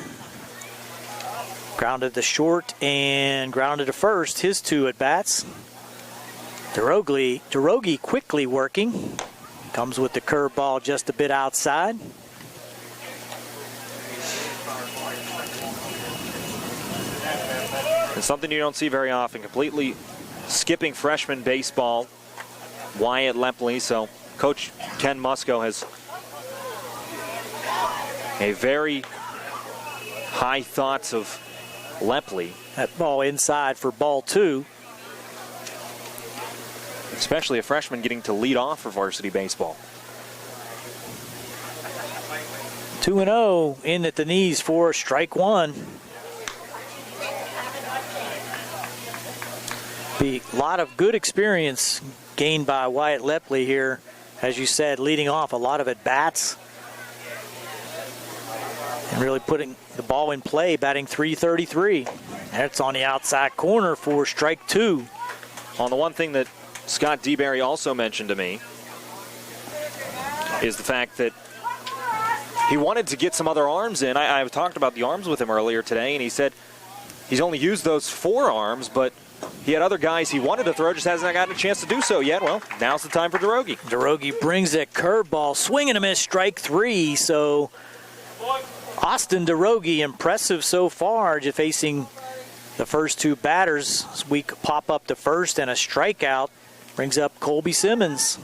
A: Grounded to short and grounded to first. His 2 at-bats. DeRogie quickly working. Comes with the curveball just a bit outside.
E: It's something you don't see very often. Completely skipping freshman baseball, Wyatt Lepley. So Coach Ken Musco has a very high thoughts of Lepley.
A: That ball inside for ball 2.
E: Especially a freshman getting to lead off for varsity baseball.
A: 2-0 in at the knees for strike 1. A lot of good experience gained by Wyatt Lepley here. As you said, leading off a lot of at-bats. And really putting the ball in play, batting .333. That's on the outside corner for strike 2.
E: On the one thing that Scott DeBerry also mentioned to me is the fact that he wanted to get some other arms in. I talked about the arms with him earlier today, and he said he's only used those 4 arms, but he had other guys he wanted to throw, just hasn't gotten a chance to do so yet. Well, now's the time for DeRogie.
A: DeRogie brings that curveball, swing and a miss, strike 3. So Austin DeRogie, impressive so far, just facing the first 2 batters. We pop up to first and a strikeout. Brings up Colby Simmons.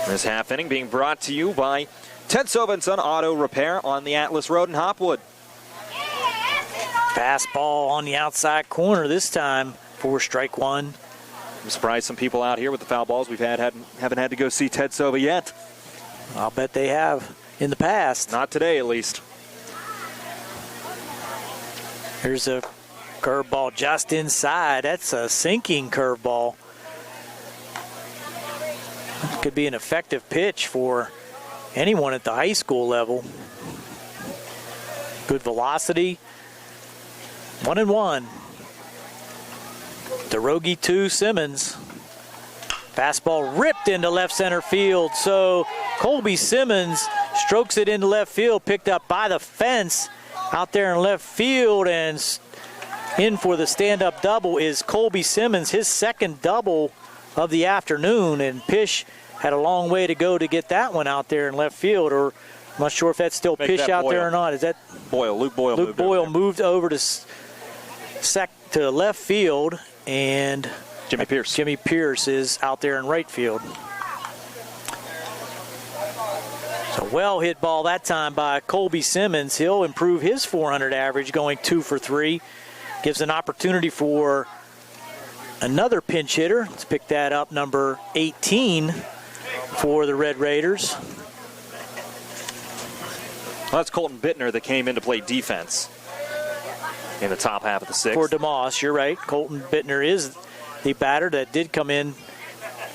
E: This half inning being brought to you by Ted Sova & Son Auto Repair on the Atlas Road in Hopwood.
A: Fastball on the outside corner this time for strike 1.
E: I'm surprised some people out here with the foul balls we've haven't had to go see Ted Sova yet.
A: I'll bet they have in the past.
E: Not today, at least.
A: Here's a curveball just inside. That's a sinking curveball. Could be an effective pitch for anyone at the high school level. Good velocity. 1-1. DeRogie 2, Simmons. Fastball ripped into left center field. So Colby Simmons strokes it into left field, picked up by the fence out there in left field, and in for the stand-up double is Colby Simmons, his second double of the afternoon, and Pish had a long way to go to get that one out there in left field, or I'm not sure if that's still Pish out
E: Boyle.
A: there or not. Is that
E: Boyle? Luke Boyle.
A: Luke Boyle moved over to left field, and
E: Jimmy Pierce.
A: Jimmy Pierce is out there in right field. So well hit ball that time by Colby Simmons. He'll improve his 400 average, going 2 for 3. Gives an opportunity for another pinch hitter. Let's pick that up, number 18 for the Red Raiders.
E: Well, that's Colton Bittner that came in to play defense in the top half of the sixth.
A: For DeMoss, you're right. Colton Bittner is the batter that did come in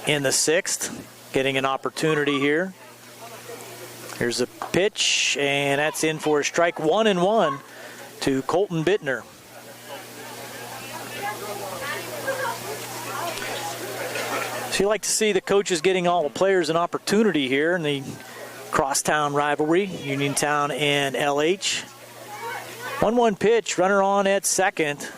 A: the sixth, getting an opportunity here. Here's a pitch, and that's in for a strike. 1-1 to Colton Bittner. So you like to see the coaches getting all the players an opportunity here in the crosstown rivalry, Uniontown and LH. 1-1 pitch, runner on at second.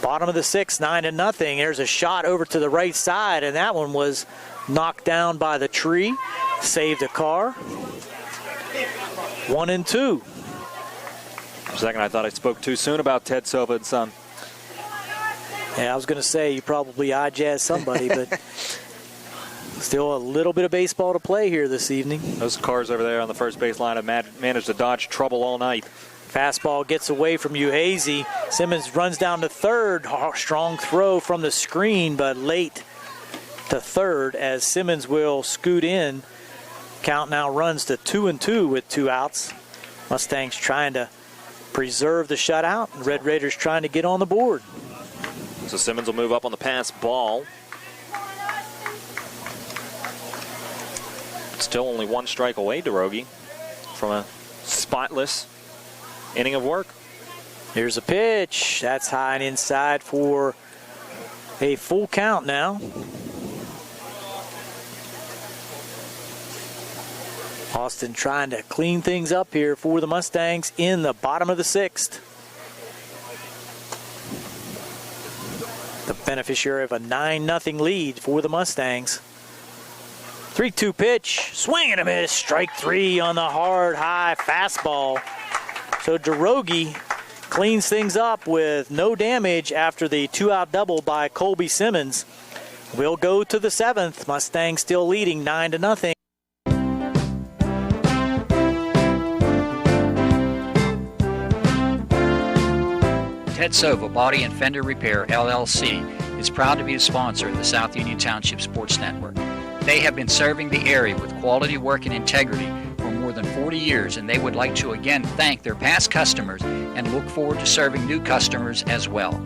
A: Bottom of the sixth, 9-0. There's a shot over to the right side, and that one was knocked down by the tree. Saved a car. 1-2.
E: For a second, I thought I spoke too soon about Ted Sova and Son.
A: Yeah, I was going to say you probably eye-jazz somebody, but still a little bit of baseball to play here this evening.
E: Those cars over there on the first base line have managed to dodge trouble all night.
A: Fastball gets away from Uhazy. Simmons runs down to third. Strong throw from the screen, but late to third as Simmons will scoot in. Count now runs to 2-2 with 2 outs. Mustangs trying to preserve the shutout. Red Raiders trying to get on the board.
E: So Simmons will move up on the pass ball. Still only 1 strike away, DeRogie, from a spotless inning of work.
A: Here's a pitch. That's high and inside for a full count now. Austin trying to clean things up here for the Mustangs in the bottom of the sixth. The beneficiary of a 9-0 lead for the Mustangs. 3-2 pitch, swing and a miss, strike 3 on the hard, high fastball. So DeRogie cleans things up with no damage after the 2-out double by Colby Simmons. We'll go to the 7th. Mustangs still leading 9-0.
B: Ted Sova Body and Fender Repair, LLC, is proud to be a sponsor of the South Union Township Sports Network. They have been serving the area with quality work and integrity for more than 40 years, and they would like to again thank their past customers and look forward to serving new customers as well.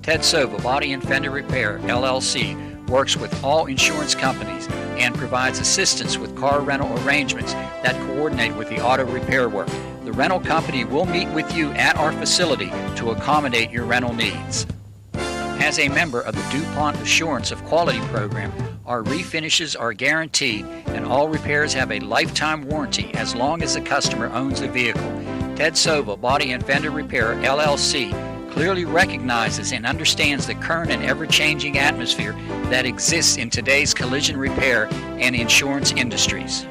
B: Ted Sova Body and Fender Repair, LLC, works with all insurance companies and provides assistance with car rental arrangements that coordinate with the auto repair work. The rental company will meet with you at our facility to accommodate your rental needs. As a member of the DuPont Assurance of Quality program, our refinishes are guaranteed and all repairs have a lifetime warranty as long as the customer owns the vehicle. Ted Sova Body and Fender Repair, LLC, clearly recognizes and understands the current and ever-changing atmosphere that exists in today's collision repair and insurance industries.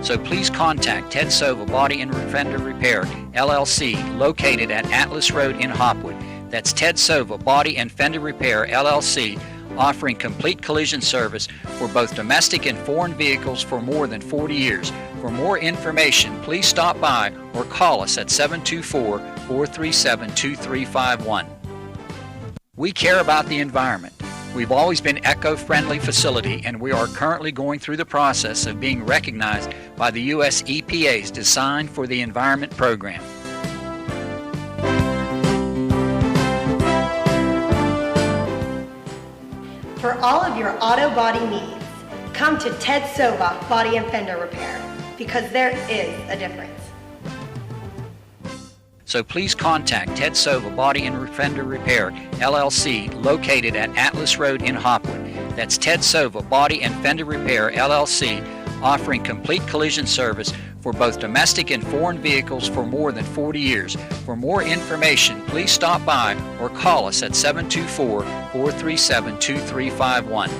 B: So please contact Ted Sova Body and Fender Repair, LLC, located at Atlas Road in Hopwood. That's Ted Sova Body and Fender Repair, LLC, offering complete collision service for both domestic and foreign vehicles for more than 40 years. For more information, please stop by or call us at 724-437-2351. We care about the environment. We've always been an eco-friendly facility, and we are currently going through the process of being recognized by the U.S. EPA's Design for the Environment program.
C: For all of your auto body needs, come to Ted Sova Body and Fender Repair, because there is a difference.
B: So please contact Ted Sova Body and Fender Repair, LLC, located at Atlas Road in Hopwood. That's Ted Sova Body and Fender Repair, LLC, offering complete collision service for both domestic and foreign vehicles for more than 40 years. For more information, please stop by or call us at 724-437-2351.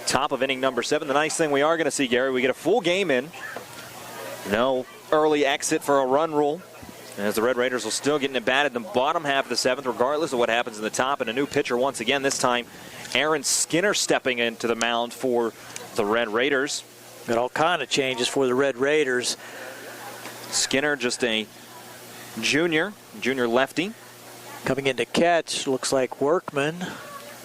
E: Top of inning number 7. The nice thing we are going to see, Gary, we get a full game in. No early exit for a run rule. As the Red Raiders will still get it batted in the bottom half of the 7th, regardless of what happens in the top. And a new pitcher once again, this time Aaron Skinner stepping into the mound for the Red Raiders.
A: Got all kind of changes for the Red Raiders.
E: Skinner, just a junior lefty.
A: Coming in to catch, looks like Workman.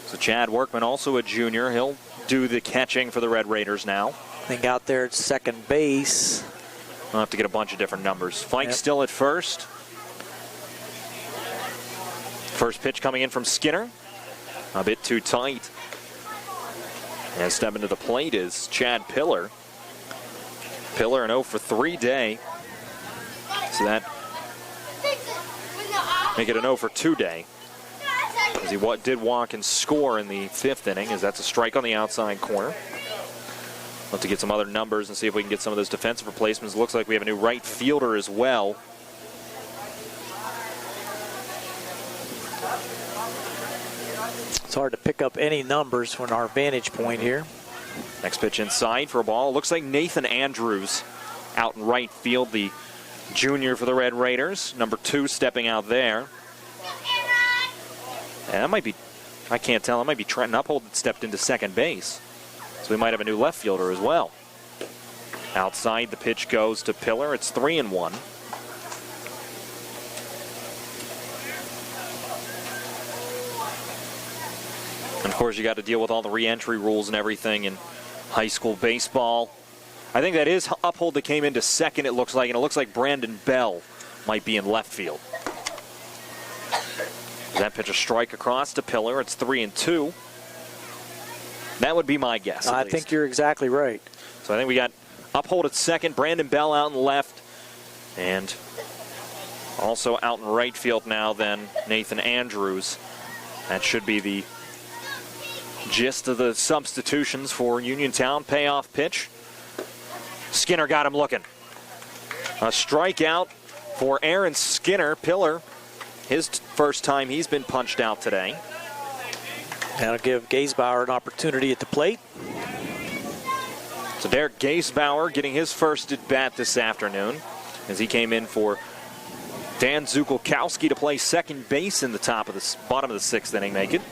E: So Chad Workman, also a junior. He'll do the catching for the Red Raiders now.
A: I think out there at second base.
E: We'll have to get a bunch of different numbers. Fike still at first. First pitch coming in from Skinner. A bit too tight. And stepping to the plate is Chad Pillar. Pillar an 0 for 3 day. So that make it an 0 for 2 day. As he did walk and score in the 5th inning, as that's a strike on the outside corner. We'll have to get some other numbers and see if we can get some of those defensive replacements. Looks like we have a new right fielder as well.
A: It's hard to pick up any numbers from our vantage point here.
E: Next pitch inside for a ball. Looks like Nathan Andrews out in right field, the junior for the Red Raiders. Number 2 stepping out there. And that might be, I can't tell, it might be Trenton Uphold that stepped into second base. So we might have a new left fielder as well. Outside, the pitch goes to Pillar. It's 3-1. And of course, you got to deal with all the re-entry rules and everything in high school baseball. I think that is Uphold that came into second, it looks like, and it looks like Brandon Bell might be in left field. That pitch a strike across to Pillar. It's 3-2. That would be my guess.
A: I think you're exactly right.
E: So I think we got Uphold at second, Brandon Bell out in left, and also out in right field now then Nathan Andrews. That should be the gist of the substitutions for Uniontown. Payoff pitch. Skinner got him looking. A strikeout for Aaron Skinner. Pillar, his first time he's been punched out today.
A: That'll give Gaisbauer an opportunity at the plate.
E: So Derek Gaisbauer getting his first at bat this afternoon as he came in for Dan Zukulkowski to play second base in the bottom of the 6th inning, make it.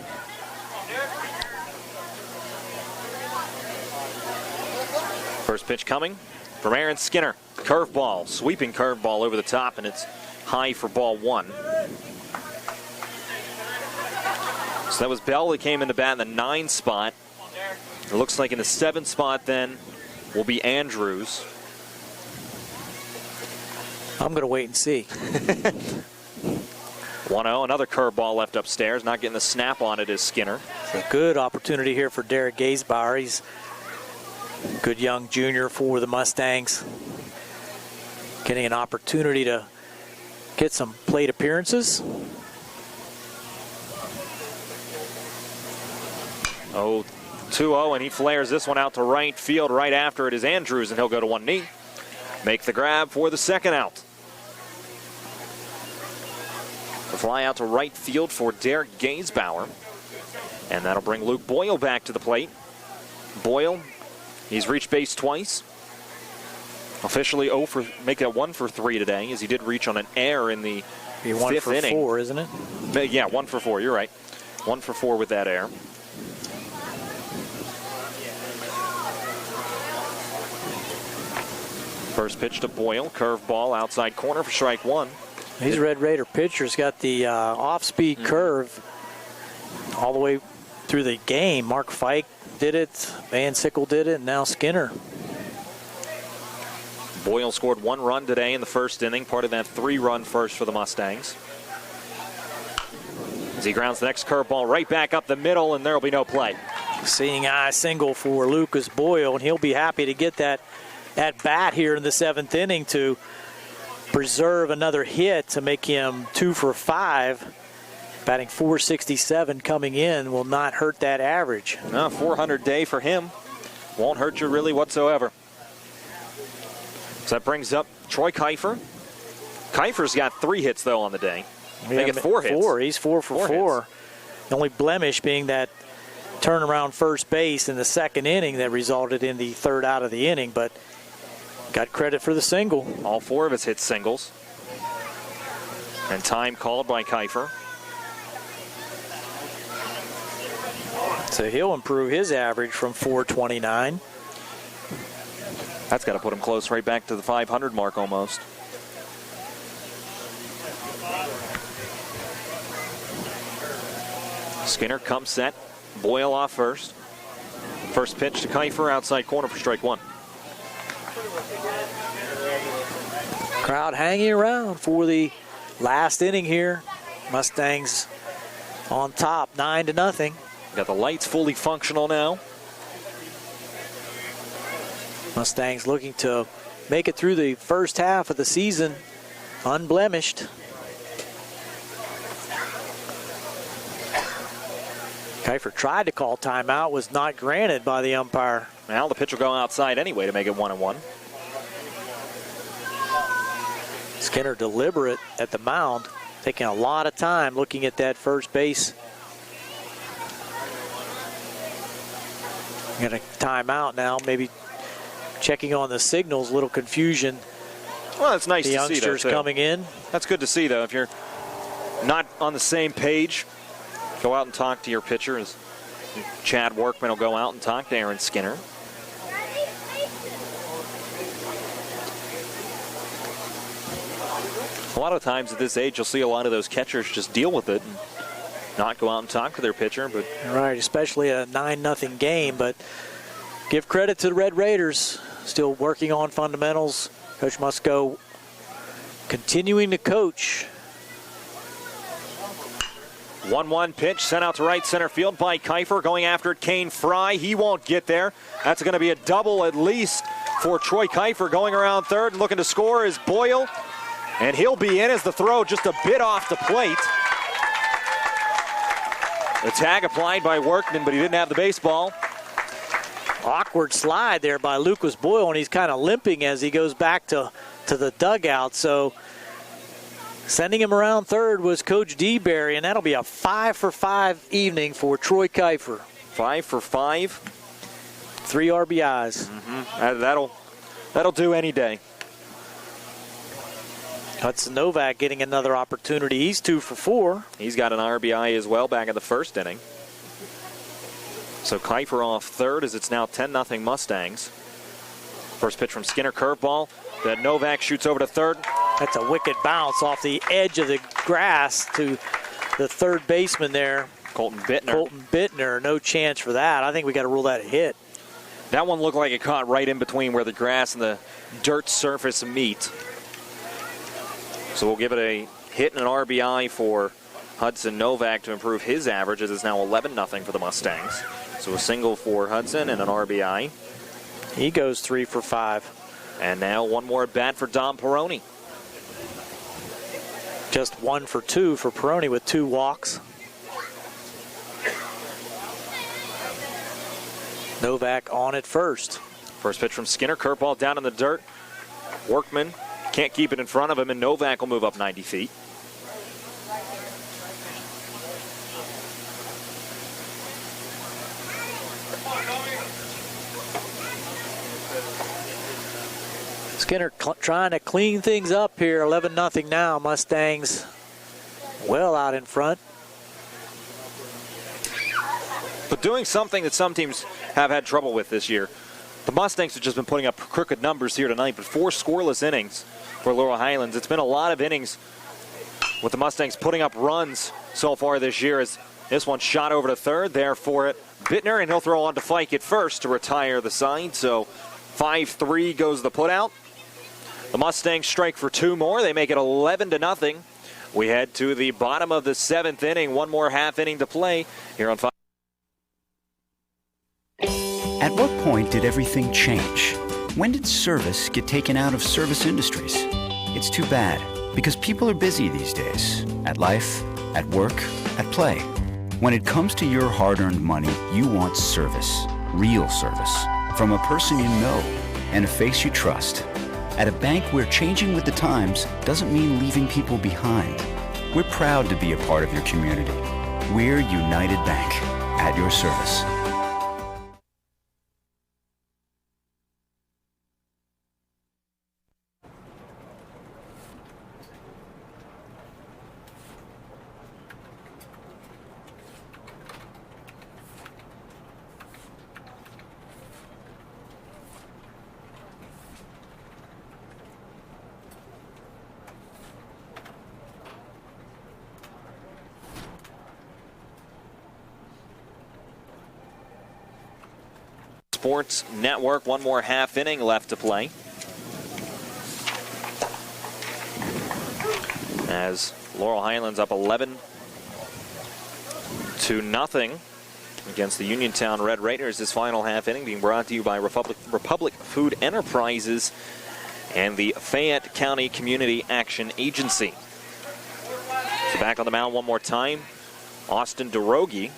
E: First pitch coming from Aaron Skinner. Curveball, sweeping curveball over the top, and it's high for ball 1. So that was Bell that came in to bat in the 9 spot. It looks like in the 7 spot then will be Andrews.
A: I'm going to wait and see.
E: 1-0, another curveball left upstairs. Not getting the snap on it is Skinner.
A: It's a good opportunity here for Derek Gaisbauer. He's a good young junior for the Mustangs. Getting an opportunity to get some plate appearances.
E: 2-0, and he flares this one out to right field. Right after it is Andrews, and he'll go to one knee. Make the grab for the second out. The fly out to right field for Derek Gaisbauer. And that'll bring Luke Boyle back to the plate. Boyle, he's reached base twice. Officially make it 1 for 3 today, as he did reach on an error in the
A: Be 1
E: fifth
A: for
E: inning.
A: 4, isn't it?
E: Yeah, 1 for 4. You're right. 1 for 4 with that error. First pitch to Boyle, curveball outside corner for strike 1.
A: These Red Raider pitchers got the off-speed curve all the way through the game. Mark Fike did it, Van Sickle did it, and now Skinner.
E: Boyle scored 1 run today in the first inning, part of that 3-run first for the Mustangs. As he grounds the next curveball right back up the middle, and there will be no play.
A: Seeing eye single for Lucas Boyle, and he'll be happy to get that at bat here in the 7th inning to preserve another hit to make him 2 for 5. Batting .467 coming in will not hurt that average.
E: No, 400 day for him. Won't hurt you really whatsoever. So that brings up Troy Kiefer. Kiefer's got 3 hits, though, on the day. They get 4 hits.
A: 4. He's 4 for 4. The only blemish being that turnaround first base in the 2nd inning that resulted in the 3rd out of the inning, but got credit for the single.
E: All 4 of his hits singles. And time called by Kiefer.
A: So he'll improve his average from .429.
E: That's got to put him close right back to the 500 mark almost. Skinner comes set. Boyle off first. First pitch to Kiefer outside corner for strike 1.
A: Crowd hanging around for the last inning here. Mustangs on top, 9-0.
E: Got the lights fully functional now.
A: Mustangs looking to make it through the first half of the season unblemished. Kiefer tried to call timeout, was not granted by the umpire.
E: Now the pitch will go outside anyway to make it 1-1.
A: Skinner deliberate at the mound, taking a lot of time looking at that first base. Got a timeout now, maybe checking on the signals, a little confusion.
E: Well, it's nice
A: the
E: to see, though,
A: youngsters coming in.
E: That's good to see, though. If you're not on the same page, go out and talk to your pitcher. As Chad Workman will go out and talk to Aaron Skinner. A lot of times at this age, you'll see a lot of those catchers just deal with it and not go out and talk to their pitcher. But
A: right, especially a 9-0 game. But give credit to the Red Raiders, still working on fundamentals. Coach Musco continuing to coach.
E: 1-1 pitch sent out to right center field by Kiefer. Going after it, Kane Fry. He won't get there. That's going to be a double at least for Troy Kiefer. Going around third and looking to score is Boyle. And he'll be in as the throw just a bit off the plate. The tag applied by Workman, but he didn't have the baseball.
A: Awkward slide there by Lucas Boyle, and he's kind of limping as he goes back to the dugout. So sending him around third was Coach DeBerry, and that'll be a 5 for 5 evening for Troy Kiefer.
E: 5 for 5.
A: 3 RBIs.
E: That'll do any day.
A: Hudson Novak getting another opportunity. He's 2 for 4.
E: He's got an RBI as well back in the first inning. So Kiefer off third as it's now 10-0 Mustangs. First pitch from Skinner, curveball that Novak shoots over to third.
A: That's a wicked bounce off the edge of the grass to the third baseman there.
E: Colton Bittner.
A: No chance for that. I think we got to rule that a hit.
E: That one looked like it caught right in between where the grass and the dirt surface meet. So we'll give it a hit and an RBI for Hudson Novak to improve his average, as it's now 11-0 for the Mustangs. So a single for Hudson and an RBI.
A: He goes 3 for 5.
E: And now one more at bat for Dom Peroni.
A: Just 1 for 2 for Peroni with 2 walks. Novak on at first.
E: First pitch from Skinner, curveball down in the dirt. Workman can't keep it in front of him, and Novak will move up 90 feet.
A: Skinner trying to clean things up here. 11-0 now. Mustangs well out in front.
E: But doing something that some teams have had trouble with this year. The Mustangs have just been putting up crooked numbers here tonight, but 4 scoreless innings for Laurel Highlands. It's been a lot of innings with the Mustangs putting up runs so far this year, as this one shot over to third there for it. Bittner, and he'll throw on to Fike at first to retire the side. So 5-3 goes the putout. The Mustangs strike for 2 more. They make it 11-0. We head to the bottom of the 7th inning. One more half inning to play here on 5.
H: At what point did everything change? When did service get taken out of service industries? It's too bad, because people are busy these days. At life, at work, at play. When it comes to your hard-earned money, you want service. Real service. From a person you know and a face you trust. At a bank where changing with the times doesn't mean leaving people behind. We're proud to be a part of your community. We're United Bank, at your service.
E: Sports Network, one more half inning left to play. As Laurel Highlands up 11-0 against the Uniontown Red Raiders. This final half inning being brought to you by Republic Food Enterprises and the Fayette County Community Action Agency. So back on the mound one more time, Austin DeRogie,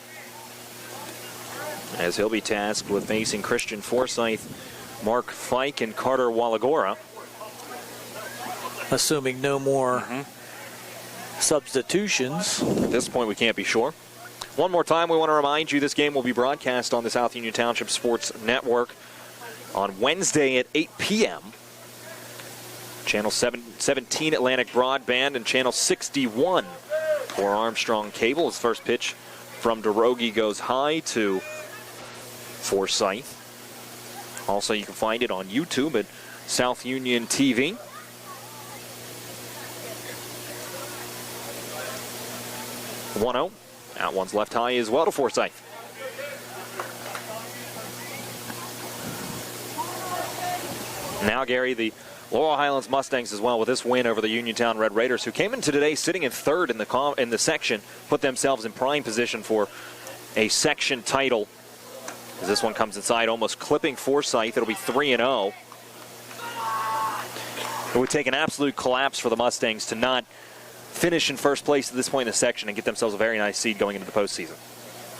E: as he'll be tasked with facing Christian Forsyth, Mark Fike, and Carter Wallagora.
A: Assuming no more substitutions.
E: At this point, we can't be sure. One more time, we want to remind you this game will be broadcast on the South Union Township Sports Network on Wednesday at 8 p.m. Channel 17 Atlantic Broadband and Channel 61 for Armstrong Cable. His first pitch from DeRogie goes high to Forsyth. Also, you can find it on YouTube at South Union TV. (1-0). That one's left high as well to Forsyth. Now, Gary, the Laurel Highlands Mustangs as well with this win over the Uniontown Red Raiders, who came in today sitting in third in the section, put themselves in prime position for a section title. As this one comes inside, almost clipping Forsyth, it'll be 3-0. It would take an absolute collapse for the Mustangs to not finish in first place at this point in the section and get themselves a very nice seed going into the postseason.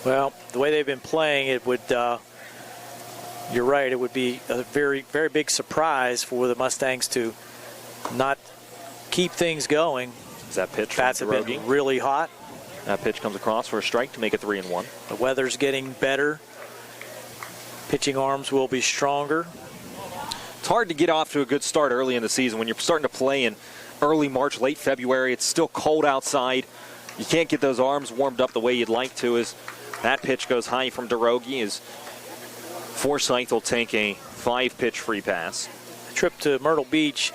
A: Well, the way they've been playing, it would, you're right, it would be a very, very big surprise for the Mustangs to not keep things going.
E: Is that pitch
A: Bats
E: from
A: have
E: DeRogie?
A: been really hot.
E: That pitch comes across for a strike to make it 3-1.
A: The weather's getting better. Pitching arms will be stronger.
E: It's hard to get off to a good start early in the season when you're starting to play in early March, late February. It's still cold outside. You can't get those arms warmed up the way you'd like to. As that pitch goes high from DeRogie, as Forsyth will take a 5-pitch free pass.
A: The trip to Myrtle Beach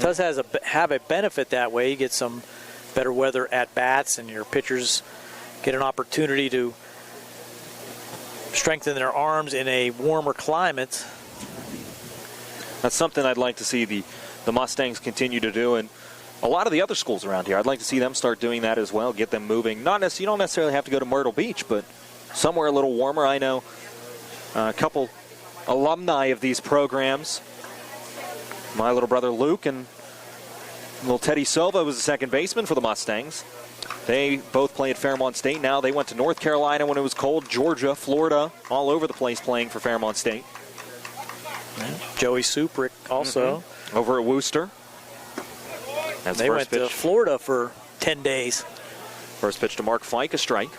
A: does have a benefit that way. You get some better weather at bats, and your pitchers get an opportunity to strengthen their arms in a warmer climate.
E: That's something I'd like to see the Mustangs continue to do, and a lot of the other schools around here. I'd like to see them start doing that as well, get them moving. You don't necessarily have to go to Myrtle Beach, but somewhere a little warmer. I know a couple alumni of these programs. My little brother Luke and little Teddy Silva was a second baseman for the Mustangs. They both play at Fairmont State. Now they went to North Carolina when it was cold, Georgia, Florida, all over the place playing for Fairmont State.
A: Joey Suprick also.
E: Over at Wooster. That's
A: they went to Florida for 10 days.
E: First pitch to Mark Fike, a strike.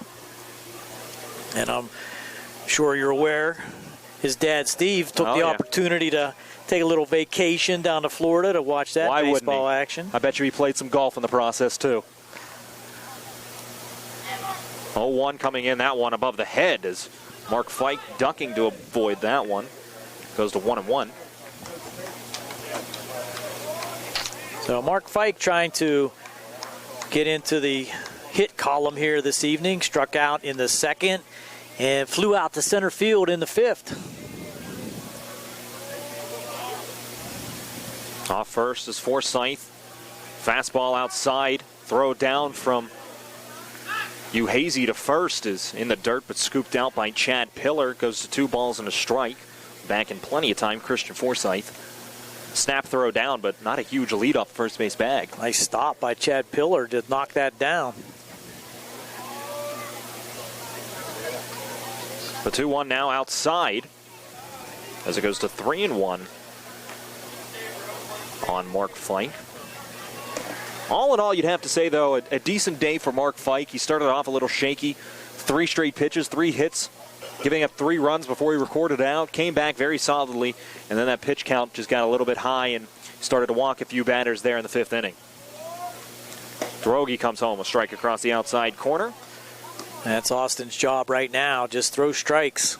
A: And I'm sure you're aware, his dad, Steve, took the opportunity to take a little vacation down to Florida to watch that
E: Why
A: baseball
E: wouldn't he?
A: action.
E: I bet you he played some golf in the process, too. 0-1 coming in, that one above the head as Mark Fike ducking to avoid that one. Goes to 1-1.
A: So Mark Fike trying to get into the hit column here this evening. Struck out in the second and flew out to center field in the fifth.
E: Off first is Forsyth. Fastball outside. Throw down from Uhazy to first is in the dirt, but scooped out by Chad Pillar. Goes to 2 balls and a strike. Back in plenty of time, Christian Forsyth. Snap throw down, but not a huge lead off the first base bag.
A: Nice stop by Chad Pillar to knock that down.
E: The 2-1 now outside as it goes to 3-1 on Mark Fike. All in all, you'd have to say, though, a decent day for Mark Fike. He started off a little shaky. 3 straight pitches, 3 hits, giving up 3 runs before he recorded out. Came back very solidly, and then that pitch count just got a little bit high and started to walk a few batters there in the 5th inning. Drogi comes home, a strike across the outside corner.
A: That's Austin's job right now, just throw strikes.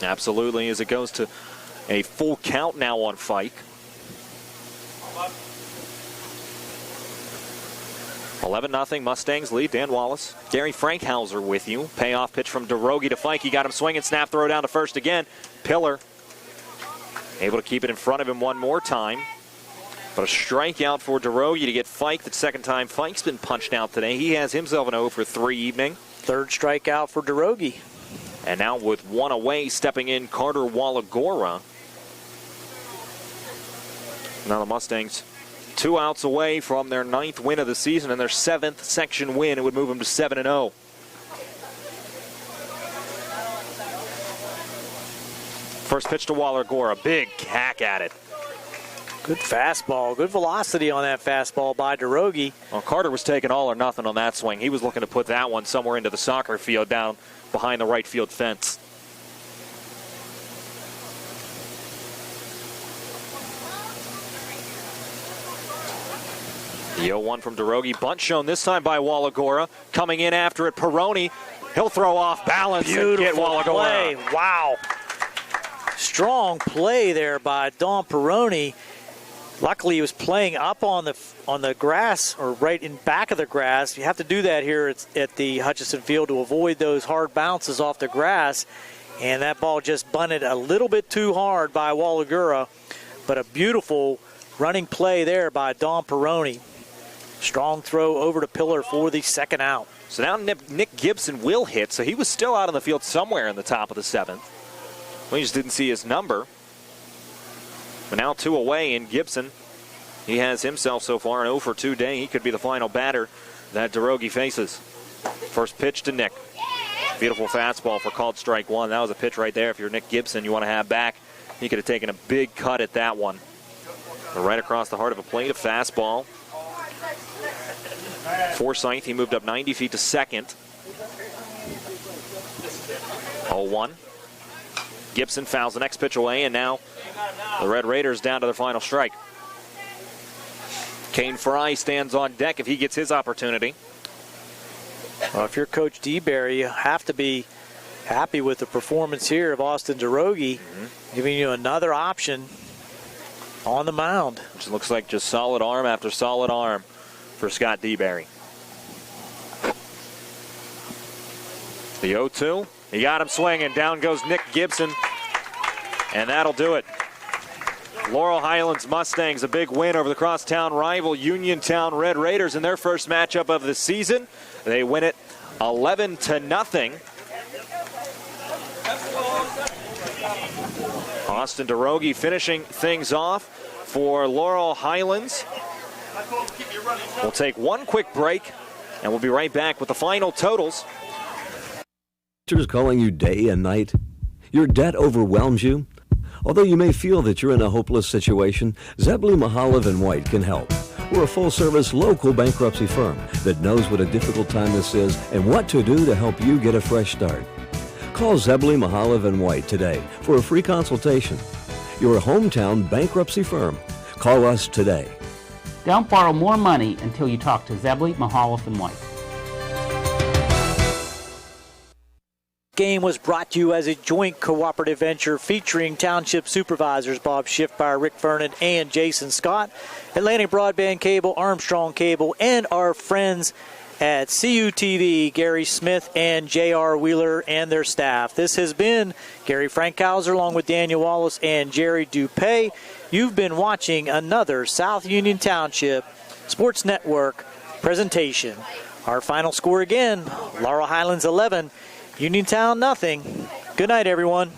E: Absolutely, as it goes to a full count now on Fike. 11-0 Mustangs lead. Dan Wallace. Gary Frankhauser with you. Payoff pitch from Drogi to Fike. He got him swinging. Snap throw down to first again. Pillar able to keep it in front of him one more time. But a strikeout for Drogi to get Fike the second time. Fike's been punched out today. He has himself an 0 for 3 evening.
A: 3rd strikeout for Drogi.
E: And now with 1 away, stepping in Carter Wallagora. Now the Mustangs 2 outs away from their 9th win of the season and their 7th section win. It would move them to 7-0. First pitch to Wallagora. Big hack at it.
A: Good fastball. Good velocity on that fastball by Drogi.
E: Well, Carter was taking all or nothing on that swing. He was looking to put that one somewhere into the soccer field down behind the right field fence. The 0-1 from Drogi. Bunt shown this time by Wallagora. Coming in after it, Peroni. He'll throw off balance and get Wallagora.
A: Play. Wow. Strong play there by Don Peroni. Luckily, he was playing up on the grass, or right in back of the grass. You have to do that here at the Hutchinson Field to avoid those hard bounces off the grass. And that ball just bunted a little bit too hard by Wallagora. But a beautiful running play there by Don Peroni. Strong throw over to Pillar for the second out.
E: So now Nick Gibson will hit, so he was still out on the field somewhere in the top of the 7th. We just didn't see his number. But now 2 away, and Gibson, he has himself so far an 0 for 2 day. He could be the final batter that Drogi faces. First pitch to Nick. Beautiful fastball for called strike 1. That was a pitch right there. If you're Nick Gibson, you want to have back. He could have taken a big cut at that one. But right across the heart of a plate, a fastball. Forsyth, he moved up 90 feet to second. 0-1. Gibson fouls the next pitch away, and now the Red Raiders down to their final strike. Kane Fry stands on deck if he gets his opportunity.
A: Well, if you're Coach DeBerry, you have to be happy with the performance here of Austin Drogi, giving you another option on the mound.
E: Which looks like just solid arm after solid arm for Scott DeBerry. The 0-2. He got him swinging. Down goes Nick Gibson. And that'll do it. Laurel Highlands Mustangs, a big win over the crosstown rival Uniontown Red Raiders in their first matchup of the season. They win it 11-0. Austin Drogi finishing things off for Laurel Highlands. We'll take one quick break, and we'll be right back with the final totals.
F: Teachers calling you day and night? Your debt overwhelms you? Although you may feel that you're in a hopeless situation, Zebulon Mahalev and White can help. We're a full-service local bankruptcy firm that knows what a difficult time this is and what to do to help you get a fresh start. Call Zebulon Mahalev and White today for a free consultation. your hometown bankruptcy firm. Call us today.
G: Don't borrow more money until you talk to Zebley, Mahaloff, and White.
A: Game was brought to you as a joint cooperative venture featuring Township Supervisors Bob Schiffmeyer, Rick Vernon, and Jason Scott, Atlantic Broadband Cable, Armstrong Cable, and our friends at CUTV, Gary Smith and J.R. Wheeler and their staff. This has been Gary Frankhauser along with Daniel Wallace and Jerry Dupay. You've been watching another South Union Township Sports Network presentation. Our final score again, Laurel Highlands 11, Uniontown nothing. Good night, everyone.